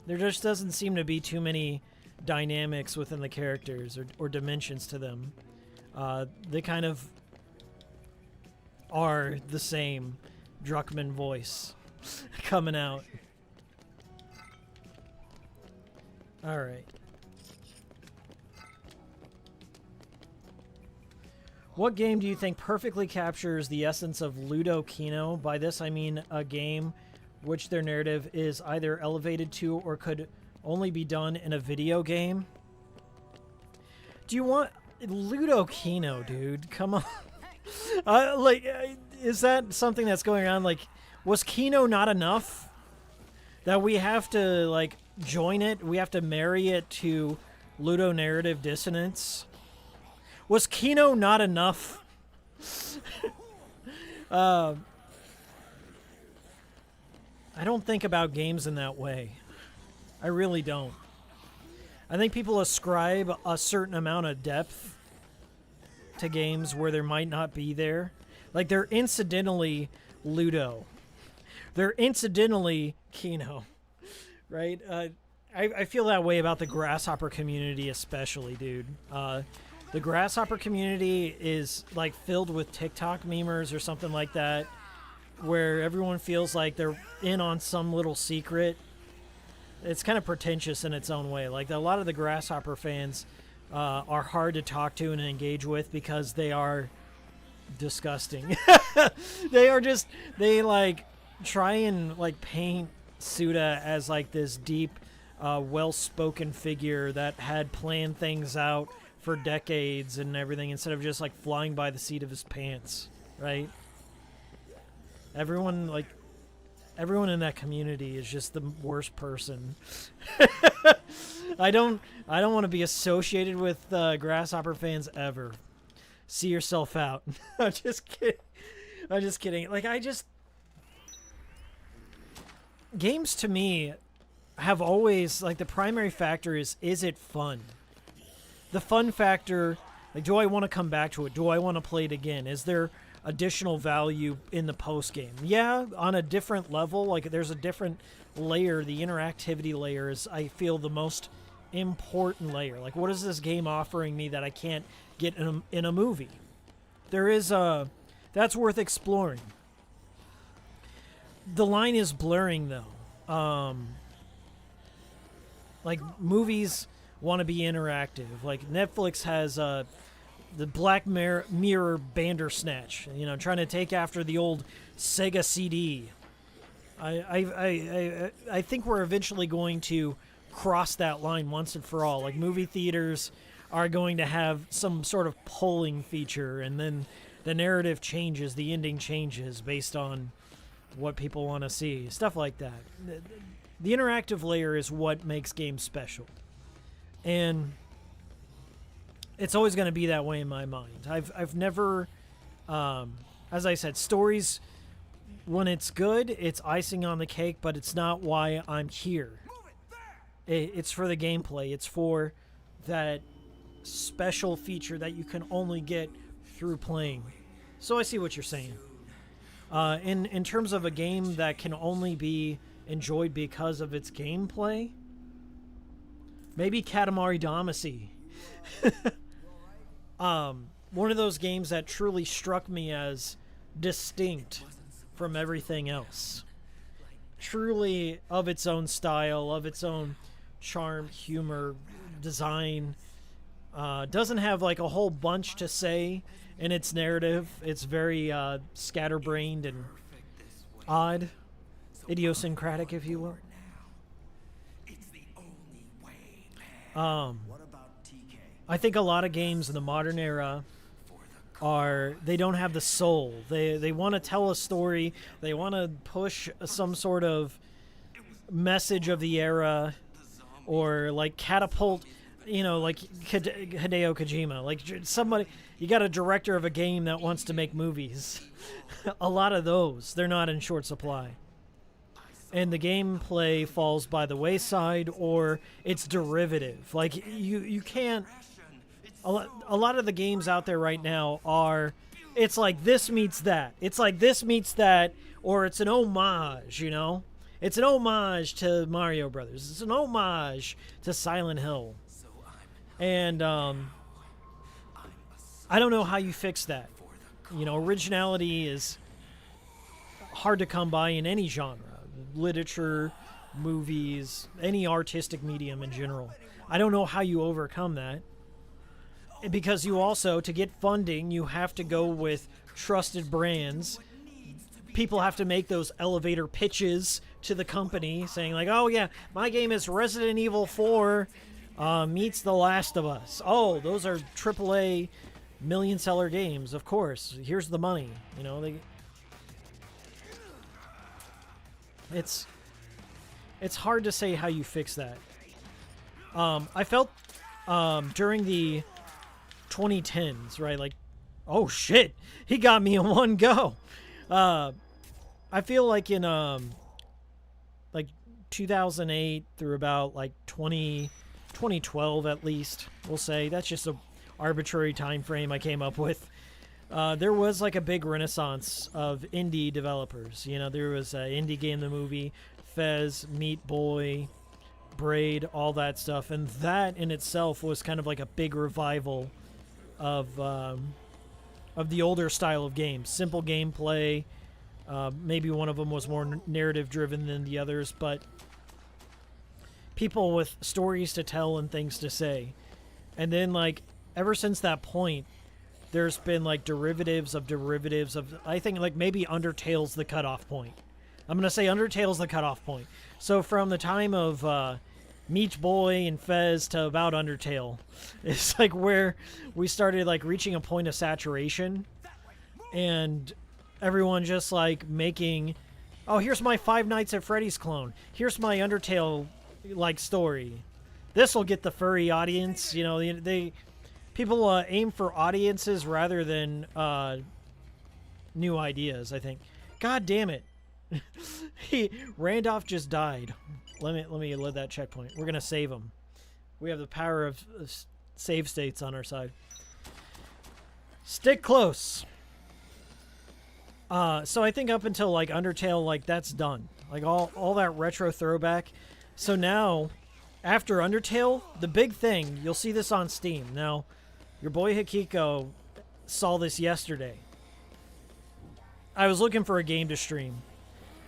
Speaker 3: There just doesn't seem to be too many dynamics within the characters or dimensions to them. They kind of are the same Druckmann voice coming out. Alright. What game do you think perfectly captures the essence of Ludo Kino? By this I mean a game which their narrative is either elevated to or could only be done in a video game. Do you want Ludo Kino, dude? Come on. Is that something that's going on? Like, was Kino not enough? That we have to, like, join it? We have to marry it to Ludo narrative dissonance? Was Kino not enough? I don't think about games in that way. I really don't. I think people ascribe a certain amount of depth to games where there might not be there. Like, they're incidentally Ludo. They're incidentally Kino. Right? I feel that way about the Grasshopper community especially, dude. The Grasshopper community is, like, filled with TikTok memers or something like that, where everyone feels like they're in on some little secret. It's kind of pretentious in its own way. Like, a lot of the Grasshopper fans are hard to talk to and engage with because they are disgusting. They like try and like paint Suda as like this deep, well-spoken figure that had planned things out for decades and everything instead of just like flying by the seat of his pants, right? Everyone in that community is just the worst person. I don't want to be associated with Grasshopper fans ever. See yourself out. I'm just kidding. Like, games to me have always, like, the primary factor is it fun? The fun factor, like, do I want to come back to it? Do I want to play it again? Is there additional value in the post game? Yeah, on a different level. Like, there's a different layer. The interactivity layer is, I feel, the most important layer. Like, what is this game offering me that I can't get in a movie? There is that's worth exploring. The line is blurring, though. Like, movies want to be interactive. Like, Netflix has the Black Mirror Bandersnatch, you know, trying to take after the old Sega CD. I think we're eventually going to cross that line once and for all. Like, movie theaters are going to have some sort of polling feature, and then the narrative changes, the ending changes based on what people want to see. Stuff like that. The interactive layer is what makes games special. And it's always going to be that way in my mind. I've never, as I said, stories, when it's good, it's icing on the cake, but it's not why I'm here. It's for the gameplay. It's for that special feature that you can only get through playing. So I see what you're saying. In terms of a game that can only be enjoyed because of its gameplay, Maybe Katamari Damacy. One of those games that truly struck me as distinct from everything else. Truly of its own style, of its own charm, humor, design. Doesn't have like a whole bunch to say in its narrative. It's very scatterbrained and odd, idiosyncratic, if you will. I think a lot of games in the modern era they don't have the soul. They want to tell a story. They want to push some sort of message of the era, or like catapult, like Hideo Kojima. Like somebody, you got a director of a game that wants to make movies. A lot of those, they're not in short supply. And the gameplay falls by the wayside, or it's derivative. Like you can't. A lot of the games out there right now it's like this meets that. It's like this meets that, or it's an homage, It's an homage to Mario Brothers. It's an homage to Silent Hill. And I don't know how you fix that. Originality is hard to come by in any genre. Literature, movies, any artistic medium in general. I don't know how you overcome that. Because you also, to get funding, you have to go with trusted brands. People have to make those elevator pitches to the company saying like, oh yeah, my game is Resident Evil 4 meets The Last of Us. Oh, those are AAA million seller games, of course. Here's the money. It's hard to say how you fix that. I felt during the 2010s, right? Like, oh shit, he got me in one go. I feel like in like 2008 through about like 2012 at least, we'll say. That's just a arbitrary time frame I came up with. There was like a big renaissance of indie developers. There was Indie Game the Movie, Fez, Meat Boy, Braid, all that stuff, and that in itself was kind of like a big revival of the older style of games. Simple gameplay. Maybe one of them was more narrative driven than the others, but people with stories to tell and things to say. And then like ever since that point, there's been like derivatives of. I think like maybe Undertale's the cutoff point. I'm gonna say Undertale's the cutoff point. So from the time of Meat Boy and Fez to about Undertale, it's like where we started like reaching a point of saturation, and everyone just like making, oh, here's my Five Nights at Freddy's clone. Here's my Undertale like story. This will get the furry audience. People aim for audiences rather than new ideas, I think. God damn it. Randolph just died. Let me load that checkpoint. We're gonna save him. We have the power of save states on our side. Stick close. So I think up until like Undertale, like that's done. Like all that retro throwback. So now, after Undertale, the big thing, you'll see this on Steam. Now, your boy Hikiko saw this yesterday. I was looking for a game to stream.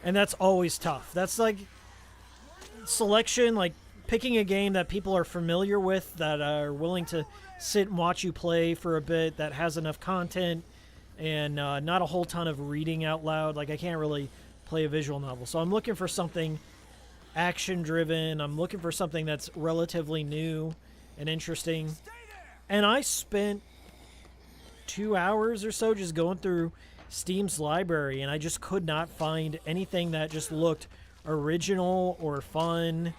Speaker 3: And that's always tough. That's like selection, like picking a game that people are familiar with, that are willing to sit and watch you play for a bit, that has enough content, and not a whole ton of reading out loud. Like I can't really play a visual novel. So I'm looking for something action-driven. I'm looking for something that's relatively new and interesting. And I spent 2 hours or so just going through Steam's library, and I just could not find anything that just looked original or fun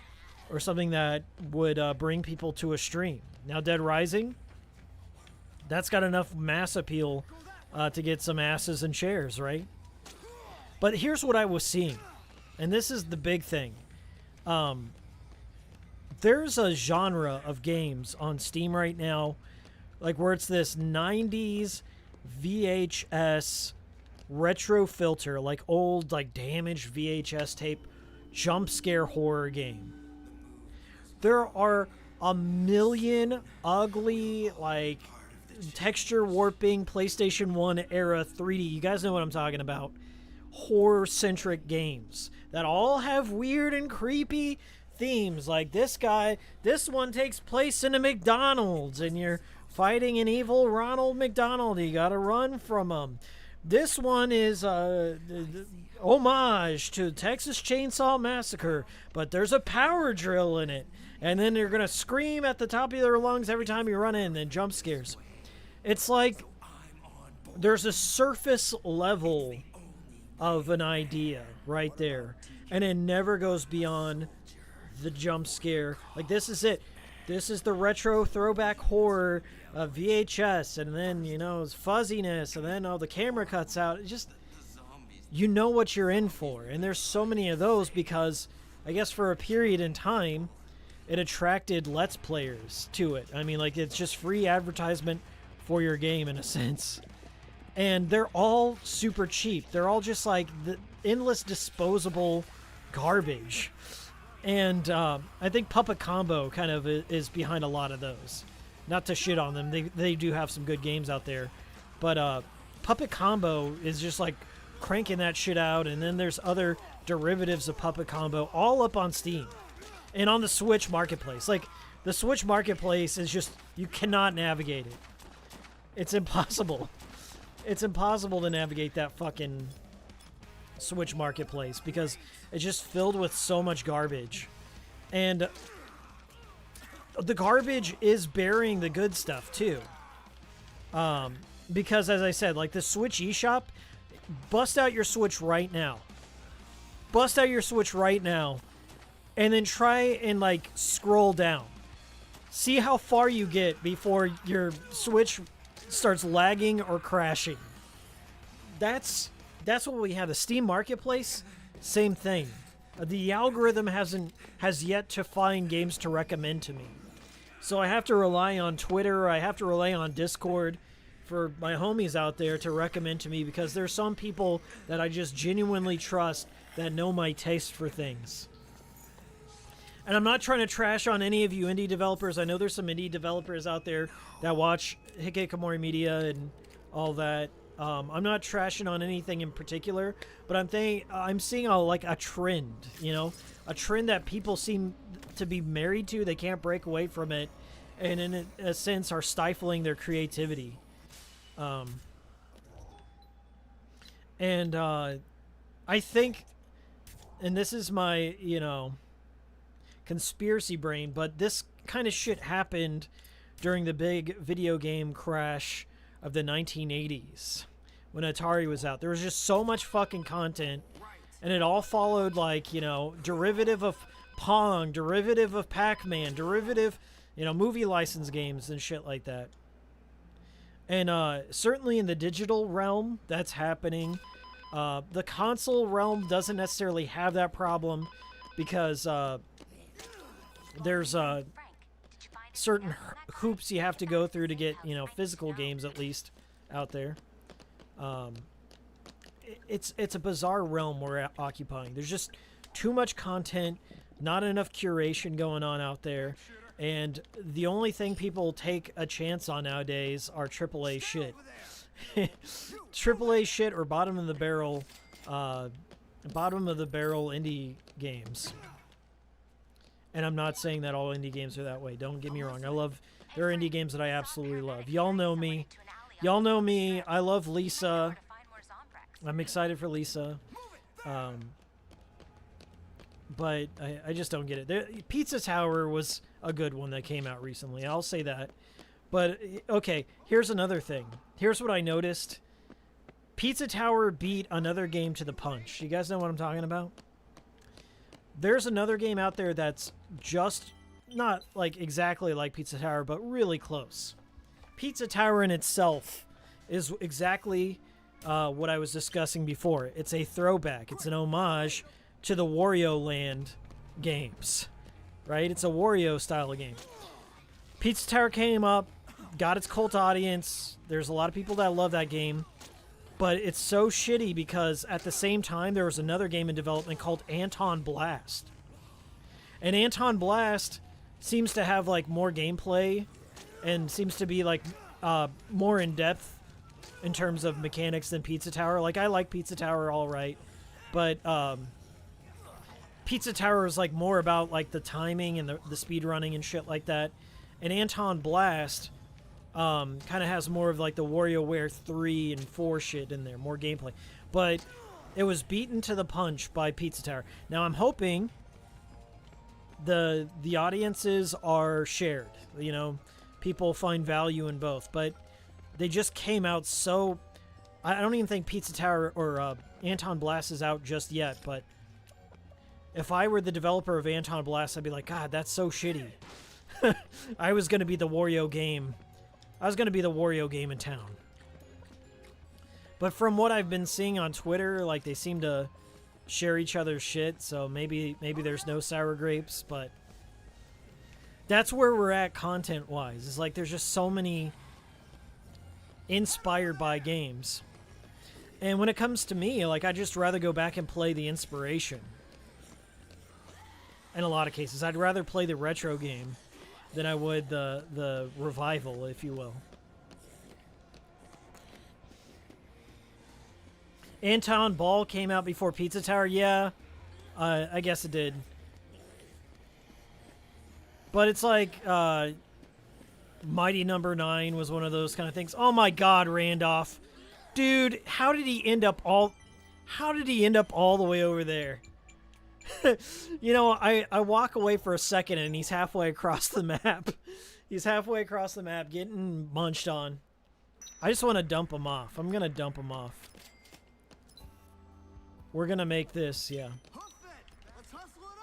Speaker 3: or something that would bring people to a stream. Now, Dead Rising, that's got enough mass appeal to get some asses and chairs, right? But here's what I was seeing, and this is the big thing. There's a genre of games on Steam right now, like where it's this 90s VHS retro filter, like old, like damaged VHS tape jump scare horror game. There are a million ugly, like, texture warping PlayStation 1 era 3D. You guys know what I'm talking about. Horror-centric games that all have weird and creepy themes. Like this one takes place in a McDonald's and you're fighting an evil Ronald McDonald. You gotta run from him. This one is homage to Texas Chainsaw Massacre, but there's a power drill in it. And then they're gonna scream at the top of their lungs every time you run in, and jump scares. It's like there's a surface level of an idea right there, and it never goes beyond the jump scare. Like, this is it. This is the retro throwback horror of VHS, and then, you know, it's fuzziness, and then the camera cuts out. It just, you know what you're in for. And there's so many of those because, I guess for a period in time, it attracted Let's Players to it. I mean, like, it's just free advertisement for your game in a sense. And they're all super cheap. They're all just like the endless disposable garbage. And I think Puppet Combo kind of is behind a lot of those. Not to shit on them. They do have some good games out there. But Puppet Combo is just like cranking that shit out. And then there's other derivatives of Puppet Combo all up on Steam. And on the Switch Marketplace. Like, the Switch Marketplace is just, you cannot navigate it. It's impossible. It's impossible to navigate that fucking Switch Marketplace because it's just filled with so much garbage. And the garbage is burying the good stuff too. Because as I said, like the Switch eShop, bust out your Switch right now. Bust out your Switch right now. And then try and like scroll down. See how far you get before your Switch starts lagging or crashing. That's what we have. The Steam Marketplace, same thing. The algorithm has yet to find games to recommend to me. So I have to rely on Twitter, I have to rely on Discord for my homies out there to recommend to me because there's some people that I just genuinely trust that know my taste for things. And I'm not trying to trash on any of you indie developers. I know there's some indie developers out there that watch Hikikomori Media and all that. I'm not trashing on anything in particular, but I'm seeing a trend, you know, a trend that people seem to be married to. They can't break away from it, and in a sense are stifling their creativity. I think, and this is my, you know, conspiracy brain, but this kind of shit happened during the big video game crash of the 1980s when Atari was out. There was just so much fucking content, and it all followed, like, you know, derivative of Pong, derivative of Pac-Man, derivative, you know, movie license games and shit like that. And certainly in the digital realm, that's happening. The console realm doesn't necessarily have that problem because there's certain hoops you have to go through to get, you know, physical games at least out there. It's a bizarre realm we're occupying. There's just too much content, not enough curation going on out there, and the only thing people take a chance on nowadays are AAA shit. AAA shit or bottom of the barrel indie games. And I'm not saying that all indie games are that way. Don't get me wrong. There are indie games that I absolutely love. Y'all know me. Y'all know me. I love Lisa. I'm excited for Lisa. But I just don't get it. Pizza Tower was a good one that came out recently. I'll say that. But, okay, here's another thing. Here's what I noticed. Pizza Tower beat another game to the punch. You guys know what I'm talking about? There's another game out there that's just not like exactly like Pizza Tower, but really close. Pizza Tower in itself is exactly what I was discussing before. It's a throwback. It's an homage to the Wario Land games, right? It's a Wario style of game. Pizza Tower came up, got its cult audience. There's a lot of people that love that game. But it's so shitty because at the same time, there was another game in development called Anton Blast. And Anton Blast seems to have like more gameplay and seems to be like more in depth in terms of mechanics than Pizza Tower. Like, I like Pizza Tower all right, but Pizza Tower is like more about like the timing and the speed running and shit like that. And Anton Blast kind of has more of like the WarioWare 3 and 4 shit in there, more gameplay. But it was beaten to the punch by Pizza Tower. Now I'm hoping the audiences are shared. You know, people find value in both. But they just came out so... I don't even think Pizza Tower or Anton Blast is out just yet, but if I were the developer of Anton Blast, I'd be like, God, that's so shitty. I was going to be the Wario game. I was going to be the Wario game in town. But from what I've been seeing on Twitter, like, they seem to share each other's shit, so maybe there's no sour grapes, but that's where we're at content-wise. It's like there's just so many inspired by games. And when it comes to me, like, I'd just rather go back and play the inspiration. In a lot of cases. I'd rather play the retro game than I would the revival, if you will. Anton Ball came out before Pizza Tower. Yeah, I guess it did. But it's like Mighty Number 9 was one of those kind of things. Oh my God, Randolph. Dude, how did he end up all the way over there? You know, I walk away for a second and he's halfway across the map. He's halfway across the map getting munched on. I just want to dump him off. I'm going to dump him off. We're going to make this, yeah.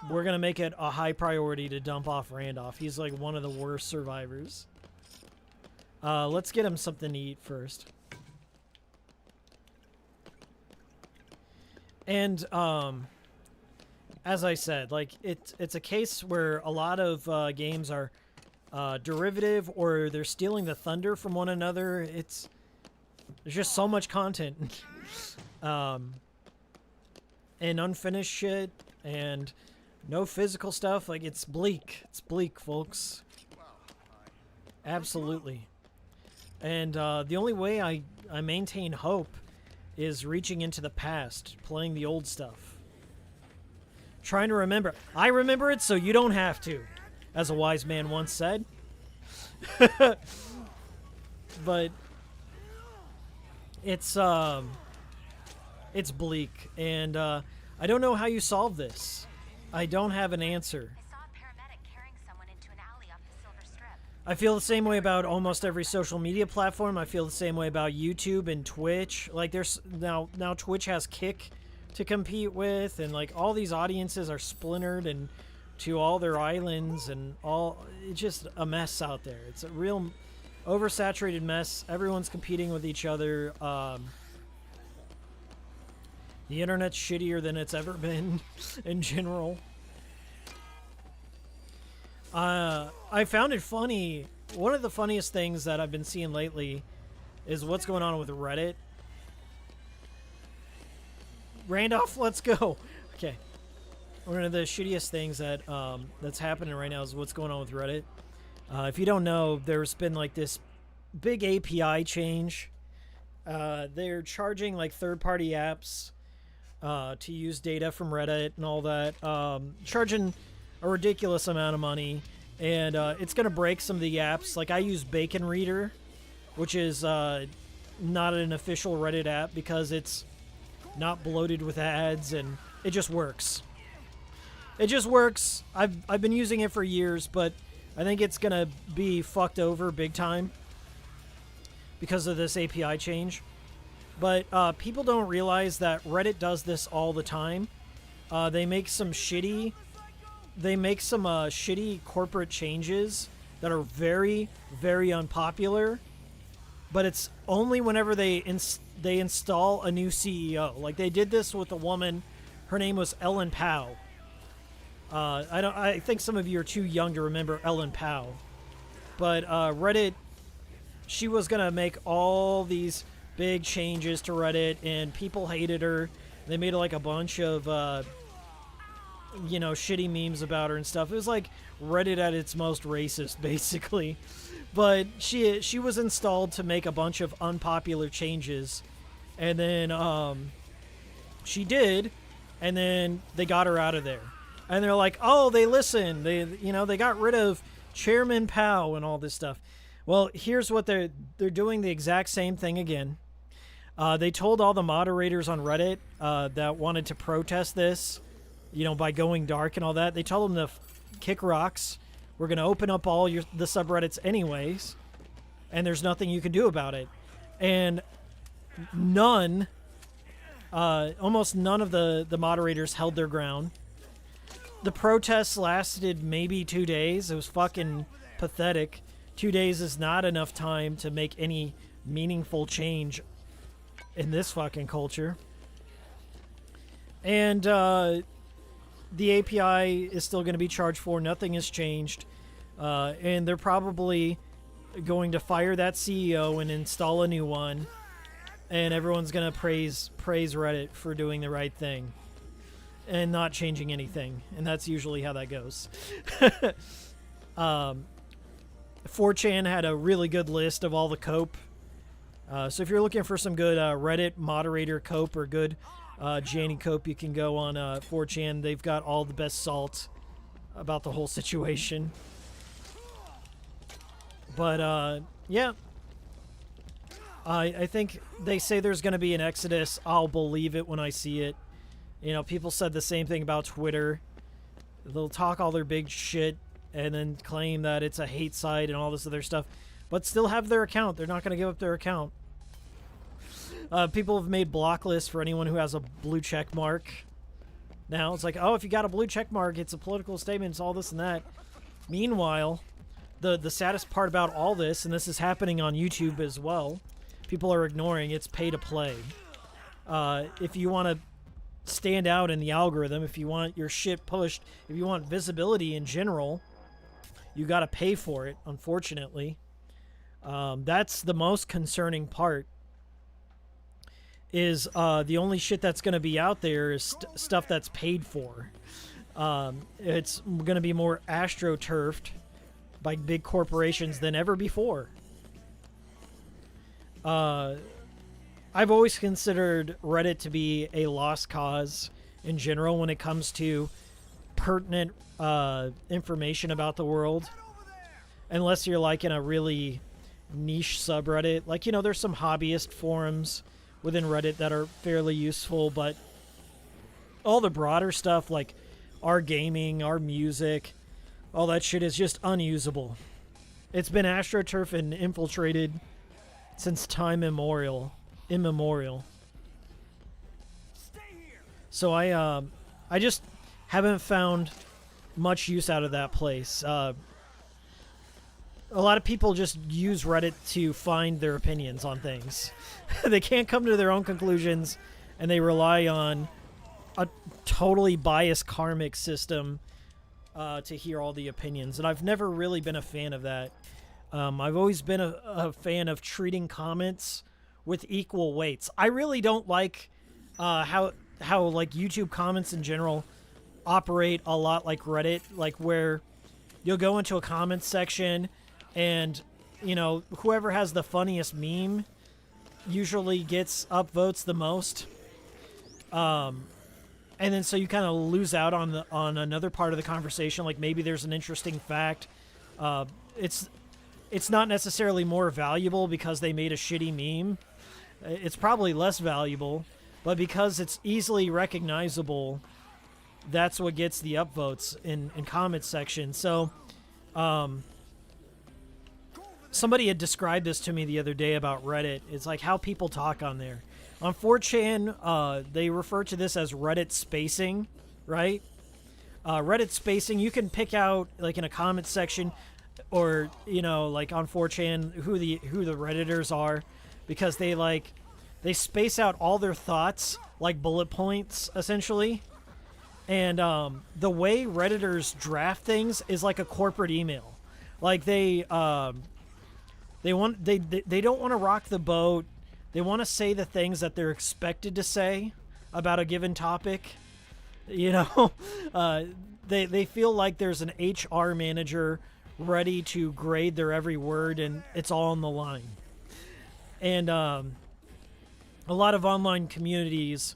Speaker 3: We're going to make it a high priority to dump off Randolph. He's like one of the worst survivors. Let's get him something to eat first. And, as I said, like, it's a case where a lot of games are derivative or they're stealing the thunder from one another. There's just so much content. And unfinished shit and no physical stuff. Like, it's bleak. It's bleak, folks. Absolutely. And the only way I maintain hope is reaching into the past, playing the old stuff. Trying to remember. I remember it so you don't have to, as a wise man once said. But it's bleak, and I don't know how you solve this. I don't have an answer.
Speaker 7: I saw a paramedic carrying someone into an alley off the Silver Strip.
Speaker 3: I feel the same way about almost every social media platform. I feel the same way about YouTube and Twitch. Like, there's now Twitch has Kick to compete with, and like all these audiences are splintered and to all their islands, and it's just a mess out there. It's a real oversaturated mess. Everyone's competing with each other. The internet's shittier than it's ever been in general. I found it funny. One of the funniest things that I've been seeing lately is what's going on with Reddit. Randolph, let's go. Okay. One of the shittiest things that's happening right now is what's going on with Reddit. If you don't know, there's been like this big API change. They're charging like third-party apps to use data from Reddit and all that, charging a ridiculous amount of money, and it's going to break some of the apps. Like, I use Bacon Reader, which is not an official Reddit app because it's not bloated with ads, and it just works. It just works. I've been using it for years, but I think it's going to be fucked over big time because of this API change. But people don't realize that Reddit does this all the time. They make some shitty corporate changes that are very, very unpopular. But it's only whenever they install a new CEO. Like, they did this with a woman. Her name was Ellen Pao. I think some of you are too young to remember Ellen Pao. But Reddit, she was gonna make all these big changes to Reddit, and people hated her. They made like a bunch of you know, shitty memes about her and stuff. It was like Reddit at its most racist, basically. But she was installed to make a bunch of unpopular changes, and then she did, and then they got her out of there. And they're like, oh, they listened. They got rid of Chairman Pow and all this stuff. Well, here's what they're doing the exact same thing again. They told all the moderators on Reddit that wanted to protest this, you know, by going dark and all that. They told them to kick rocks. We're going to open up all the subreddits anyways, and there's nothing you can do about it. And almost none of the moderators held their ground. The protests lasted maybe 2 days. It was fucking pathetic. 2 days is not enough time to make any meaningful change in this fucking culture. And the API is still going to be charged for. Nothing has changed. And they're probably going to fire that CEO and install a new one. And everyone's going to praise Reddit for doing the right thing and not changing anything. And that's usually how that goes. 4chan had a really good list of all the cope. So if you're looking for some good Reddit moderator cope or good Janny cope, you can go on 4chan. They've got all the best salt about the whole situation. But yeah, I think they say there's going to be an exodus. I'll believe it when I see it. You know, people said the same thing about Twitter. They'll talk all their big shit and then claim that it's a hate site and all this other stuff, but still have their account. They're not going to give up their account. People have made block lists for anyone who has a blue check mark. Now it's like, oh, if you got a blue check mark, it's a political statement, it's all this and that. Meanwhile, the saddest part about all this, and this is happening on YouTube as well, people are ignoring, it's pay to play. If you want to stand out in the algorithm, if you want your shit pushed, if you want visibility in general, you got to pay for it, unfortunately. That's the most concerning part, is the only shit that's going to be out there is stuff that's paid for. It's going to be more astroturfed by big corporations than ever before. I've always considered Reddit to be a lost cause in general when it comes to pertinent information about the world. Unless you're like in a really niche subreddit. Like, you know, there's some hobbyist forums within Reddit that are fairly useful, but all the broader stuff like our gaming, our music, all that shit is just unusable. It's been astroturf and infiltrated since time immemorial. So I just haven't found much use out of that place. A lot of people just use Reddit to find their opinions on things. They can't come to their own conclusions, and they rely on a totally biased karmic system to hear all the opinions. And I've never really been a fan of that. I've always been a fan of treating comments with equal weights. I really don't like how like YouTube comments in general operate a lot like Reddit, like where you'll go into a comments section and, you know, whoever has the funniest meme usually gets upvotes the most. And then so you kind of lose out on another part of the conversation, like maybe there's an interesting fact. It's not necessarily more valuable because they made a shitty meme. It's probably less valuable, but because it's easily recognizable, that's what gets the upvotes in comment section. So, somebody had described this to me the other day about Reddit. It's like how people talk on there. On 4chan, they refer to this as Reddit spacing, right? Reddit spacing, you can pick out, like in a comment section, or, you know, like on 4chan, who the Redditors are, because they space out all their thoughts like bullet points, essentially. And the way Redditors draft things is like a corporate email. Like they don't want to rock the boat. They want to say the things that they're expected to say about a given topic. You know, they feel like there's an HR manager ready to grade their every word, and it's all on the line. And a lot of online communities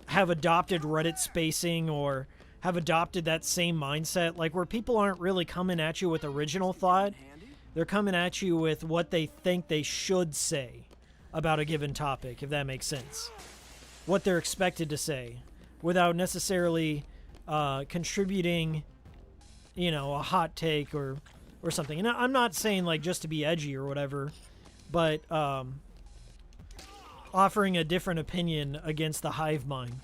Speaker 3: have adopted Reddit spacing or have adopted that same mindset, like where people aren't really coming at you with original thought. They're coming at you with what they think they should say about a given topic, if that makes sense. What they're expected to say, without necessarily contributing, you know, a hot take or something. And I'm not saying like just to be edgy or whatever, but offering a different opinion against the hive mind.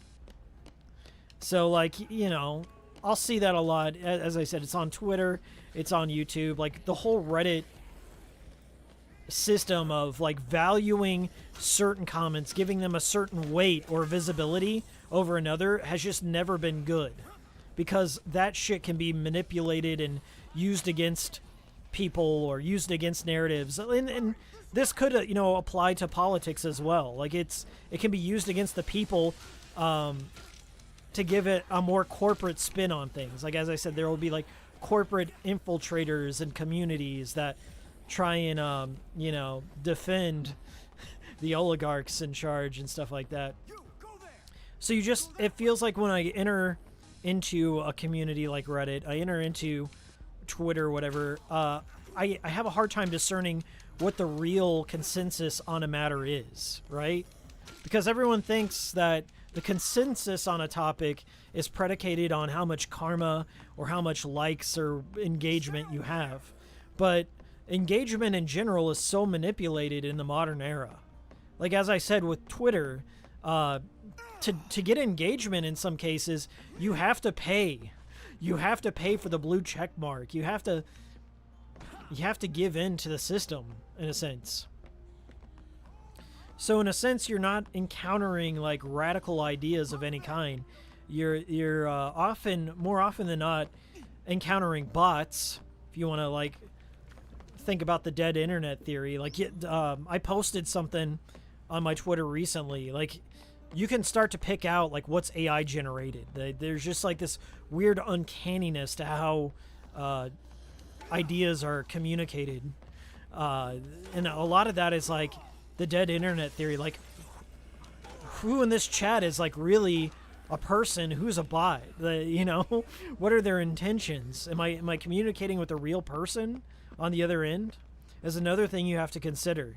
Speaker 3: So, like, you know, I'll see that a lot. As I said, it's on Twitter, it's on YouTube. Like, the whole Reddit system of, like, valuing certain comments, giving them a certain weight or visibility over another has just never been good. Because that shit can be manipulated and used against people or used against narratives. And this could, you know, apply to politics as well. Like, it can be used against the people to give it a more corporate spin on things. Like, as I said, there will be, like, corporate infiltrators and communities that try and, you know, defend the oligarchs in charge and stuff like that. So it feels like when I enter into a community like Reddit, I enter into Twitter or whatever, I have a hard time discerning what the real consensus on a matter is, right? Because everyone thinks that the consensus on a topic is predicated on how much karma or how much likes or engagement you have. But engagement in general is so manipulated in the modern era. Like, as I said with Twitter, to get engagement in some cases, you have to pay. You have to pay for the blue check mark. You have to give in to the system, in a sense. So in a sense, you're not encountering like radical ideas of any kind. You're more often than not encountering bots. If you want to like think about the dead internet theory, like I posted something on my Twitter recently. Like, you can start to pick out like what's AI generated. There's just like this weird uncanniness to how ideas are communicated, and a lot of that is like the dead internet theory. Like, who in this chat is like really a person, who's a bot? You know, what are their intentions? Am I communicating with a real person on the other end? Is another thing you have to consider.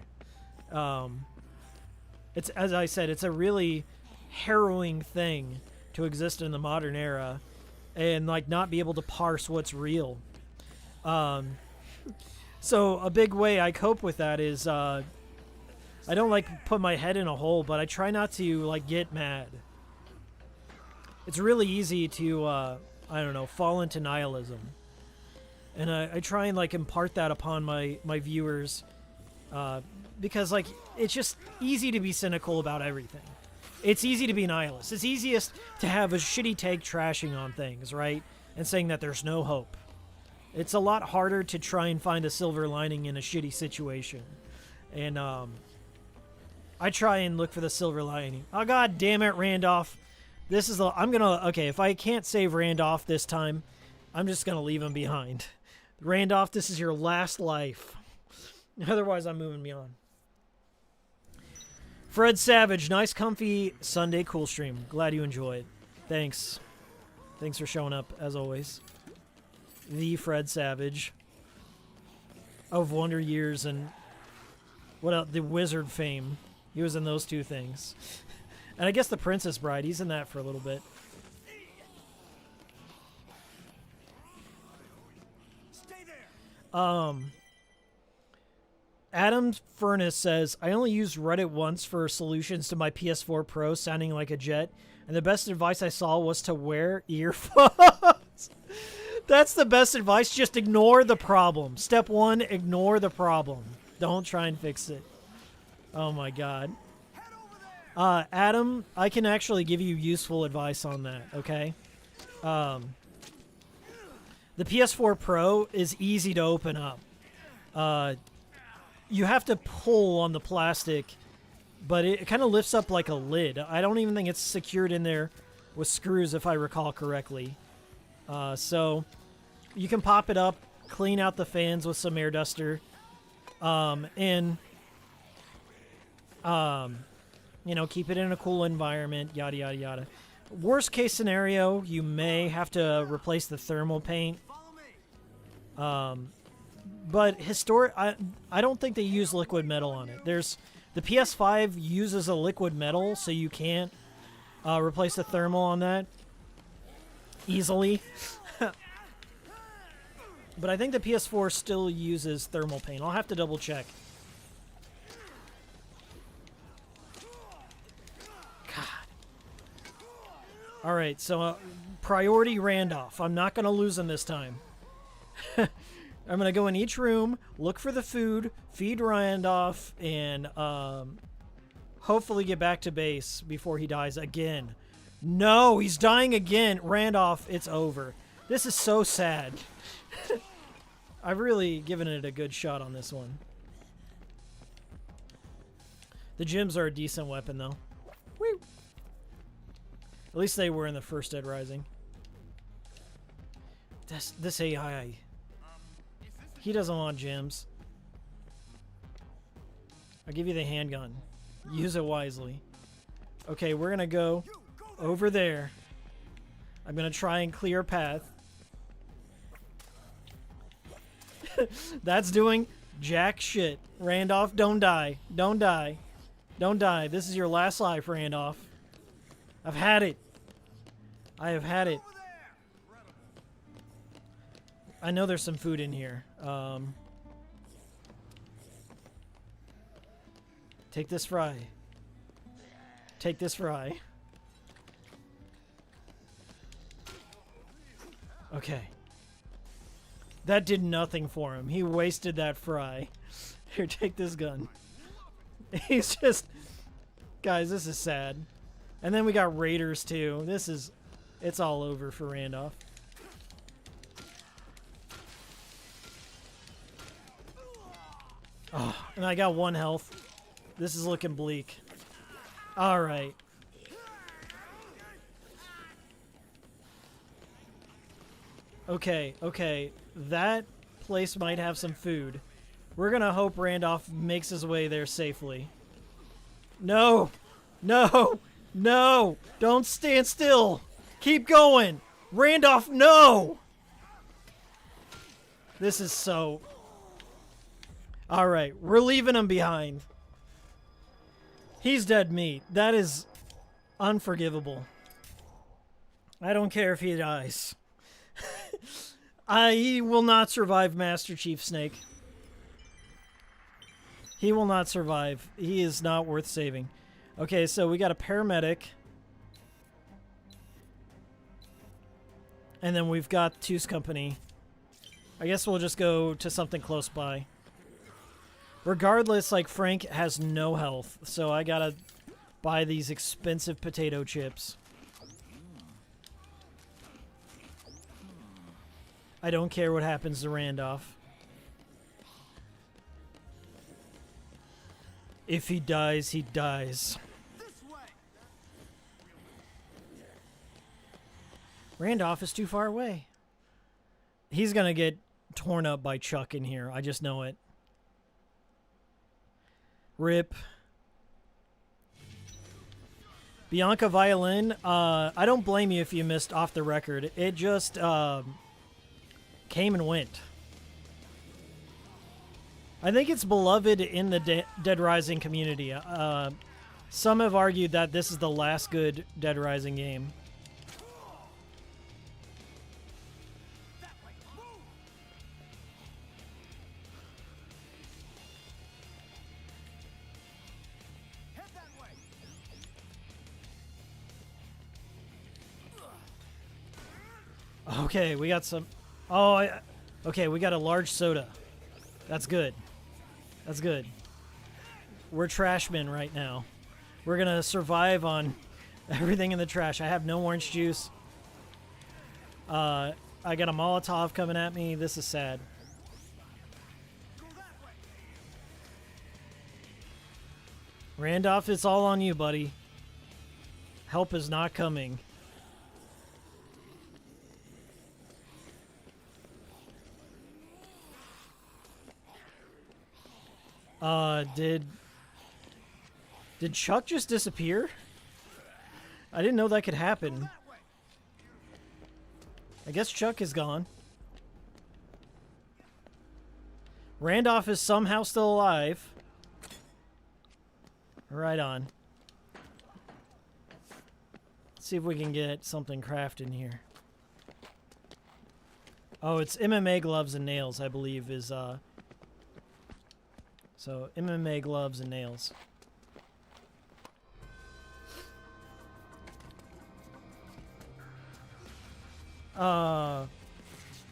Speaker 3: It's, as I said, it's a really harrowing thing to exist in the modern era and like not be able to parse what's real. So a big way I cope with that is I don't like put my head in a hole, but I try not to like get mad. It's really easy to I don't know, fall into nihilism, and I try and like impart that upon my viewers, because like it's just easy to be cynical about everything. It's easy to be nihilist. It's easiest to have a shitty take trashing on things, right, and saying that there's no hope. It's a lot harder to try and find a silver lining in a shitty situation. And I try and look for the silver lining. Oh, God damn it, Randolph. This is the... Okay, if I can't save Randolph this time, I'm just going to leave him behind. Randolph, this is your last life. Otherwise, I'm moving beyond. Fred Savage, nice comfy Sunday cool stream. Glad you enjoy it. Thanks. Thanks for showing up, as always. The Fred Savage of Wonder Years and what else? The Wizard fame. He was in those two things. And I guess The Princess Bride, he's in that for a little bit.
Speaker 6: Stay there.
Speaker 3: Adam Furnace says, I only used Reddit once for solutions to my PS4 Pro sounding like a jet, and the best advice I saw was to wear earphones. That's the best advice. Just ignore the problem. Step one, ignore the problem. Don't try and fix it. Oh my God. Adam, I can actually give you useful advice on that, okay? The PS4 Pro is easy to open up. You have to pull on the plastic, but it kind of lifts up like a lid. I don't even think it's secured in there with screws, if I recall correctly. So you can pop it up, clean out the fans with some air duster, and you know, keep it in a cool environment, yada yada yada. Worst case scenario, you may have to replace the thermal paint. But I don't think they use liquid metal on it. The PS5 uses a liquid metal, so you can't replace the thermal on that easily. But I think the PS4 still uses thermal paint. I'll have to double check. God. All right, so priority Randolph. I'm not going to lose him this time. I'm going to go in each room, look for the food, feed Randolph, and hopefully get back to base before he dies again. No, he's dying again. Randolph, it's over. This is so sad. I've really given it a good shot on this one. The gems are a decent weapon, though. Woo! At least they were in the first Dead Rising. This AI... He doesn't want gems. I'll give you the handgun. Use it wisely. Okay, we're gonna go over there. I'm gonna try and clear a path. That's doing jack shit. Randolph, don't die. Don't die. Don't die. This is your last life, Randolph. I've had it. I have had it. I know there's some food in here. Take this fry. Take this fry. Okay. That did nothing for him. He wasted that fry. Here, take this gun. He's just... Guys, this is sad. And then we got raiders, too. This is... It's all over for Randolph. Oh, and I got 1 health. This is looking bleak. Alright. Okay, okay. That place might have some food. We're gonna hope Randolph makes his way there safely. No! No! No! Don't stand still! Keep going! Randolph, no! This is so... Alright, we're leaving him behind. He's dead meat. That is unforgivable. I don't care if he dies. He will not survive Master Chief Snake. He will not survive. He is not worth saving. Okay, so we got a paramedic. And then we've got Two's Company. I guess we'll just go to something close by. Regardless, like, Frank has no health, so I gotta buy these expensive potato chips. I don't care what happens to Randolph. If he dies, he dies. Randolph is too far away. He's gonna get torn up by Chuck in here. I just know it. Rip. Bianca Violin, I don't blame you if you missed Off the Record. It just came and went. I think it's beloved in the Dead Rising community. Some have argued that this is the last good Dead Rising game. Okay, we got some... Oh, okay, we got a large soda. That's good. That's good. We're trashmen right now. We're gonna survive on everything in the trash. I have no orange juice. I got a Molotov coming at me. This is sad. Randolph, it's all on you, buddy. Help is not coming. Did Chuck just disappear? I didn't know that could happen. I guess Chuck is gone. Randolph is somehow still alive. Right on. Let's see if we can get something crafted in here. Oh, it's MMA gloves and nails, I believe, is, So, MMA gloves and nails.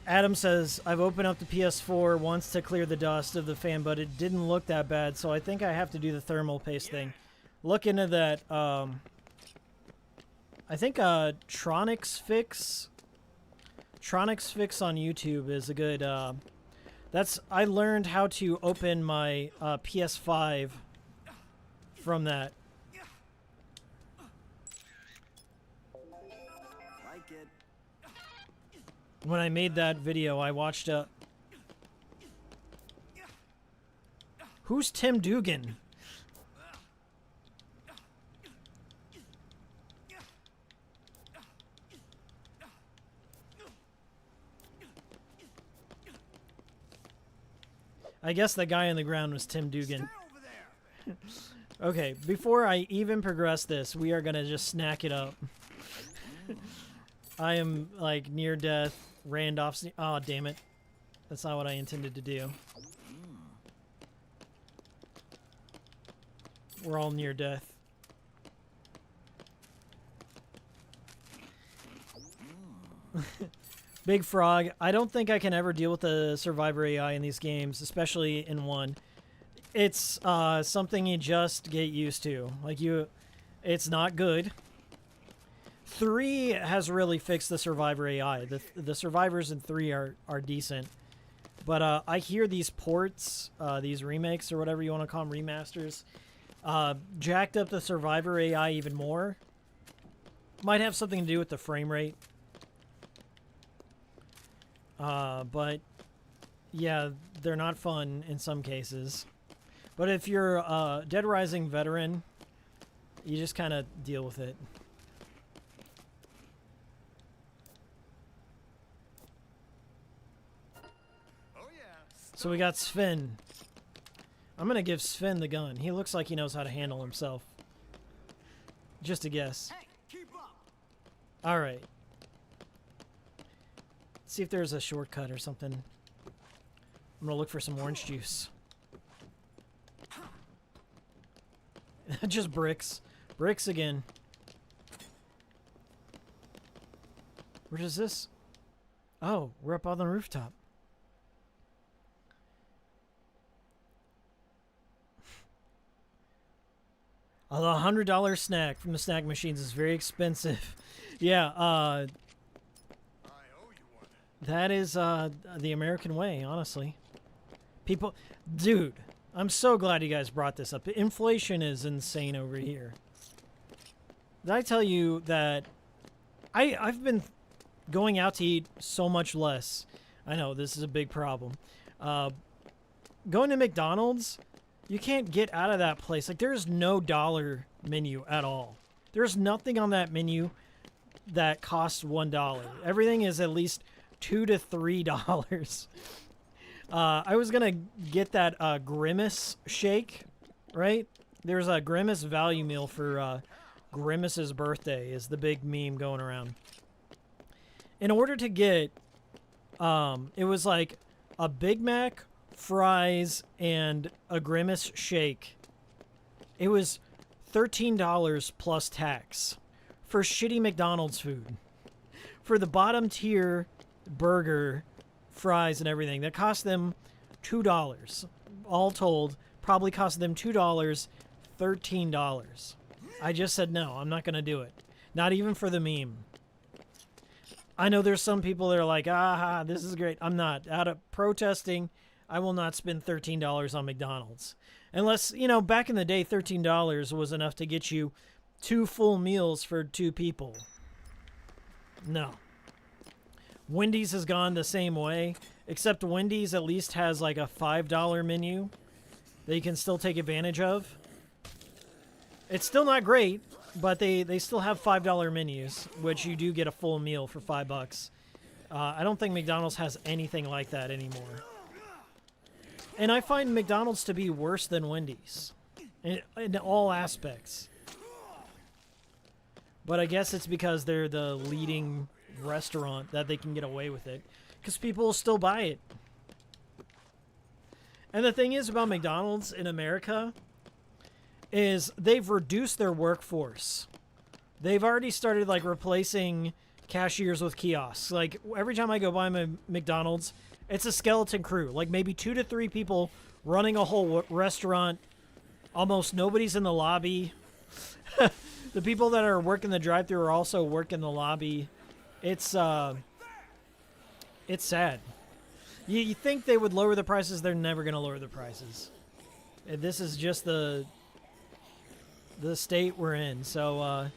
Speaker 3: Adam says, I've opened up the PS4 once to clear the dust of the fan, but it didn't look that bad, so I think I have to do the thermal paste thing. Look into that, I think, Tronics Fix on YouTube is a good, I learned how to open my, PS5 from that.
Speaker 6: Like it.
Speaker 3: When I made that video, I watched, Who's Tim Dugan? I guess the guy on the ground was Tim Dugan. Okay, before I even progress this, we are gonna just snack it up. I am, like, near death. Randolph's... Oh, damn it. That's not what I intended to do. We're all near death. Big Frog. I don't think I can ever deal with the Survivor AI in these games, especially in 1. It's something you just get used to. Like, it's not good. 3 has really fixed the Survivor AI. The survivors in 3 are decent. But I hear these ports, these remakes or whatever you want to call them, remasters, jacked up the Survivor AI even more. Might have something to do with the frame rate. But yeah, they're not fun in some cases. But if you're a Dead Rising veteran, you just kind of deal with it. So we got Sven. I'm gonna give Sven the gun. He looks like he knows how to handle himself. Just a guess.
Speaker 6: Hey, keep up.
Speaker 3: Alright. See if there's a shortcut or something. I'm gonna look for some orange juice. Just bricks. Bricks again. Where is this? Oh, we're up on the rooftop. A $100 snack from the snack machines is very expensive. Yeah, that is the American way, honestly. People, dude, I'm so glad you guys brought this up. Inflation is insane over here. Did I tell you that I've been going out to eat so much less? I know this is a big problem. Going to McDonald's, you can't get out of that place. Like, there's no dollar menu at all. There's nothing on that menu that costs $1. Everything is at least $2 to $3. I was gonna get that Grimace shake, right? There's a Grimace value meal for Grimace's birthday is the big meme going around. In order to get, it was like a Big Mac, fries, and a Grimace shake. It was $13 plus tax for shitty McDonald's food. For the bottom tier burger, fries, and everything, that cost them $2. All told, probably cost them $2, $13. I just said no, I'm not going to do it. Not even for the meme. I know there's some people that are like, aha, this is great. I'm not. Out of protesting, I will not spend $13 on McDonald's. Unless, you know, back in the day, $13 was enough to get you 2 full meals for 2 people. No. Wendy's has gone the same way, except Wendy's at least has like a $5 menu. that you can still take advantage of. It's still not great, but they still have $5 menus, which you do get a full meal for $5. I don't think McDonald's has anything like that anymore. And I find McDonald's to be worse than Wendy's in all aspects. But I guess it's because they're the leading restaurant that they can get away with it, because people will still buy it. And the thing is about McDonald's in America is they've reduced their workforce. They've already started like replacing cashiers with kiosks. Like every time I go by my McDonald's, it's a skeleton crew, like maybe 2 to 3 people running a whole restaurant. Almost nobody's in the lobby. The people that are working the drive-thru are also working the lobby. It's sad. You think they would lower the prices? They're never going to lower the prices. This is just the state we're in. So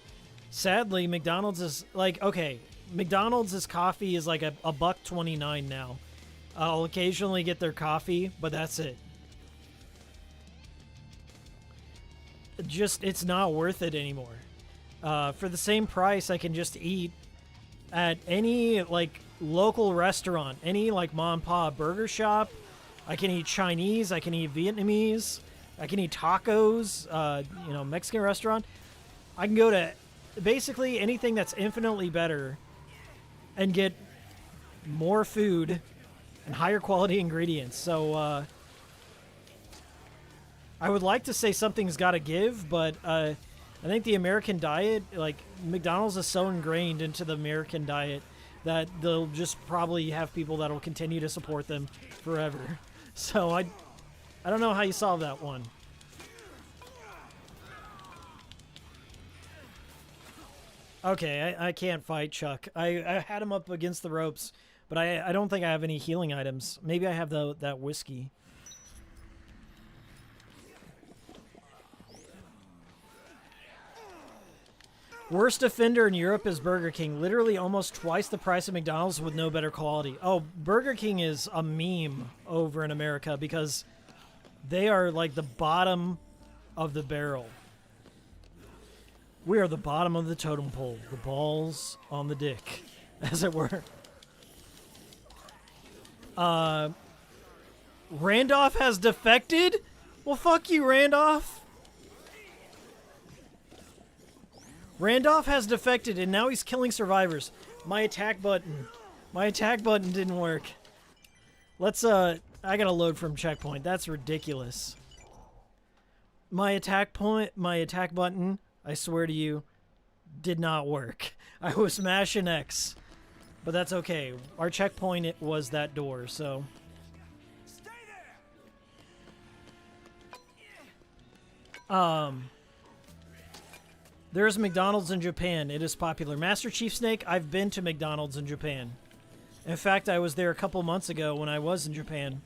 Speaker 3: sadly, McDonald's is like, okay, McDonald's coffee is like a buck 29 now. I'll occasionally get their coffee, but that's it. Just, it's not worth it anymore. For the same price, I can just eat at any like local restaurant, any like mom and pop burger shop. I can eat Chinese, I can eat Vietnamese, I can eat tacos, Mexican restaurant. I can go to basically anything that's infinitely better and get more food and higher quality ingredients. So I would like to say something's got to give, but I think the American diet, like McDonald's is so ingrained into the American diet that they'll just probably have people that will continue to support them forever. So I don't know how you solve that one. Okay, I can't fight Chuck. I had him up against the ropes, but I don't think I have any healing items. Maybe I have that whiskey. Worst offender in Europe is Burger King. Literally almost twice the price of McDonald's with no better quality. Oh, Burger King is a meme over in America because they are like the bottom of the barrel. We are the bottom of the totem pole. The balls on the dick, as it were. Randolph has defected? Well, fuck you, Randolph. Randolph has defected, and now he's killing survivors. My attack button didn't work. Let's, I gotta load from checkpoint. That's ridiculous. My attack button, I swear to you, did not work. I was smashing X. But that's okay. Our checkpoint was that door, so...
Speaker 6: Stay there.
Speaker 3: There's McDonald's in Japan. It is popular. Master Chief Snake, I've been to McDonald's in Japan. In fact, I was there a couple months ago when I was in Japan.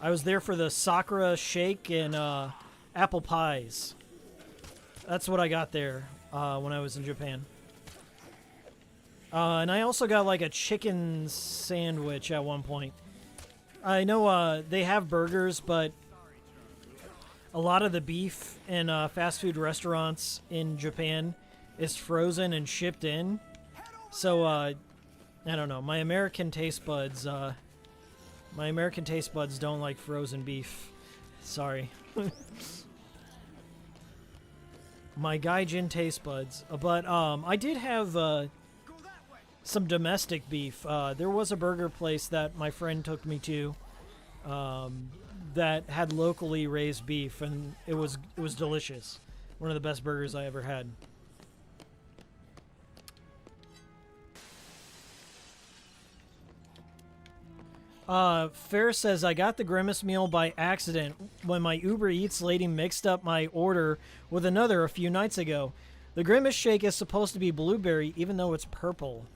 Speaker 3: I was there for the Sakura Shake and apple pies. That's what I got there when I was in Japan. And I also got like a chicken sandwich at one point. I know they have burgers, but a lot of the beef in fast food restaurants in Japan is frozen and shipped in. So, I don't know. My American taste buds don't like frozen beef. Sorry. My Gaijin taste buds. But, I did have, some domestic beef. There was a burger place that my friend took me to, that had locally raised beef, and it was delicious. One of the best burgers I ever had. Fair says, I got the Grimace meal by accident when my Uber Eats lady mixed up my order with another a few nights ago. The Grimace shake is supposed to be blueberry, even though it's purple.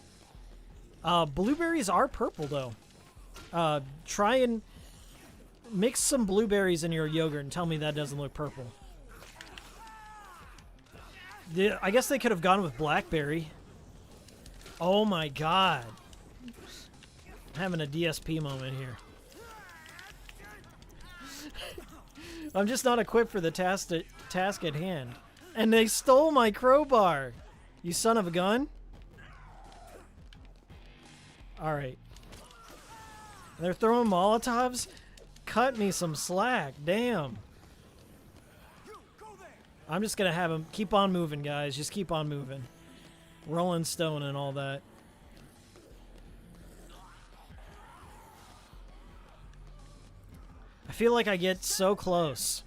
Speaker 3: Blueberries are purple, though. Try and mix some blueberries in your yogurt and tell me that doesn't look purple. I guess they could have gone with blackberry. Oh my god. I'm having a DSP moment here. I'm just not equipped for the task at hand. And they stole my crowbar. You son of a gun. Alright. They're throwing Molotovs? Cut me some slack. Damn. I'm just gonna have them keep on moving, guys. Just keep on moving. Rolling stone and all that. I feel like I get so close.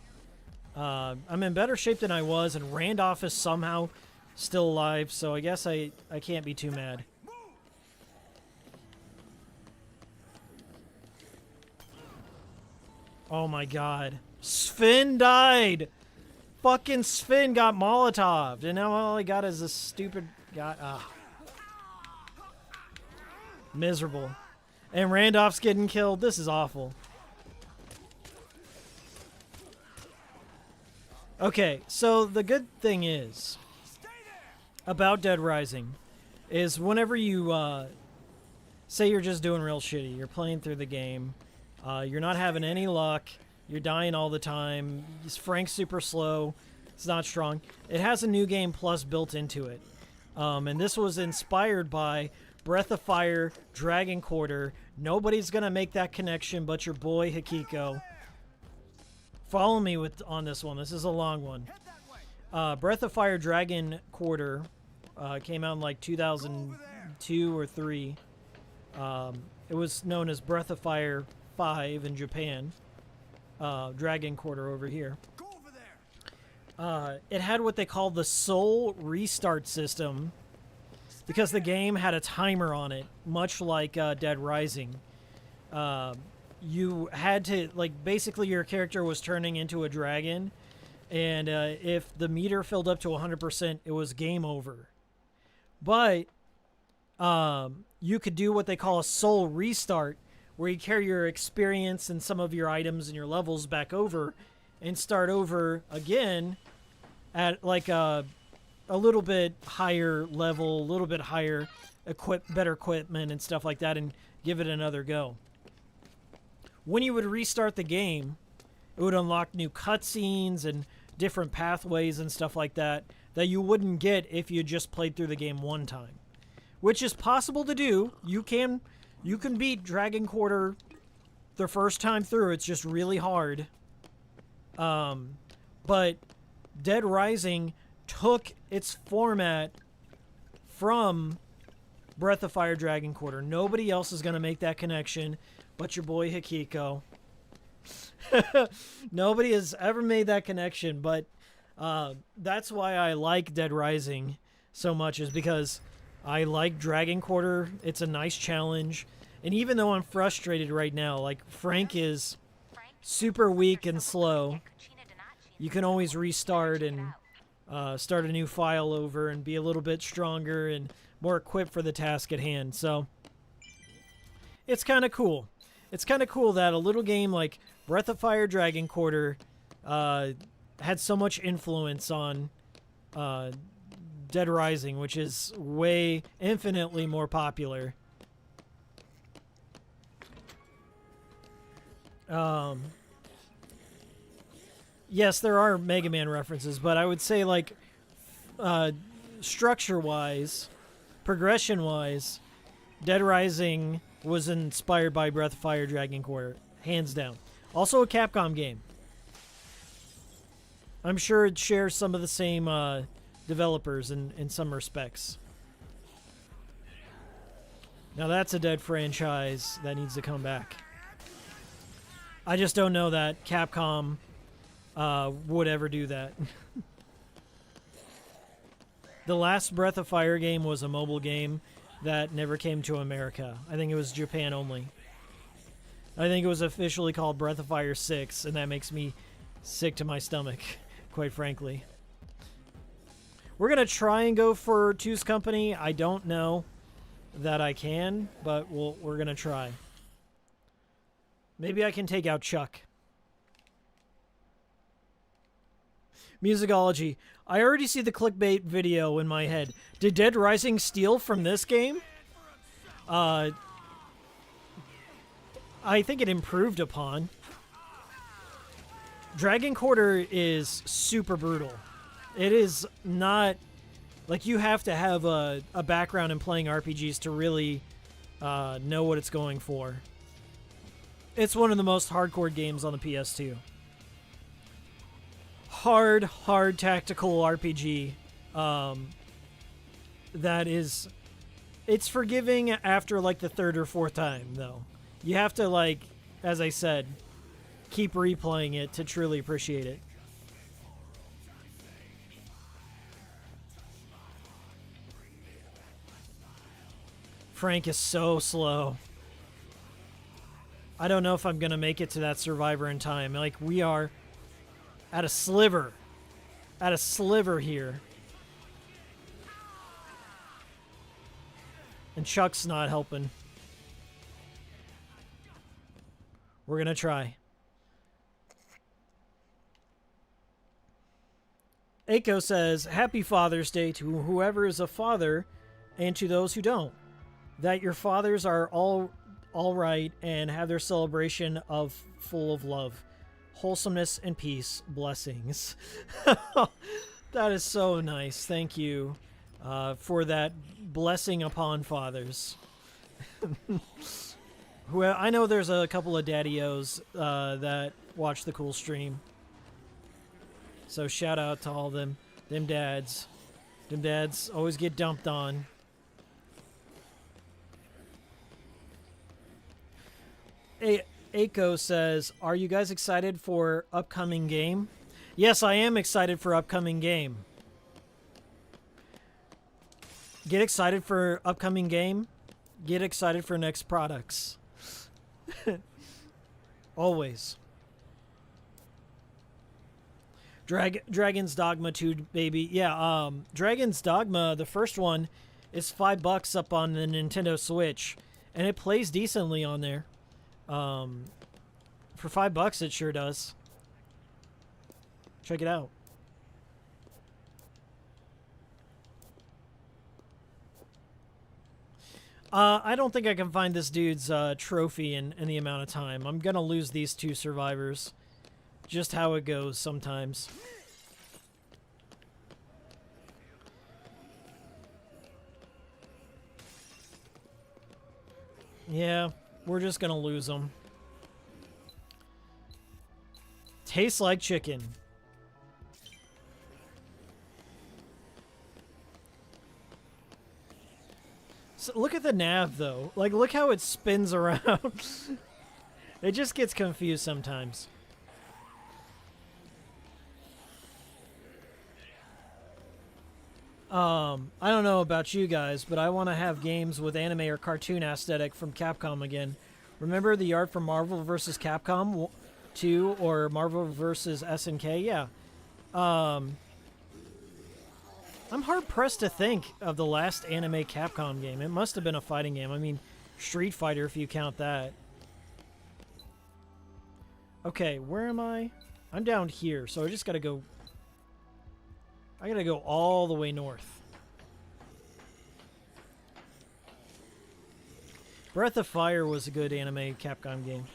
Speaker 3: I'm in better shape than I was, and Randolph is somehow still alive, so I guess I can't be too mad. Oh my god. Sven died! Fucking Sven got Molotoved, and now all I got is this stupid guy. Miserable. And Randolph's getting killed. This is awful. Okay, so the good thing is about Dead Rising is whenever you say you're just doing real shitty, you're playing through the game, you're not having any luck, you're dying all the time, Frank's super slow, it's not strong. It has a New Game Plus built into it. And this was inspired by Breath of Fire, Dragon Quarter. Nobody's going to make that connection but your boy Hikiko. Follow me on this one. This is a long one. Breath of Fire Dragon Quarter came out in like 2002 or 3. It was known as Breath of Fire 5 in Japan. Dragon Quarter over here. It had what they called the soul restart system because the game had a timer on it, much like Dead Rising. You had to, like, basically your character was turning into a dragon, and if the meter filled up to 100%, it was game over. But you could do what they call a soul restart, where you carry your experience and some of your items and your levels back over and start over again at like a little bit higher level, a little bit higher better equipment and stuff like that, and give it another go. When you would restart the game, it would unlock new cutscenes and different pathways and stuff like that that you wouldn't get if you just played through the game one time, which is possible to do. You can beat Dragon Quarter the first time through. It's just really hard. But Dead Rising took its format from Breath of Fire Dragon Quarter. Nobody else is going to make that connection but your boy Hikiko. Nobody has ever made that connection, but that's why I like Dead Rising so much, is because I like Dragon Quarter. It's a nice challenge. And even though I'm frustrated right now, like Frank is super weak and slow, you can always restart and start a new file over and be a little bit stronger and more equipped for the task at hand. So it's kind of cool. It's kind of cool that a little game like Breath of Fire Dragon Quarter had so much influence on Dead Rising, which is infinitely more popular. Yes, there are Mega Man references, but I would say, like, structure-wise, progression-wise, Dead Rising was inspired by Breath of Fire Dragon Quarter, hands down. Also a Capcom game. I'm sure it shares some of the same developers in some respects. Now that's a dead franchise that needs to come back. I just don't know that Capcom would ever do that. The last Breath of Fire game was a mobile game that never came to America. I think it was Japan only. I think it was officially called Breath of Fire 6, and that makes me sick to my stomach, quite frankly. We're going to try and go for Two's Company. I don't know that I can, but we're going to try. Maybe I can take out Chuck. Musicology. I already see the clickbait video in my head. Did Dead Rising steal from this game? I think it improved upon. Dragon Quarter is super brutal. It is not... Like, you have to have a background in playing RPGs to really know what it's going for. It's one of the most hardcore games on the PS2. Hard tactical RPG. That is... It's forgiving after, like, the third or fourth time, though. You have to, like, as I said, keep replaying it to truly appreciate it. Frank is so slow. I don't know if I'm going to make it to that survivor in time. Like, we are at a sliver. At a sliver here. And Chuck's not helping. We're going to try. Aiko says, Happy Father's Day to whoever is a father and to those who don't. That your fathers are all right and have their celebration of full of love, wholesomeness, and peace. Blessings. That is so nice. Thank you for that blessing upon fathers. Well, I know there's a couple of daddy-os that watch the cool stream. So shout out to all them dads. Them dads always get dumped on. Aiko says, are you guys excited for upcoming game? Yes, I am excited for upcoming game. Get excited for upcoming game. Get excited for next products. Always. Dragon's Dogma 2, baby. Yeah, Dragon's Dogma, the first one, is $5 up on the Nintendo Switch. And it plays decently on there. For $5, it sure does. Check it out. I don't think I can find this dude's trophy in the amount of time. I'm gonna lose these two survivors. Just how it goes sometimes. Yeah, we're just gonna lose them. Tastes like chicken. So look at the nav, though. Like, look how it spins around. It just gets confused sometimes. I don't know about you guys, but I want to have games with anime or cartoon aesthetic from Capcom again. Remember the art from Marvel vs. Capcom 2 or Marvel vs. SNK? Yeah. I'm hard-pressed to think of the last anime Capcom game. It must have been a fighting game. I mean, Street Fighter if you count that. Okay, where am I? I'm down here, so I just gotta go... I gotta go all the way north. Breath of Fire was a good anime Capcom game.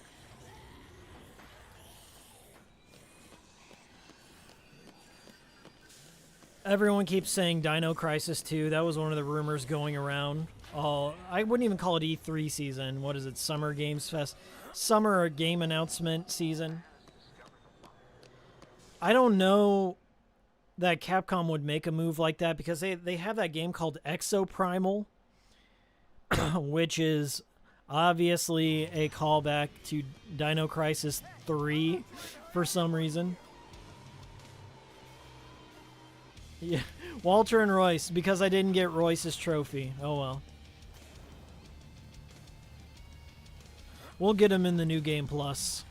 Speaker 3: Everyone keeps saying Dino Crisis 2. That was one of the rumors going around. I wouldn't even call it E3 season. What is it? Summer Games Fest? Summer game announcement season. I don't know that Capcom would make a move like that because they have that game called Exoprimal, which is obviously a callback to Dino Crisis 3 for some reason. Yeah, Walter and Royce, because I didn't get Royce's trophy. Oh well. We'll get him in the new game plus.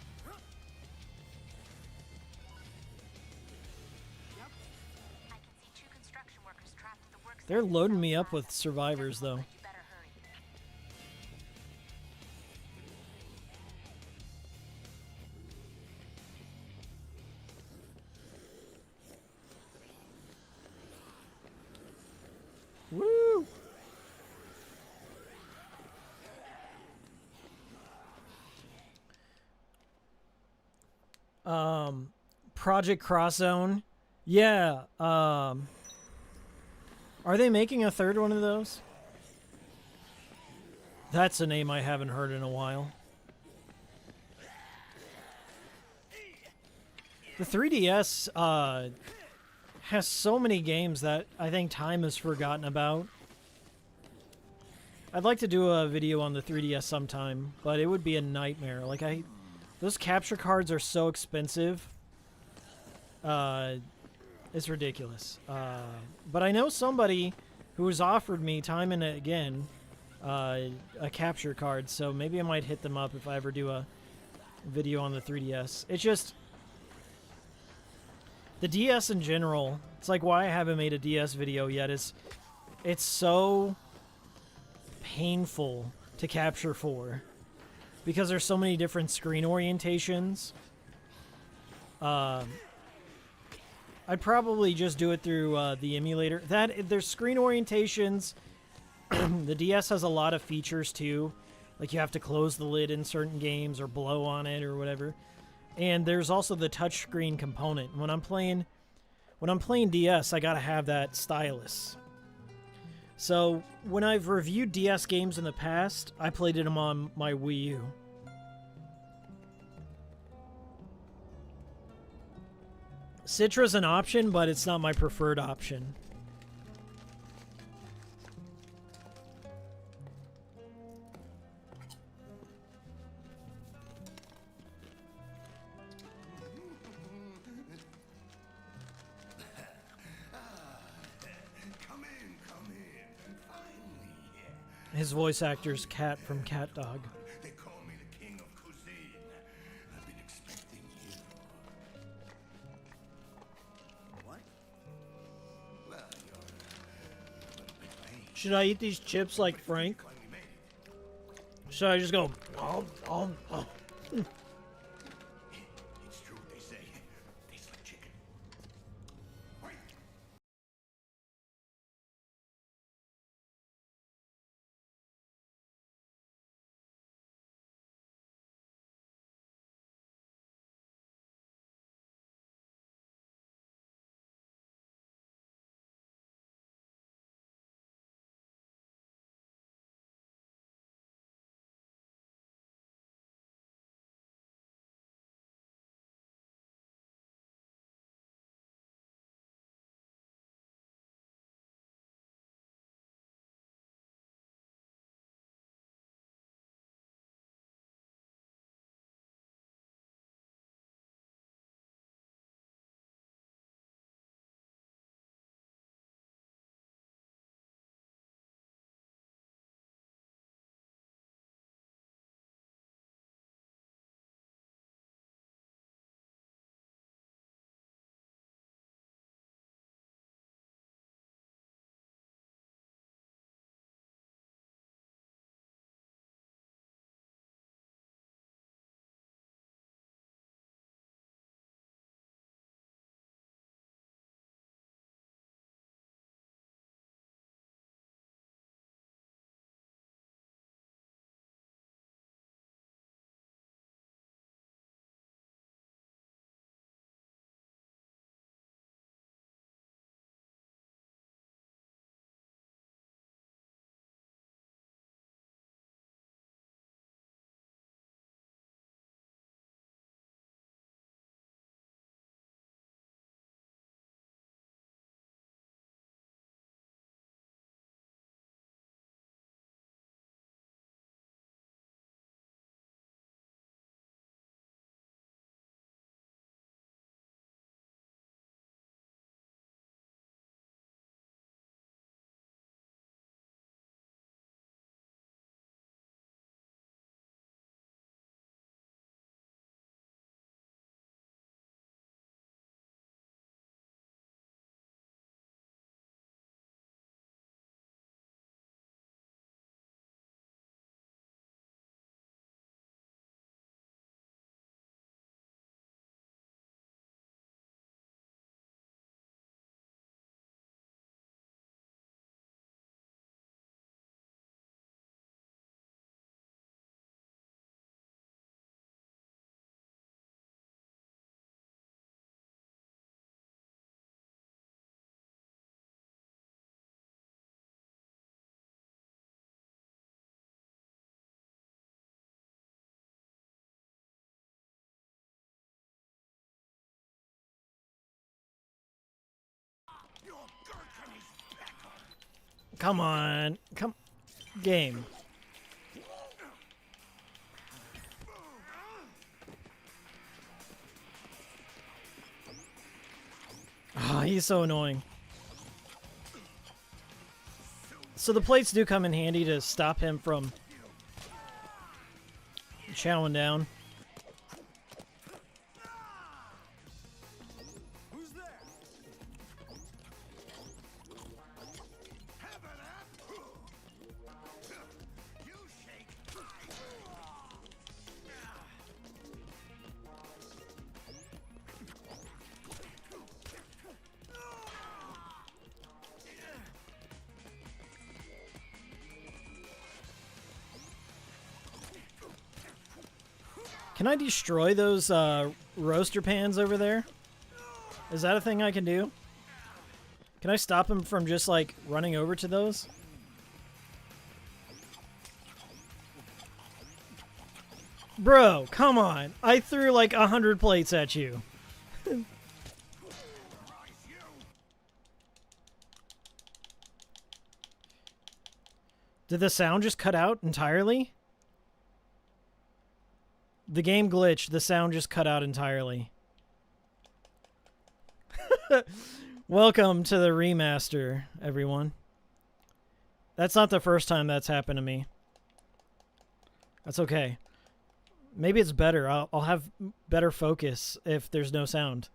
Speaker 3: They're loading me up with survivors, though. Woo! Project Cross Zone. Yeah. Are they making a third one of those? That's a name I haven't heard in a while. The 3DS has so many games that I think time has forgotten about. I'd like to do a video on the 3DS sometime, but it would be a nightmare. Like, those capture cards are so expensive. It's ridiculous. But I know somebody who has offered me time and again a capture card, so maybe I might hit them up if I ever do a video on the 3DS. It's just the DS in general. It's like why I haven't made a DS video yet is it's so painful to capture for because there's so many different screen orientations. I'd probably just do it through the emulator. There's screen orientations. The DS has a lot of features too, like you have to close the lid in certain games or blow on it or whatever. And there's also the touchscreen component. When I'm playing DS, I gotta have that stylus. So when I've reviewed DS games in the past, I played them on my Wii U. Citra's an option, but it's not my preferred option. His voice actor's Cat from Cat Dog.
Speaker 6: They call me the king of cuisine. I've been expecting you. What? Well, you're a little bit late.
Speaker 3: Should I eat these chips like Frank?
Speaker 6: Finally made it.
Speaker 3: Should I just go, oh.
Speaker 6: It's true what they say. Tastes like chicken. Wait.
Speaker 3: Come on. Come. Game. Ah, he's so annoying. So the plates do come in handy to stop him from chowing down.
Speaker 6: Who's there? Have it up. You shake.
Speaker 3: Can I destroy those roaster pans over there? Is that a thing I can do? Can I stop him from just, like, running over to those? Bro, come on. I threw, like, 100 plates at you. Did the sound just cut out entirely? The game glitched. The sound just cut out entirely. Welcome to the remaster, everyone. That's not the first time that's happened to me. That's okay. Maybe it's better. I'll have better focus if there's no sound.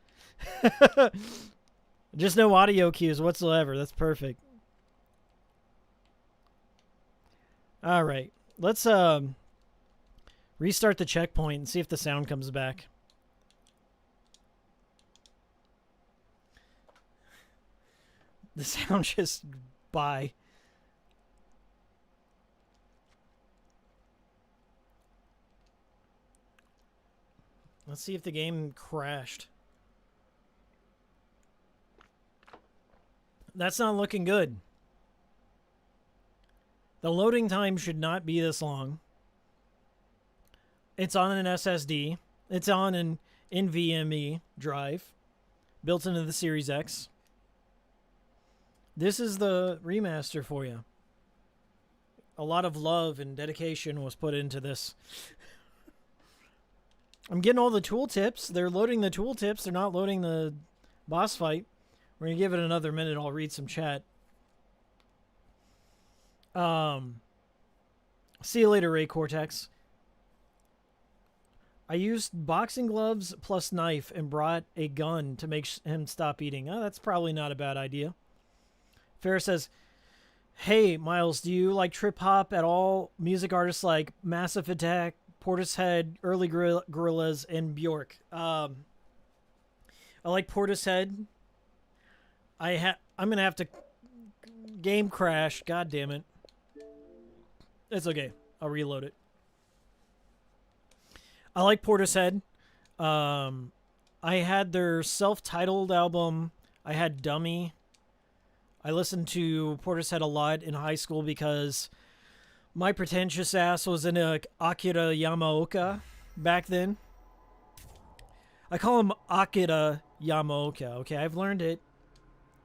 Speaker 3: Just no audio cues whatsoever. That's perfect. All right. Let's restart the checkpoint and see if the sound comes back. The sound just... Bye. Let's see if the game crashed. That's not looking good. The loading time should not be this long. It's on an SSD. It's on an NVMe drive built into the Series X. This is the remaster for you. A lot of love and dedication was put into this. I'm getting all the tooltips. They're loading the tooltips. They're not loading the boss fight. We're going to give it another minute. I'll read some chat. See you later, Ray Cortex. I used boxing gloves plus knife and brought a gun to make him stop eating. Oh, that's probably not a bad idea. Ferris says, hey, Miles, do you like trip-hop at all? Music artists like Massive Attack, Portishead, Early Gorillaz, and Bjork. I like Portishead. I'm going to have to... Game crash. God damn it. It's okay. I'll reload it. I like Portishead. I had their self-titled album. I had Dummy. I listened to Portishead a lot in high school because my pretentious ass was into Akira Yamaoka back then. I call him Akira Yamaoka, okay? I've learned it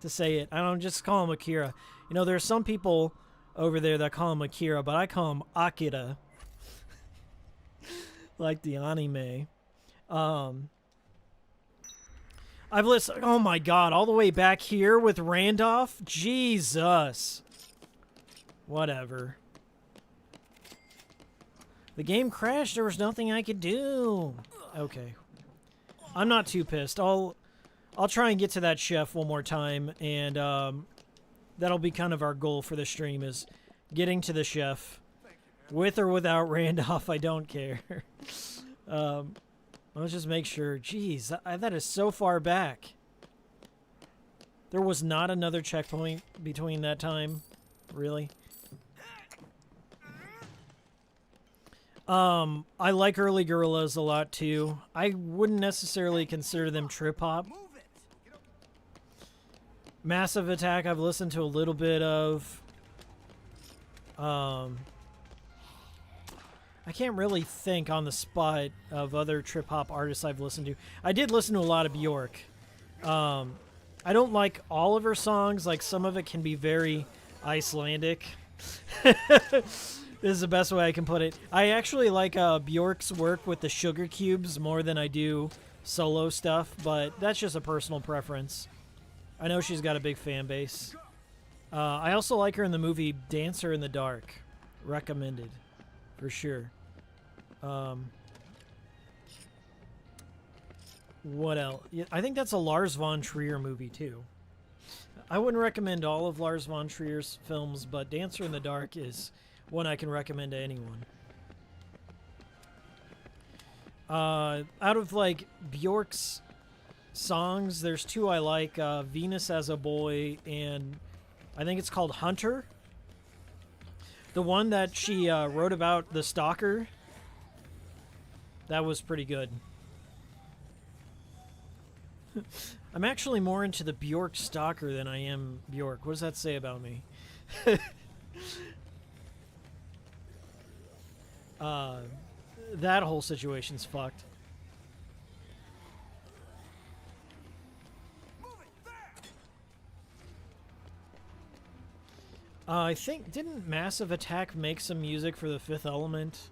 Speaker 3: to say it. I don't just call him Akira. You know, there's some people over there that call him Akira, but I call him Akira. Like the anime. I've listened... Oh my god, all the way back here with Randolph? Jesus. Whatever. The game crashed. There was nothing I could do. Okay. I'm not too pissed. I'll try and get to that chef one more time, and that'll be kind of our goal for the stream, is getting to the chef. With or without Randolph, I don't care. Let's just make sure. Jeez, that is so far back. There was not another checkpoint between that time. Really? I like Early Gorillaz a lot too. I wouldn't necessarily consider them trip-hop. Massive Attack I've listened to a little bit of. I can't really think on the spot of other trip-hop artists I've listened to. I did listen to a lot of Bjork. I don't like all of her songs. Like, some of it can be very Icelandic. This is the best way I can put it. I actually like Bjork's work with the sugar cubes more than I do solo stuff, but that's just a personal preference. I know she's got a big fan base. I also like her in the movie Dancer in the Dark. Recommended, for sure. What else? Yeah, I think that's a Lars von Trier movie, too. I wouldn't recommend all of Lars von Trier's films, but Dancer in the Dark is one I can recommend to anyone. Out of, like, Bjork's songs, there's two I like, Venus as a Boy, and I think it's called Hunter. The one that she wrote about the stalker, that was pretty good. I'm actually more into the Bjork stalker than I am Bjork. What does that say about me? That whole situation's fucked. I think, didn't Massive Attack make some music for The Fifth Element?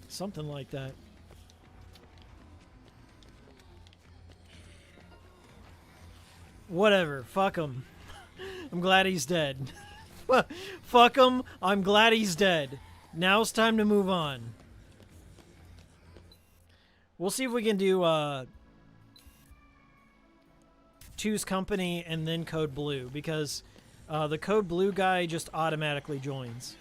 Speaker 3: Something like that. Whatever. Fuck him. I'm glad he's dead. Fuck him. I'm glad he's dead. Now it's time to move on. We'll see if we can do Choose Company and then Code Blue, because the Code Blue guy just automatically joins.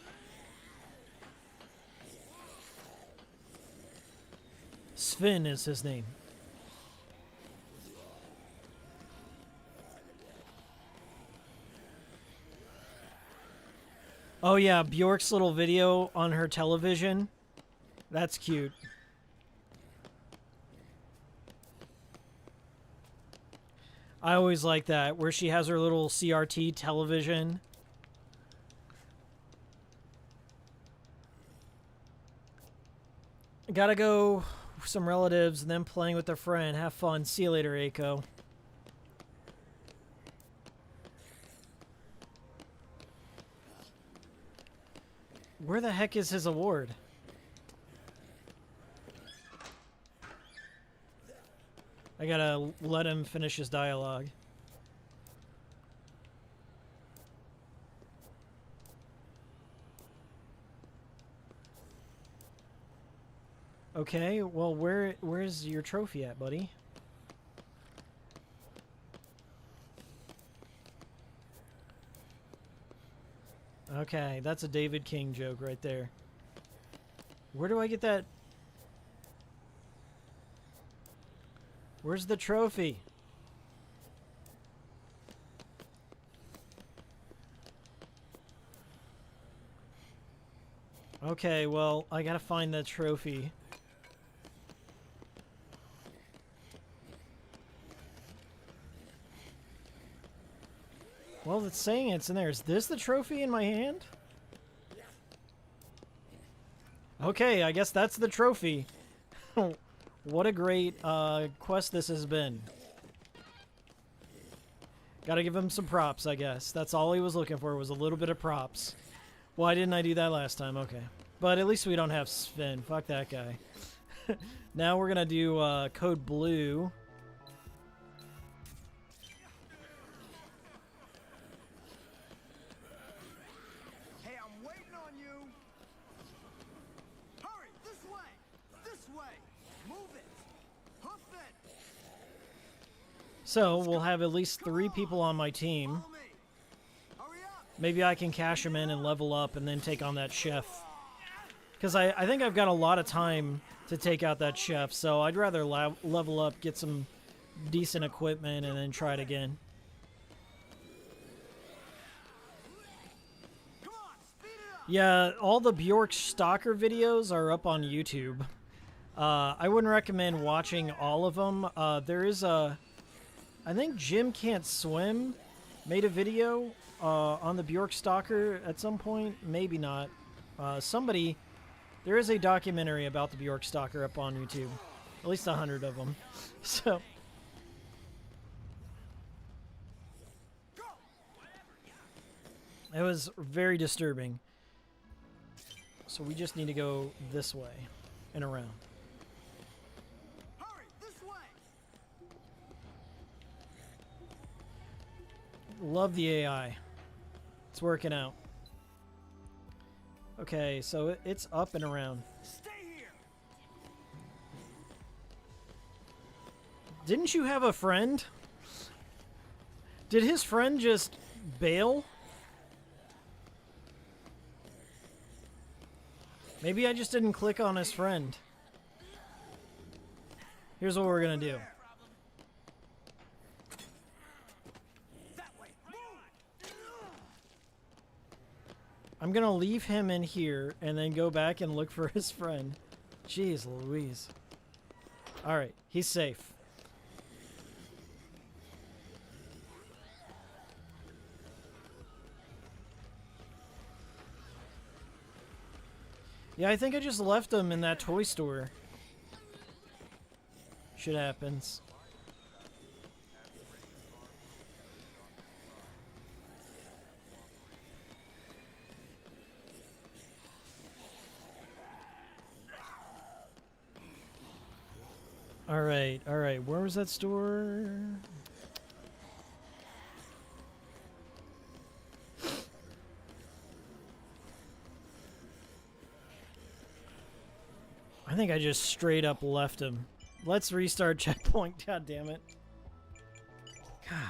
Speaker 3: Sven is his name. Oh yeah, Bjork's little video on her television. That's cute. I always like that, where she has her little CRT television. Gotta go with some relatives and then playing with a friend. Have fun. See you later, Aiko. Where the heck is his award? I gotta let him finish his dialogue. Okay, well, where's your trophy at, buddy? Okay, that's a David King joke right there. Where do I get that? Where's the trophy? Okay, well, I gotta find that trophy. Well, it's saying it's in there. Is this the trophy in my hand? Okay, I guess that's the trophy. What a great quest this has been. Gotta give him some props, I guess. That's all he was looking for, was a little bit of props. Why didn't I do that last time? Okay. But at least we don't have Sven. Fuck that guy. Now we're gonna do Code Blue.
Speaker 6: Hey, I'm waiting on you. Hurry, this way. This way. Move it. Hoof it.
Speaker 3: So we'll have at least 3 people on my team.
Speaker 6: Follow me. Hurry up.
Speaker 3: Maybe I can cash them in and level up and then take on that chef. Because I think I've got a lot of time to take out that chef, so I'd rather level up, get some decent equipment, and then try it again.
Speaker 6: Come on, speed it up.
Speaker 3: Yeah, all the Bjork Stalker videos are up on YouTube. I wouldn't recommend watching all of them. There is a... I think Jim Can't Swim made a video on the Bjork Stalker at some point. Maybe not. Somebody... There is a documentary about the Bjork Stalker up on YouTube. At least 100 of them. So... It was very disturbing. So we just need to go this way and around.
Speaker 6: Hurry, this way.
Speaker 3: Love the AI. It's working out. Okay, so it's up and around.
Speaker 6: Stay here.
Speaker 3: Didn't you have a friend? Did his friend just bail? Maybe I just didn't click on his friend. Here's what we're gonna do.
Speaker 6: That way. Move.
Speaker 3: I'm gonna leave him in here and then go back and look for his friend. Jeez Louise. Alright, he's safe. Yeah, I think I just left him in that toy store. Shit happens. Alright, alright. Where was that store? I think I just straight up left him. Let's restart checkpoint. God damn it. God.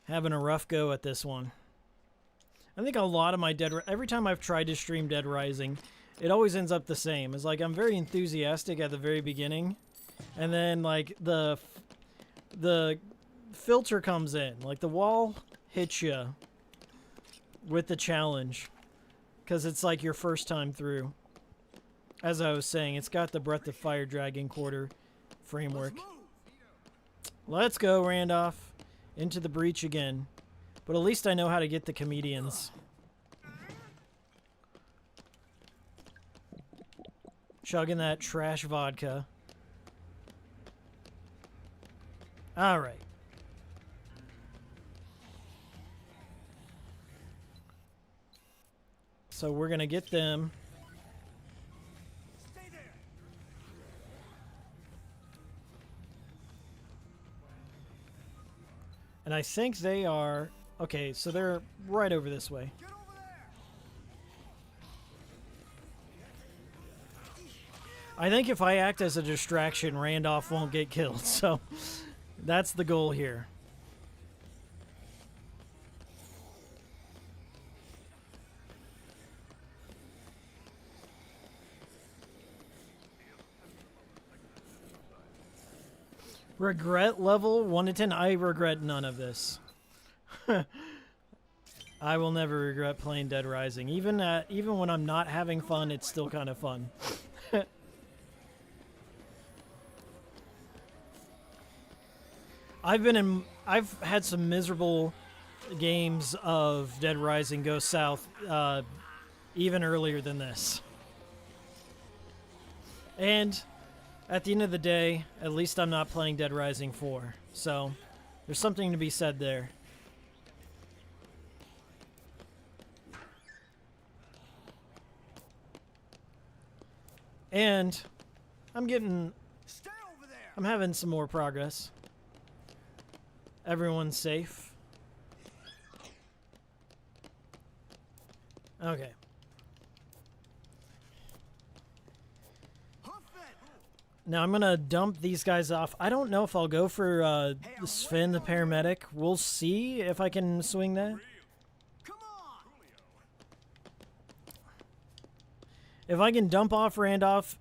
Speaker 3: Having a rough go at this one. I think a lot of my every time I've tried to stream Dead Rising, it always ends up the same. It's like I'm very enthusiastic at the very beginning, and then like the filter comes in, like the wall hits you with the challenge, because it's like your first time through. As I was saying, it's got the Breath of Fire Dragon Quarter framework. Let's go, Randolph. Into the breach again. But at least I know how to get the comedians. Chugging that trash vodka. Alright. So we're gonna get them. And I think they are... Okay, so they're right over this way.
Speaker 6: Get over there.
Speaker 3: I think if I act as a distraction, Randolph won't get killed, so that's the goal here. Regret level 1 to 10. I regret none of this. I will never regret playing Dead Rising. Even when I'm not having fun, it's still kind of fun. I've had some miserable games of Dead Rising go south even earlier than this. And at the end of the day, at least I'm not playing Dead Rising 4. So, there's something to be said there. And I'm
Speaker 6: Stay over there.
Speaker 3: I'm having some more progress. Everyone's safe. Okay. Now I'm gonna dump these guys off. I don't know if I'll go for Sven the paramedic. We'll see if I can swing that.
Speaker 6: Come on.
Speaker 3: If I can dump off Randolph,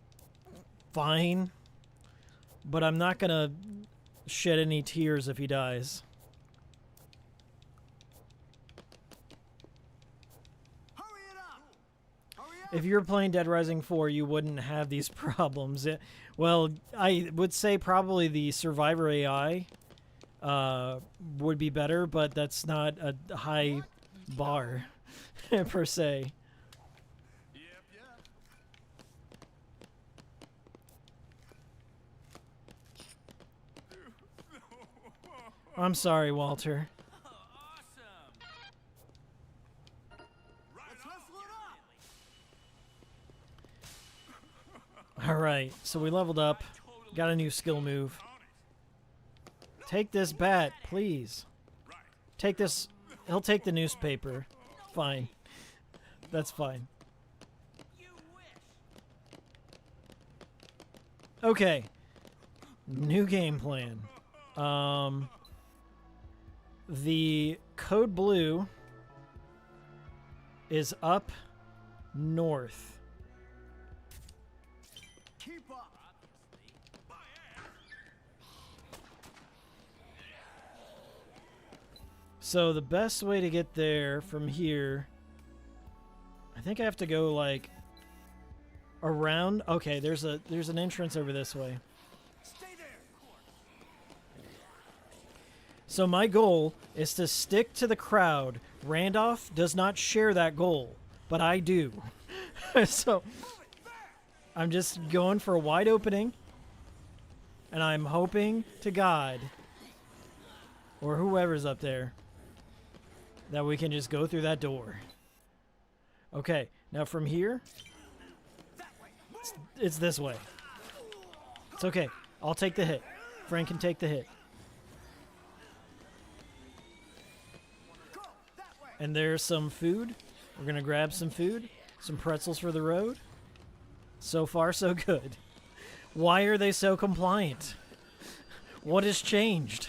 Speaker 3: fine. But I'm not gonna shed any tears if he dies.
Speaker 6: Hurry it up. Hurry up.
Speaker 3: If you're playing Dead Rising 4, you wouldn't have these problems. Well, I would say probably the Survivor AI would be better, but that's not a high bar, per se. I'm sorry, Walter. Alright, so we leveled up. Got a new skill move. Take this bat, please. Take this. He'll take the newspaper. Fine. That's fine. Okay. New game plan. The code blue is up north.
Speaker 6: Keep up.
Speaker 3: So the best way to get there from here, I think I have to go like around. Okay, there's an entrance over this way.
Speaker 6: Stay there.
Speaker 3: So my goal is to stick to the crowd. Randolph does not share that goal, but I do. So I'm just going for a wide opening, and I'm hoping to God, or whoever's up there, that we can just go through that door. Okay, now from here, it's this way. It's okay. I'll take the hit. Frank can take the hit. And there's some food. We're going to grab some food. Some pretzels for the road. So far, so good. Why are they so compliant? What has changed?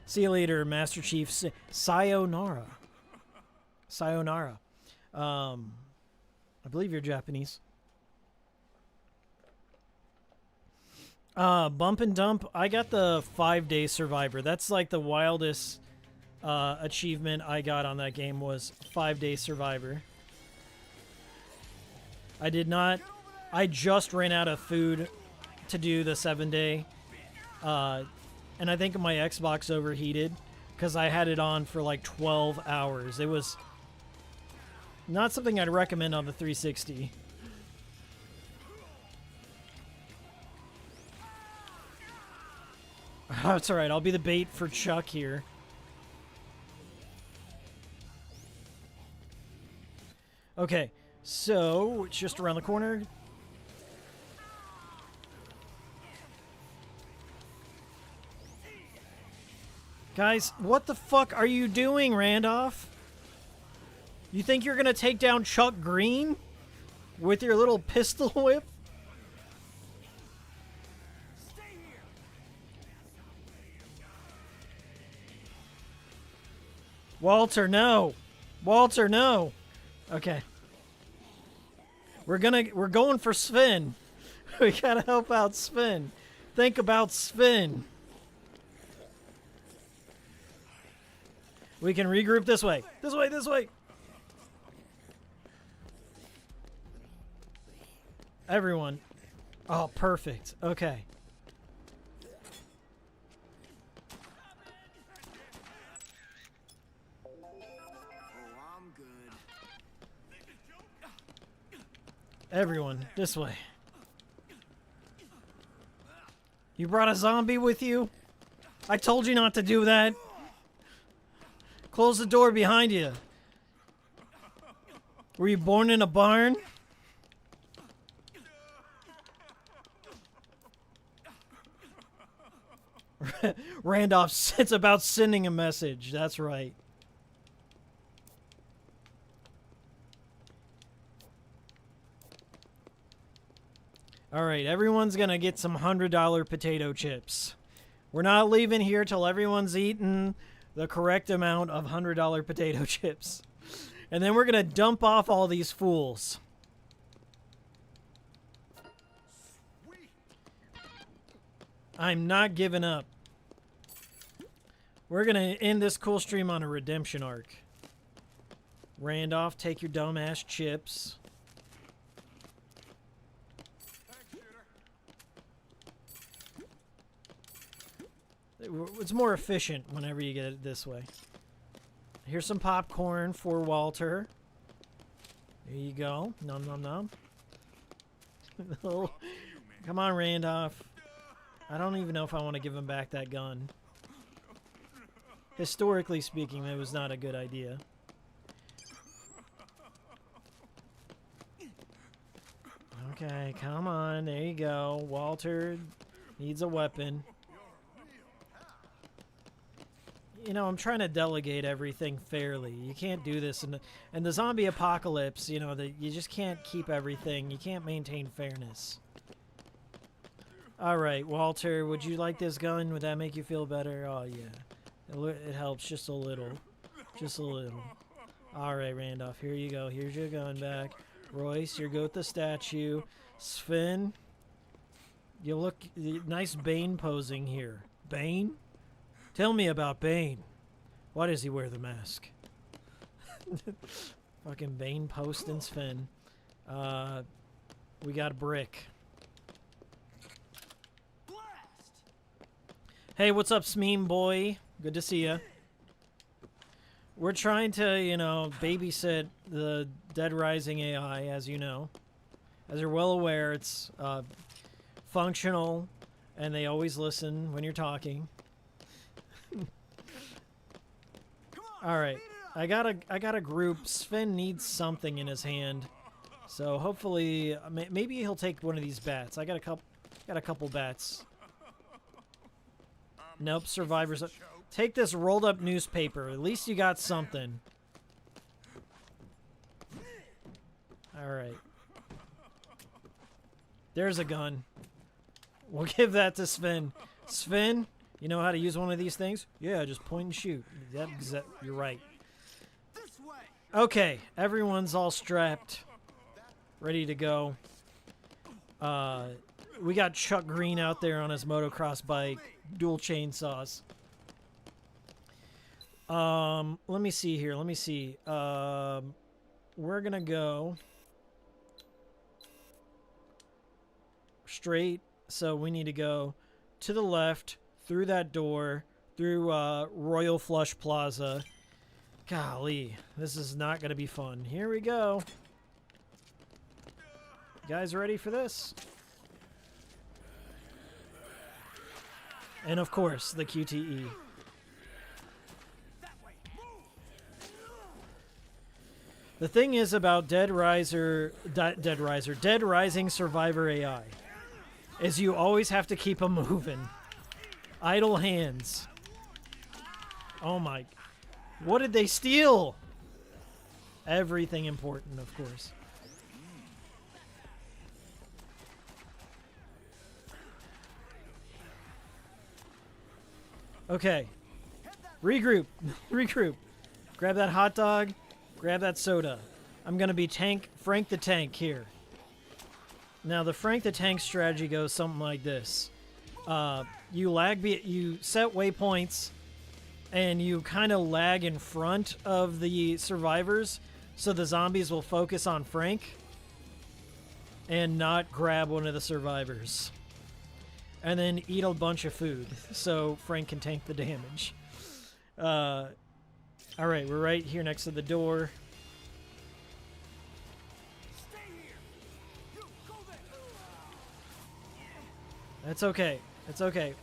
Speaker 3: See you later, Master Chief. Sayonara. Sayonara. I believe you're Japanese. Bump and Dump. I got the 5-day survivor. That's like the wildest achievement I got on that game was 5-day survivor. I did not. I just ran out of food to do the 7-day. And I think my Xbox overheated because I had it on for like 12 hours. It was not something I'd recommend on the 360. That's alright, I'll be the bait for Chuck here. Okay, so it's just around the corner. Guys, what the fuck are you doing, Randolph? You think you're gonna take down Chuck Green with your little pistol whip? Walter, no. Walter, no. Okay. We're going for Sven. We gotta help out Sven. Think about Sven. We can regroup this way. This way, this way. Everyone. Oh, perfect. Okay.
Speaker 6: I'm good.
Speaker 3: Everyone, this way. You brought a zombie with you? I told you not to do that. Close the door behind you. Were you born in a barn? Randolph, it's about sending a message. That's right. Alright, everyone's gonna get some $100 potato chips. We're not leaving here till everyone's eaten the correct amount of $100 potato chips. And then we're gonna dump off all these fools. I'm not giving up. We're gonna end this cool stream on a redemption arc. Randolph, take your dumbass chips. It's more efficient whenever you get it this way. Here's some popcorn for Walter. There you go. Nom nom nom. Come on, Randolph. I don't even know if I want to give him back that gun. Historically speaking, it was not a good idea. Okay, come on. There you go. Walter needs a weapon. You know, I'm trying to delegate everything fairly. You can't do this in the zombie apocalypse, you know, you just can't keep everything. You can't maintain fairness. All right, Walter, would you like this gun? Would that make you feel better? Oh, yeah. It helps just a little. Just a little. All right, Randolph, here you go. Here's your gun back. Royce, you go with the statue. Sven, you look nice Bane posing here. Bane? Tell me about Bane. Why does he wear the mask? Fucking Bane posting Sven. We got a brick. Hey, what's up, Smeem boy? Good to see ya. We're trying to, you know, babysit the Dead Rising AI, as you know. As you're well aware, it's functional, and they always listen when you're talking. All right, I got a group. Sven needs something in his hand, so hopefully, maybe he'll take one of these bats. I got a couple bats. Nope, survivors. Take this rolled up newspaper. At least you got something. All right. There's a gun. We'll give that to Sven. Sven, you know how to use one of these things? Yeah, just point and shoot. You're right. Okay, everyone's all strapped. Ready to go. We got Chuck Green out there on his motocross bike. Dual chainsaws. Let me see here. Let me see. We're gonna go straight. So we need to go to the left, through that door, through Royal Flush Plaza. Golly, this is not gonna be fun. Here we go. You guys ready for this? And of course, the QTE. The thing is about Dead Rising Survivor AI is you always have to keep them moving. Idle hands. Oh my. What did they steal? Everything important, of course. Okay. Regroup. Regroup. Grab that hot dog. Grab that soda. I'm going to be Frank the Tank here. Now, the Frank the Tank strategy goes something like this. You set waypoints, and you kind of lag in front of the survivors, so the zombies will focus on Frank and not grab one of the survivors. And then eat a bunch of food, so Frank can tank the damage. Alright, we're right here next to the door. That's okay. It's okay.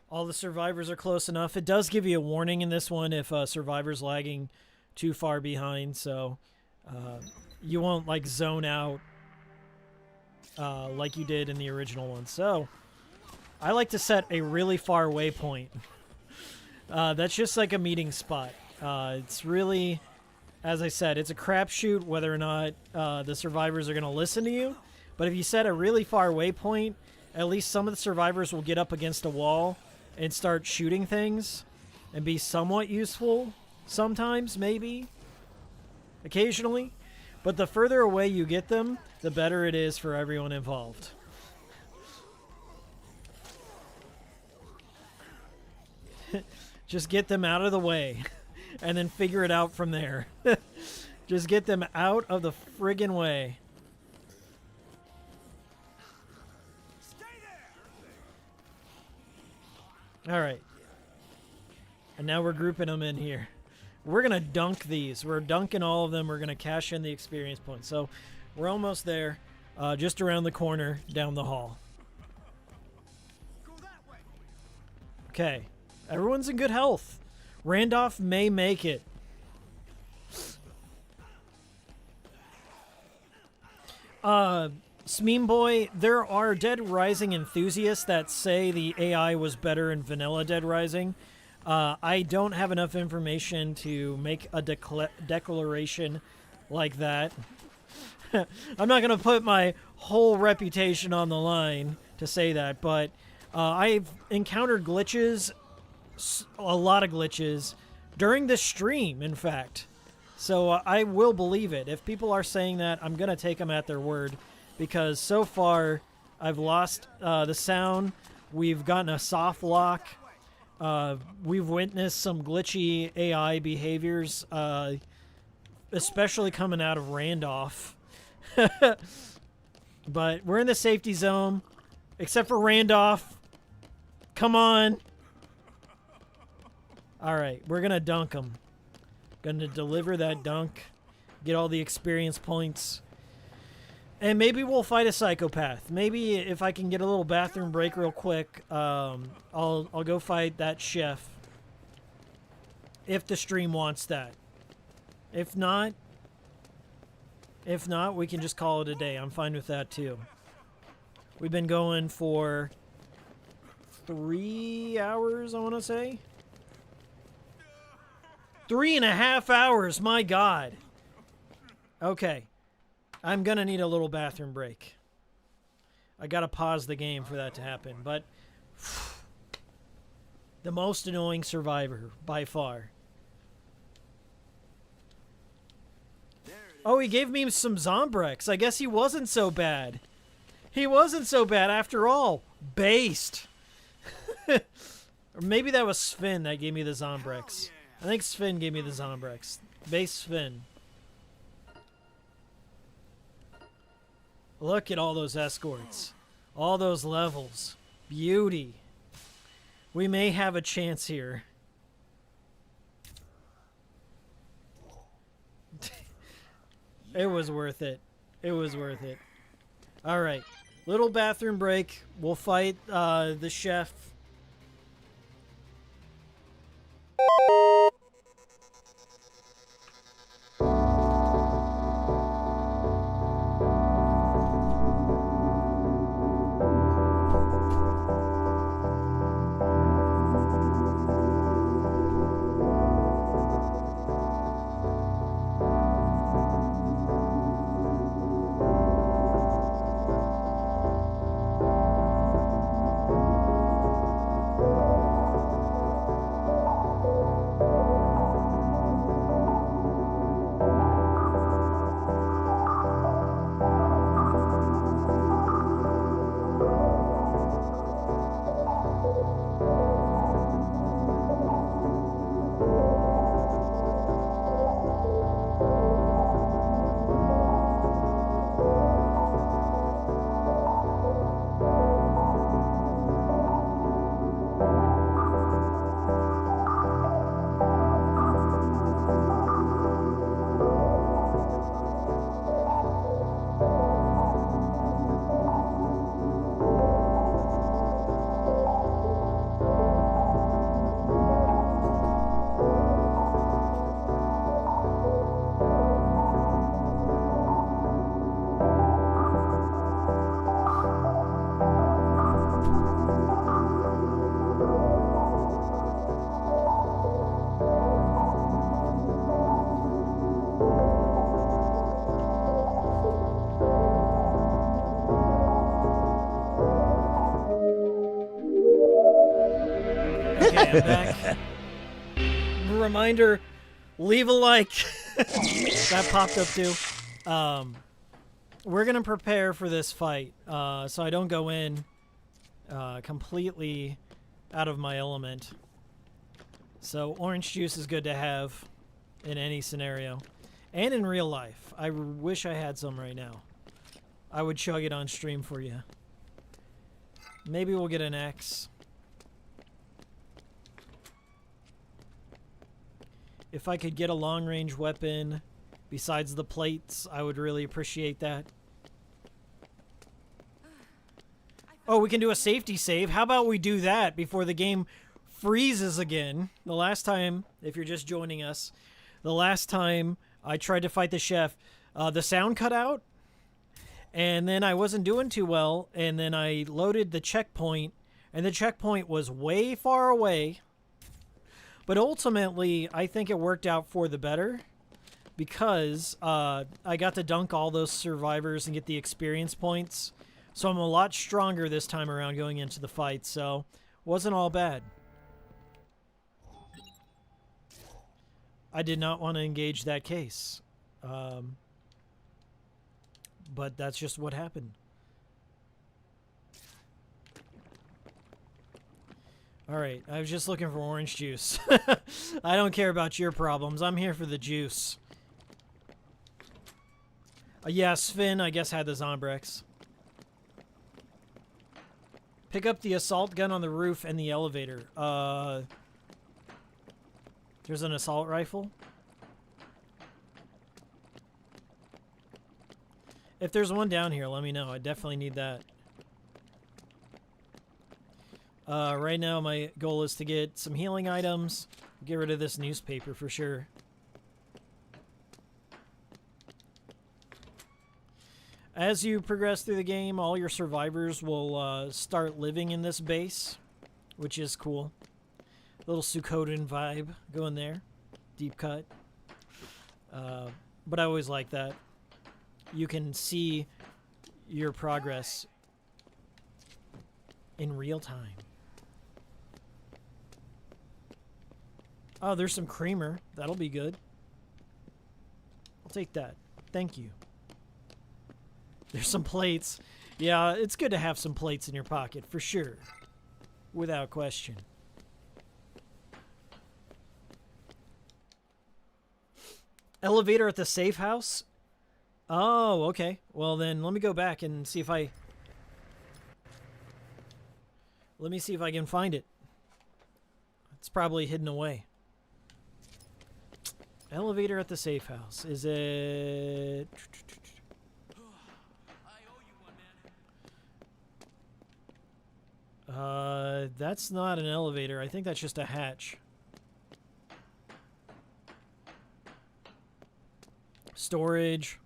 Speaker 3: All the survivors are close enough. It does give you a warning in this one if a survivor's lagging too far behind, so you won't like zone out like you did in the original one. So I like to set a really far waypoint. That's just like a meeting spot. It's really, as I said, it's a crapshoot whether or not the survivors are going to listen to you. But if you set a really far waypoint, at least some of the survivors will get up against a wall and start shooting things and be somewhat useful sometimes, maybe, occasionally. But the further away you get them, the better it is for everyone involved. Just get them out of the way and then figure it out from there. Just get them out of the friggin' way. All right. And now we're grouping them in here. We're going to dunk these. We're dunking all of them. We're going to cash in the experience points. So we're almost there. Just around the corner, down the hall. Okay. Everyone's in good health. Randolph may make it. Smeem Boy, there are Dead Rising enthusiasts that say the AI was better in vanilla Dead Rising. I don't have enough information to make a declaration like that. I'm not going to put my whole reputation on the line to say that, but I've encountered glitches, a lot of glitches, during the stream, in fact. So I will believe it. If people are saying that, I'm going to take them at their word, because so far I've lost the sound. We've gotten a soft lock. We've witnessed some glitchy AI behaviors, especially coming out of Randolph. But we're in the safety zone, except for Randolph. Come on. All right, we're going to dunk him. Going to deliver that dunk, get all the experience points. And maybe we'll fight a psychopath. Maybe if I can get a little bathroom break real quick, I'll go fight that chef. If the stream wants that. If not, we can just call it a day. I'm fine with that too. We've been going for 3 hours, I want to say. 3.5 hours, my God. Okay. I'm going to need a little bathroom break. I got to pause the game for that to happen, but the most annoying survivor by far. Oh, he gave me some Zombrex. I guess he wasn't so bad. He wasn't so bad after all. Based. Or maybe that was Sven that gave me the Zombrex. I think Sven gave me the Zombrex. Base Sven. Look at all those escorts. All those levels. Beauty. We may have a chance here. It was worth it. It was worth it. Alright. Little bathroom break. We'll fight the chef. Okay, I'm back. Reminder, leave a like. That popped up too. We're going to prepare for this fight, so I don't go in completely out of my element. So orange juice is good to have in any scenario. And in real life. I wish I had some right now. I would chug it on stream for you. Maybe we'll get an X. If I could get a long-range weapon besides the plates, I would really appreciate that. Oh, we can do a safety save. How about we do that before the game freezes again? The last time, if you're just joining us, the last time I tried to fight the chef, the sound cut out. And then I wasn't doing too well, and then I loaded the checkpoint, and the checkpoint was way far away. But ultimately, I think it worked out for the better, because I got to dunk all those survivors and get the experience points. So I'm a lot stronger this time around going into the fight, so wasn't all bad. I did not want to engage that case. But that's just what happened. Alright, I was just looking for orange juice. I don't care about your problems. I'm here for the juice. Yeah, Sven, I guess, had the Zombrex. Pick up the assault gun on the roof and the elevator. There's an assault rifle. If there's one down here, let me know. I definitely need that. Right now, my goal is to get some healing items. Get rid of this newspaper for sure. As you progress through the game, all your survivors will start living in this base, which is cool. Little Suikoden vibe going there. Deep cut. But I always like that. You can see your progress in real time. Oh, there's some creamer. That'll be good. I'll take that. Thank you. There's some plates. Yeah, it's good to have some plates in your pocket, for sure. Without question. Elevator at the safe house? Oh, okay. Well, then let me go back and see if I... Let me see if I can find it. It's probably hidden away. Elevator at the safe house. Is it... That's not an elevator. I think that's just a hatch. Storage.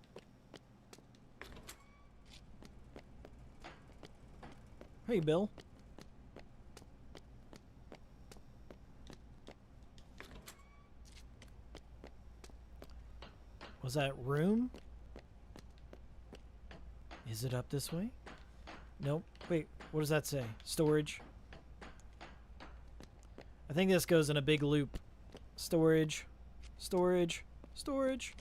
Speaker 3: Hey, Bill. Was that room? Is it up this way? Nope. Wait, what does that say? Storage. I think this goes in a big loop. Storage. Storage. Storage.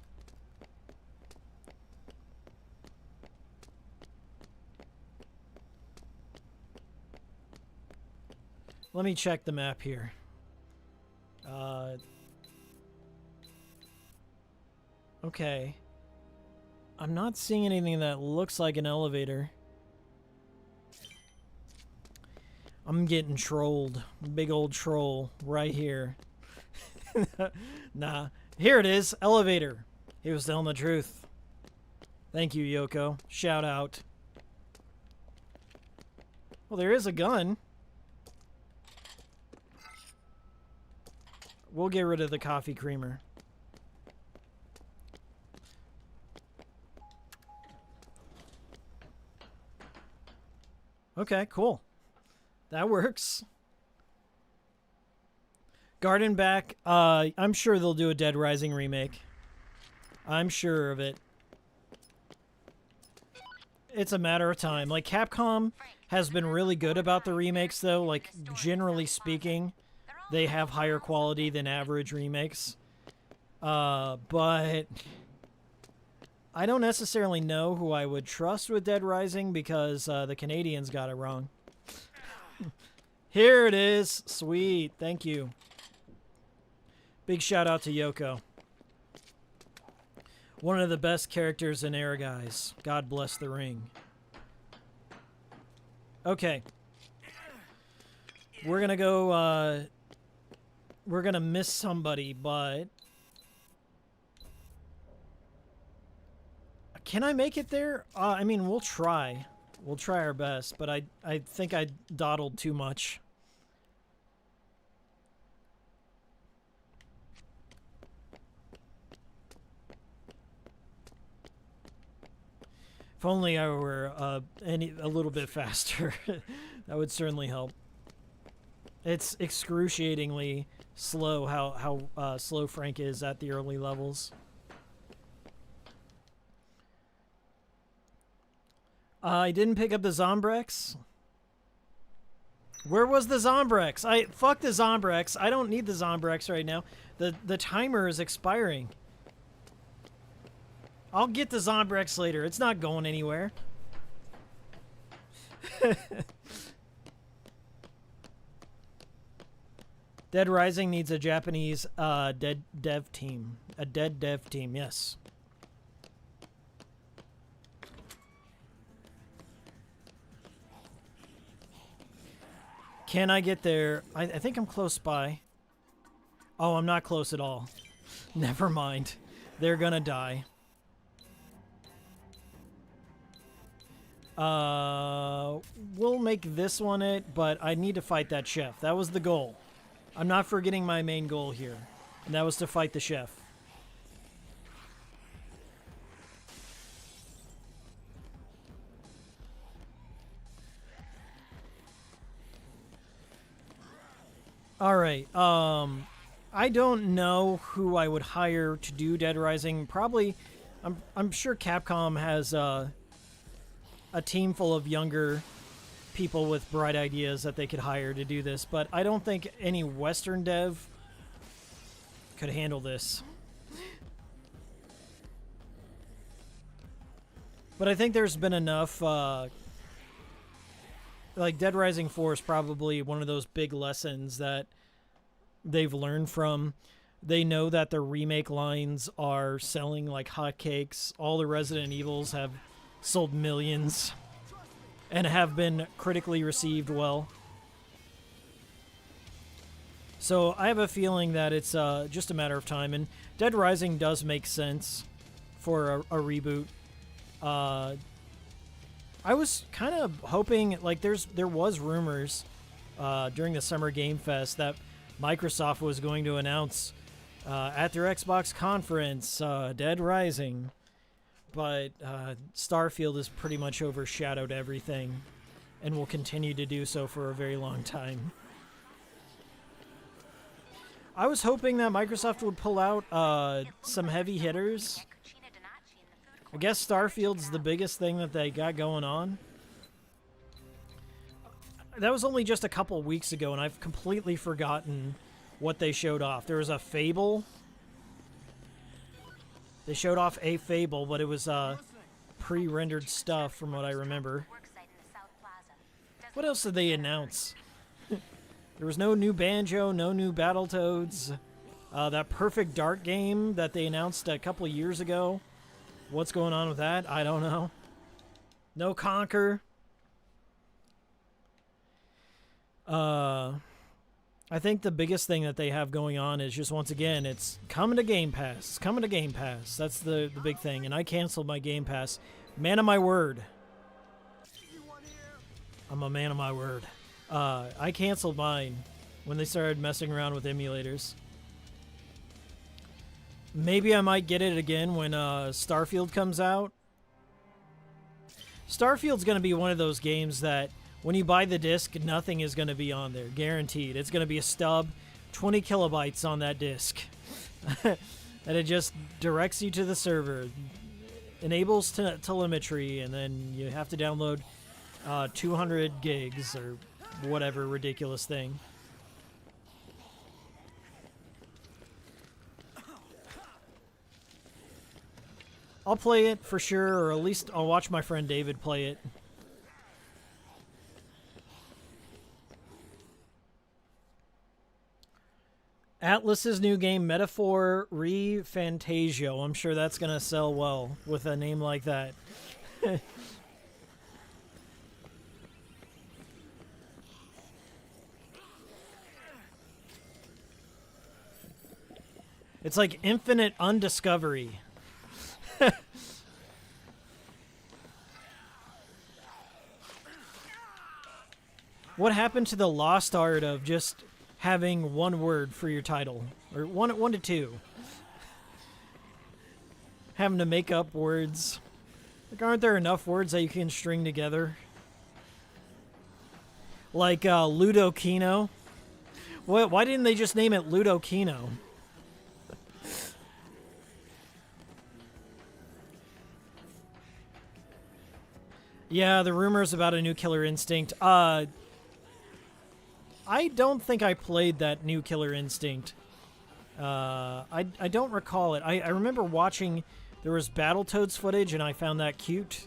Speaker 3: Let me check the map here. Okay. I'm not seeing anything that looks like an elevator. I'm getting trolled. Big old troll right here. Nah. Here it is. Elevator. He was telling the truth. Thank you, Yoko. Shout out. Well, there is a gun. We'll get rid of the coffee creamer. Okay, cool. That works. Garden back. I'm sure they'll do a Dead Rising remake. I'm sure of it. It's a matter of time. Like, Capcom has been really good about the remakes, though. Like, generally speaking, they have higher quality than average remakes. But I don't necessarily know who I would trust with Dead Rising because the Canadians got it wrong. Here it is. Sweet. Thank you. Big shout out to Yoko. One of the best characters in Air, guys. God bless the ring. Okay. We're gonna go, we're gonna miss somebody, but... Can I make it there? I mean, we'll try. We'll try our best, but I think I dawdled too much. If only I were a little bit faster, that would certainly help. It's excruciatingly slow how slow Frank is at the early levels. I didn't pick up the Zombrex. Where was the Zombrex? Fuck the Zombrex. I don't need the Zombrex right now. The timer is expiring. I'll get the Zombrex later. It's not going anywhere. Dead Rising needs a Japanese dead dev team. A dead dev team, yes. Can I get there? I think I'm close by. Oh, I'm not close at all. Never mind. They're gonna die. We'll make this one it, but I need to fight that chef. That was the goal. I'm not forgetting my main goal here, and that was to fight the chef. Alright, I don't know who I would hire to do Dead Rising. Probably, I'm sure Capcom has a team full of younger people with bright ideas that they could hire to do this, but I don't think any Western dev could handle this. But I think there's been enough, like Dead Rising 4 is probably one of those big lessons that they've learned from. They know that the remake lines are selling like hotcakes. All the Resident Evils have sold millions and have been critically received well. So I have a feeling that it's just a matter of time, and Dead Rising does make sense for a reboot. I was kind of hoping, like, there was rumors during the Summer Game Fest that Microsoft was going to announce at their Xbox conference Dead Rising, but Starfield has pretty much overshadowed everything and will continue to do so for a very long time. I was hoping that Microsoft would pull out some heavy hitters. I guess Starfield's the biggest thing that they got going on. That was only just a couple weeks ago, and I've completely forgotten what they showed off. There was a Fable. They showed off a Fable, but it was pre-rendered stuff from what I remember. What else did they announce? There was no new Banjo, no new Battletoads. That Perfect Dark game that they announced a couple years ago. What's going on with that? I don't know. No Conquer. I think the biggest thing that they have going on is just, once again, it's coming to Game Pass. It's coming to Game Pass. That's the big thing. And I canceled my Game Pass. Man of my word. I'm a man of my word. I canceled mine when they started messing around with emulators. Maybe I might get it again when Starfield comes out. Starfield's going to be one of those games that when you buy the disc, nothing is going to be on there. Guaranteed. It's going to be a stub, 20 kilobytes on that disc. And it just directs you to the server. Enables telemetry, and then you have to download 200 gigs or whatever ridiculous thing. I'll play it for sure, or at least I'll watch my friend David play it. Atlus's new game, Metaphor Re-Fantasio. I'm sure that's going to sell well with a name like that. It's like Infinite Undiscovery. What happened to the lost art of just having one word for your title? Or one to two. Having to make up words. Like, aren't there enough words that you can string together? Like, Ludokino. What? Why didn't they just name it Ludokino? Yeah, the rumors about a new Killer Instinct. I don't think I played that new Killer Instinct. I don't recall it. I remember watching, there was Battletoads footage, and I found that cute.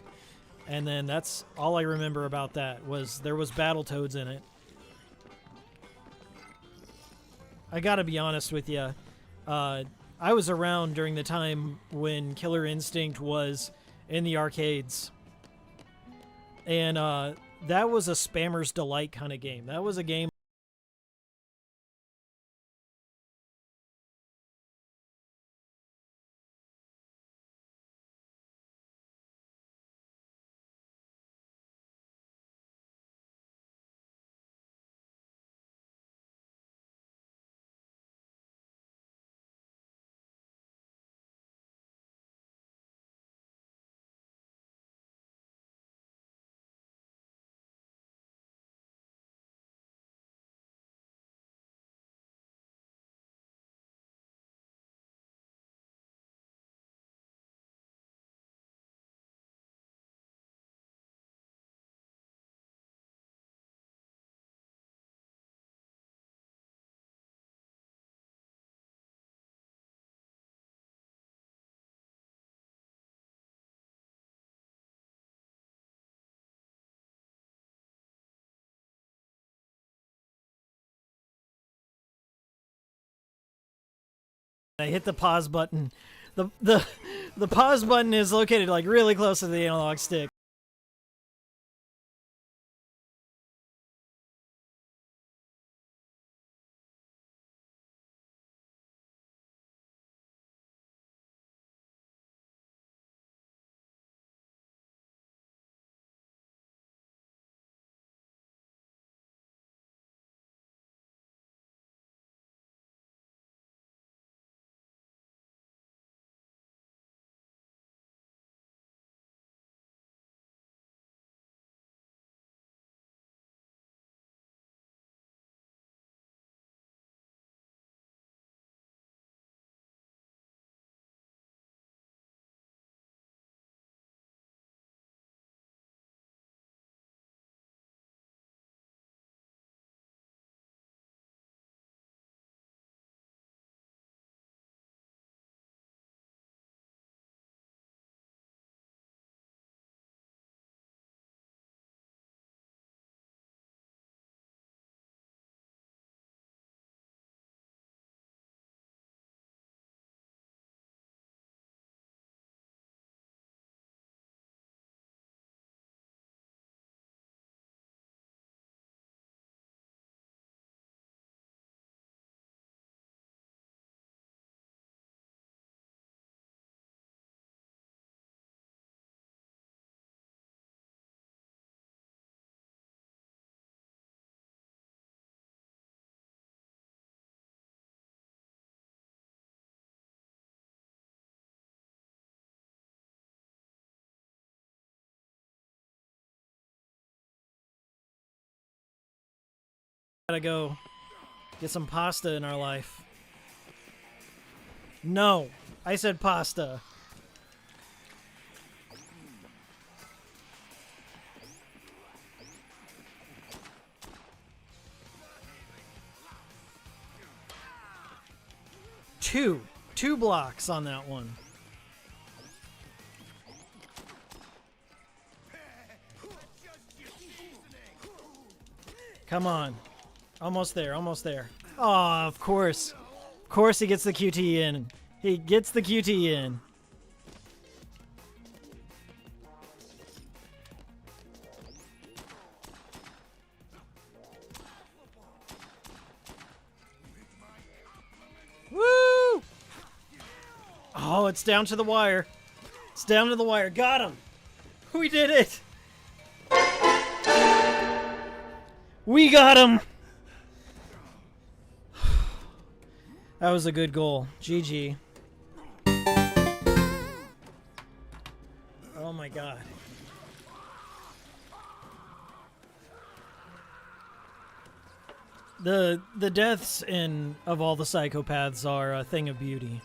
Speaker 3: And then that's all I remember about that, was there was Battletoads in it. I gotta be honest with you. I was around during the time when Killer Instinct was in the arcades. And that was a spammer's delight kind of game. That was a game I hit the pause button. The pause button is located like really close to the analog stick. Gotta go get some pasta in our life. No, I said pasta. Two blocks on that one. Come on. Almost there, almost there. Oh, of course. Of course he gets the QT in. He gets the QT in. Woo! Oh, it's down to the wire. It's down to the wire. Got him. We did it. We got him. That was a good goal. GG. Oh my god. The deaths of all the psychopaths are a thing of beauty.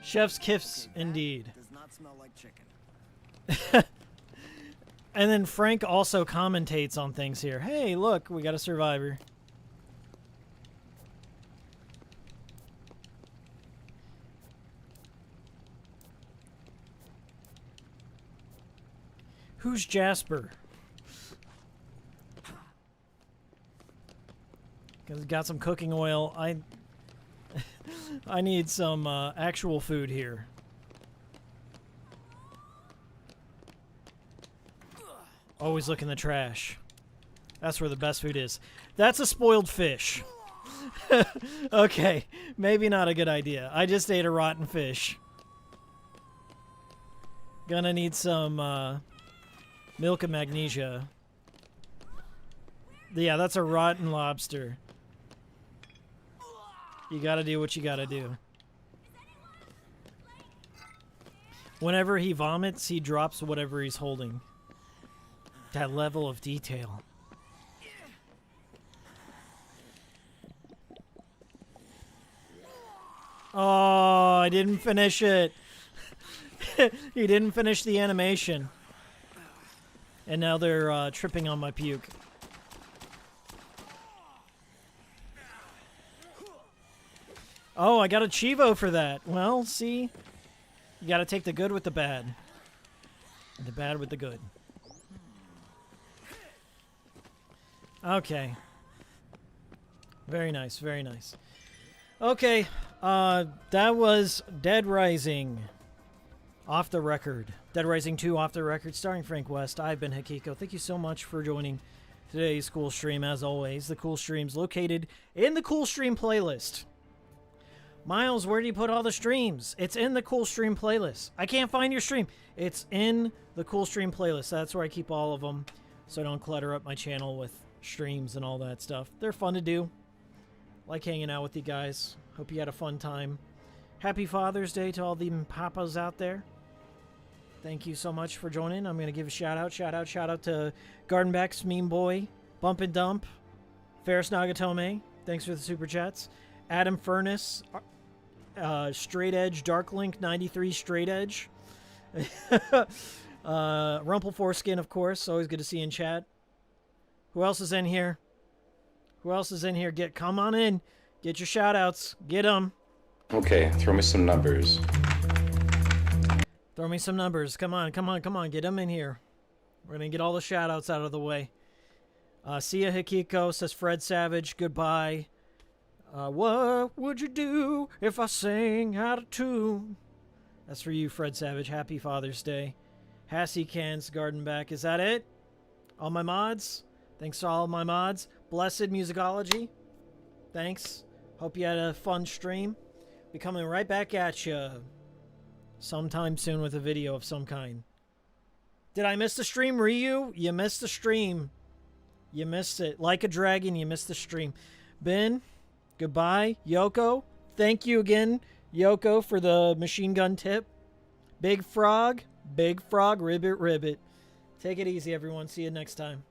Speaker 3: Chef's kiss, indeed.
Speaker 1: Does not smell like chicken.
Speaker 3: And then Frank also commentates on things here. Hey, look, we got a survivor. Who's Jasper? Cause got some cooking oil. I need some actual food here. Always look in the trash. That's where the best food is. That's a spoiled fish. Okay, maybe not a good idea. I just ate a rotten fish. Gonna need some milk and magnesia. Yeah, that's a rotten lobster. You gotta do what you gotta do. Whenever he vomits, he drops whatever he's holding. That level of detail. Oh, I didn't finish it. He didn't finish the animation. And now they're tripping on my puke. Oh, I got a Chivo for that. Well, see? You gotta take the good with the bad. And the bad with the good. Okay. Very nice, very nice. Okay, that was Dead Rising. Off the record. Dead Rising 2 off the record, starring Frank West. I've been Hikiko. Thank you so much for joining today's Cool Stream. As always, the Cool Stream's located in the Cool Stream playlist. Miles, where do you put all the streams? It's in the Cool Stream playlist. I can't find your stream. It's in the Cool Stream playlist. That's where I keep all of them, so I don't clutter up my channel with streams and all that stuff. They're fun to do. Like hanging out with you guys. Hope you had a fun time. Happy Father's Day to all the papas out there. Thank you so much for joining. I'm going to give a shout out to Gardenback's Meme Boy, Bump and Dump, Ferris Nagatome. Thanks for the super chats. Adam Furnace, Straight Edge, Darklink 93 Straight Edge. Rumple Foreskin, of course. Always good to see you in chat. Who else is in here? Who else is in here? Come on in. Get your shout outs. Get them.
Speaker 4: Okay, throw me some numbers.
Speaker 3: Throw me some numbers. Come on, come on, come on. Get them in here. We're going to get all the shout outs out of the way. See ya, Hikiko, says Fred Savage. Goodbye. What would you do if I sang out of tune? That's for you, Fred Savage. Happy Father's Day. Hassie Cans, Garden Back. Is that it? All my mods? Thanks to all my mods. Blessed Musicology. Thanks. Hope you had a fun stream. Be coming right back at you sometime soon with a video of some kind. Did I miss the stream, Ryu? You missed the stream. You missed it. Like a dragon, you missed the stream. Ben, goodbye. Yoko, thank you again, Yoko, for the machine gun tip. Big Frog, Ribbit, Ribbit. Take it easy, everyone. See you next time.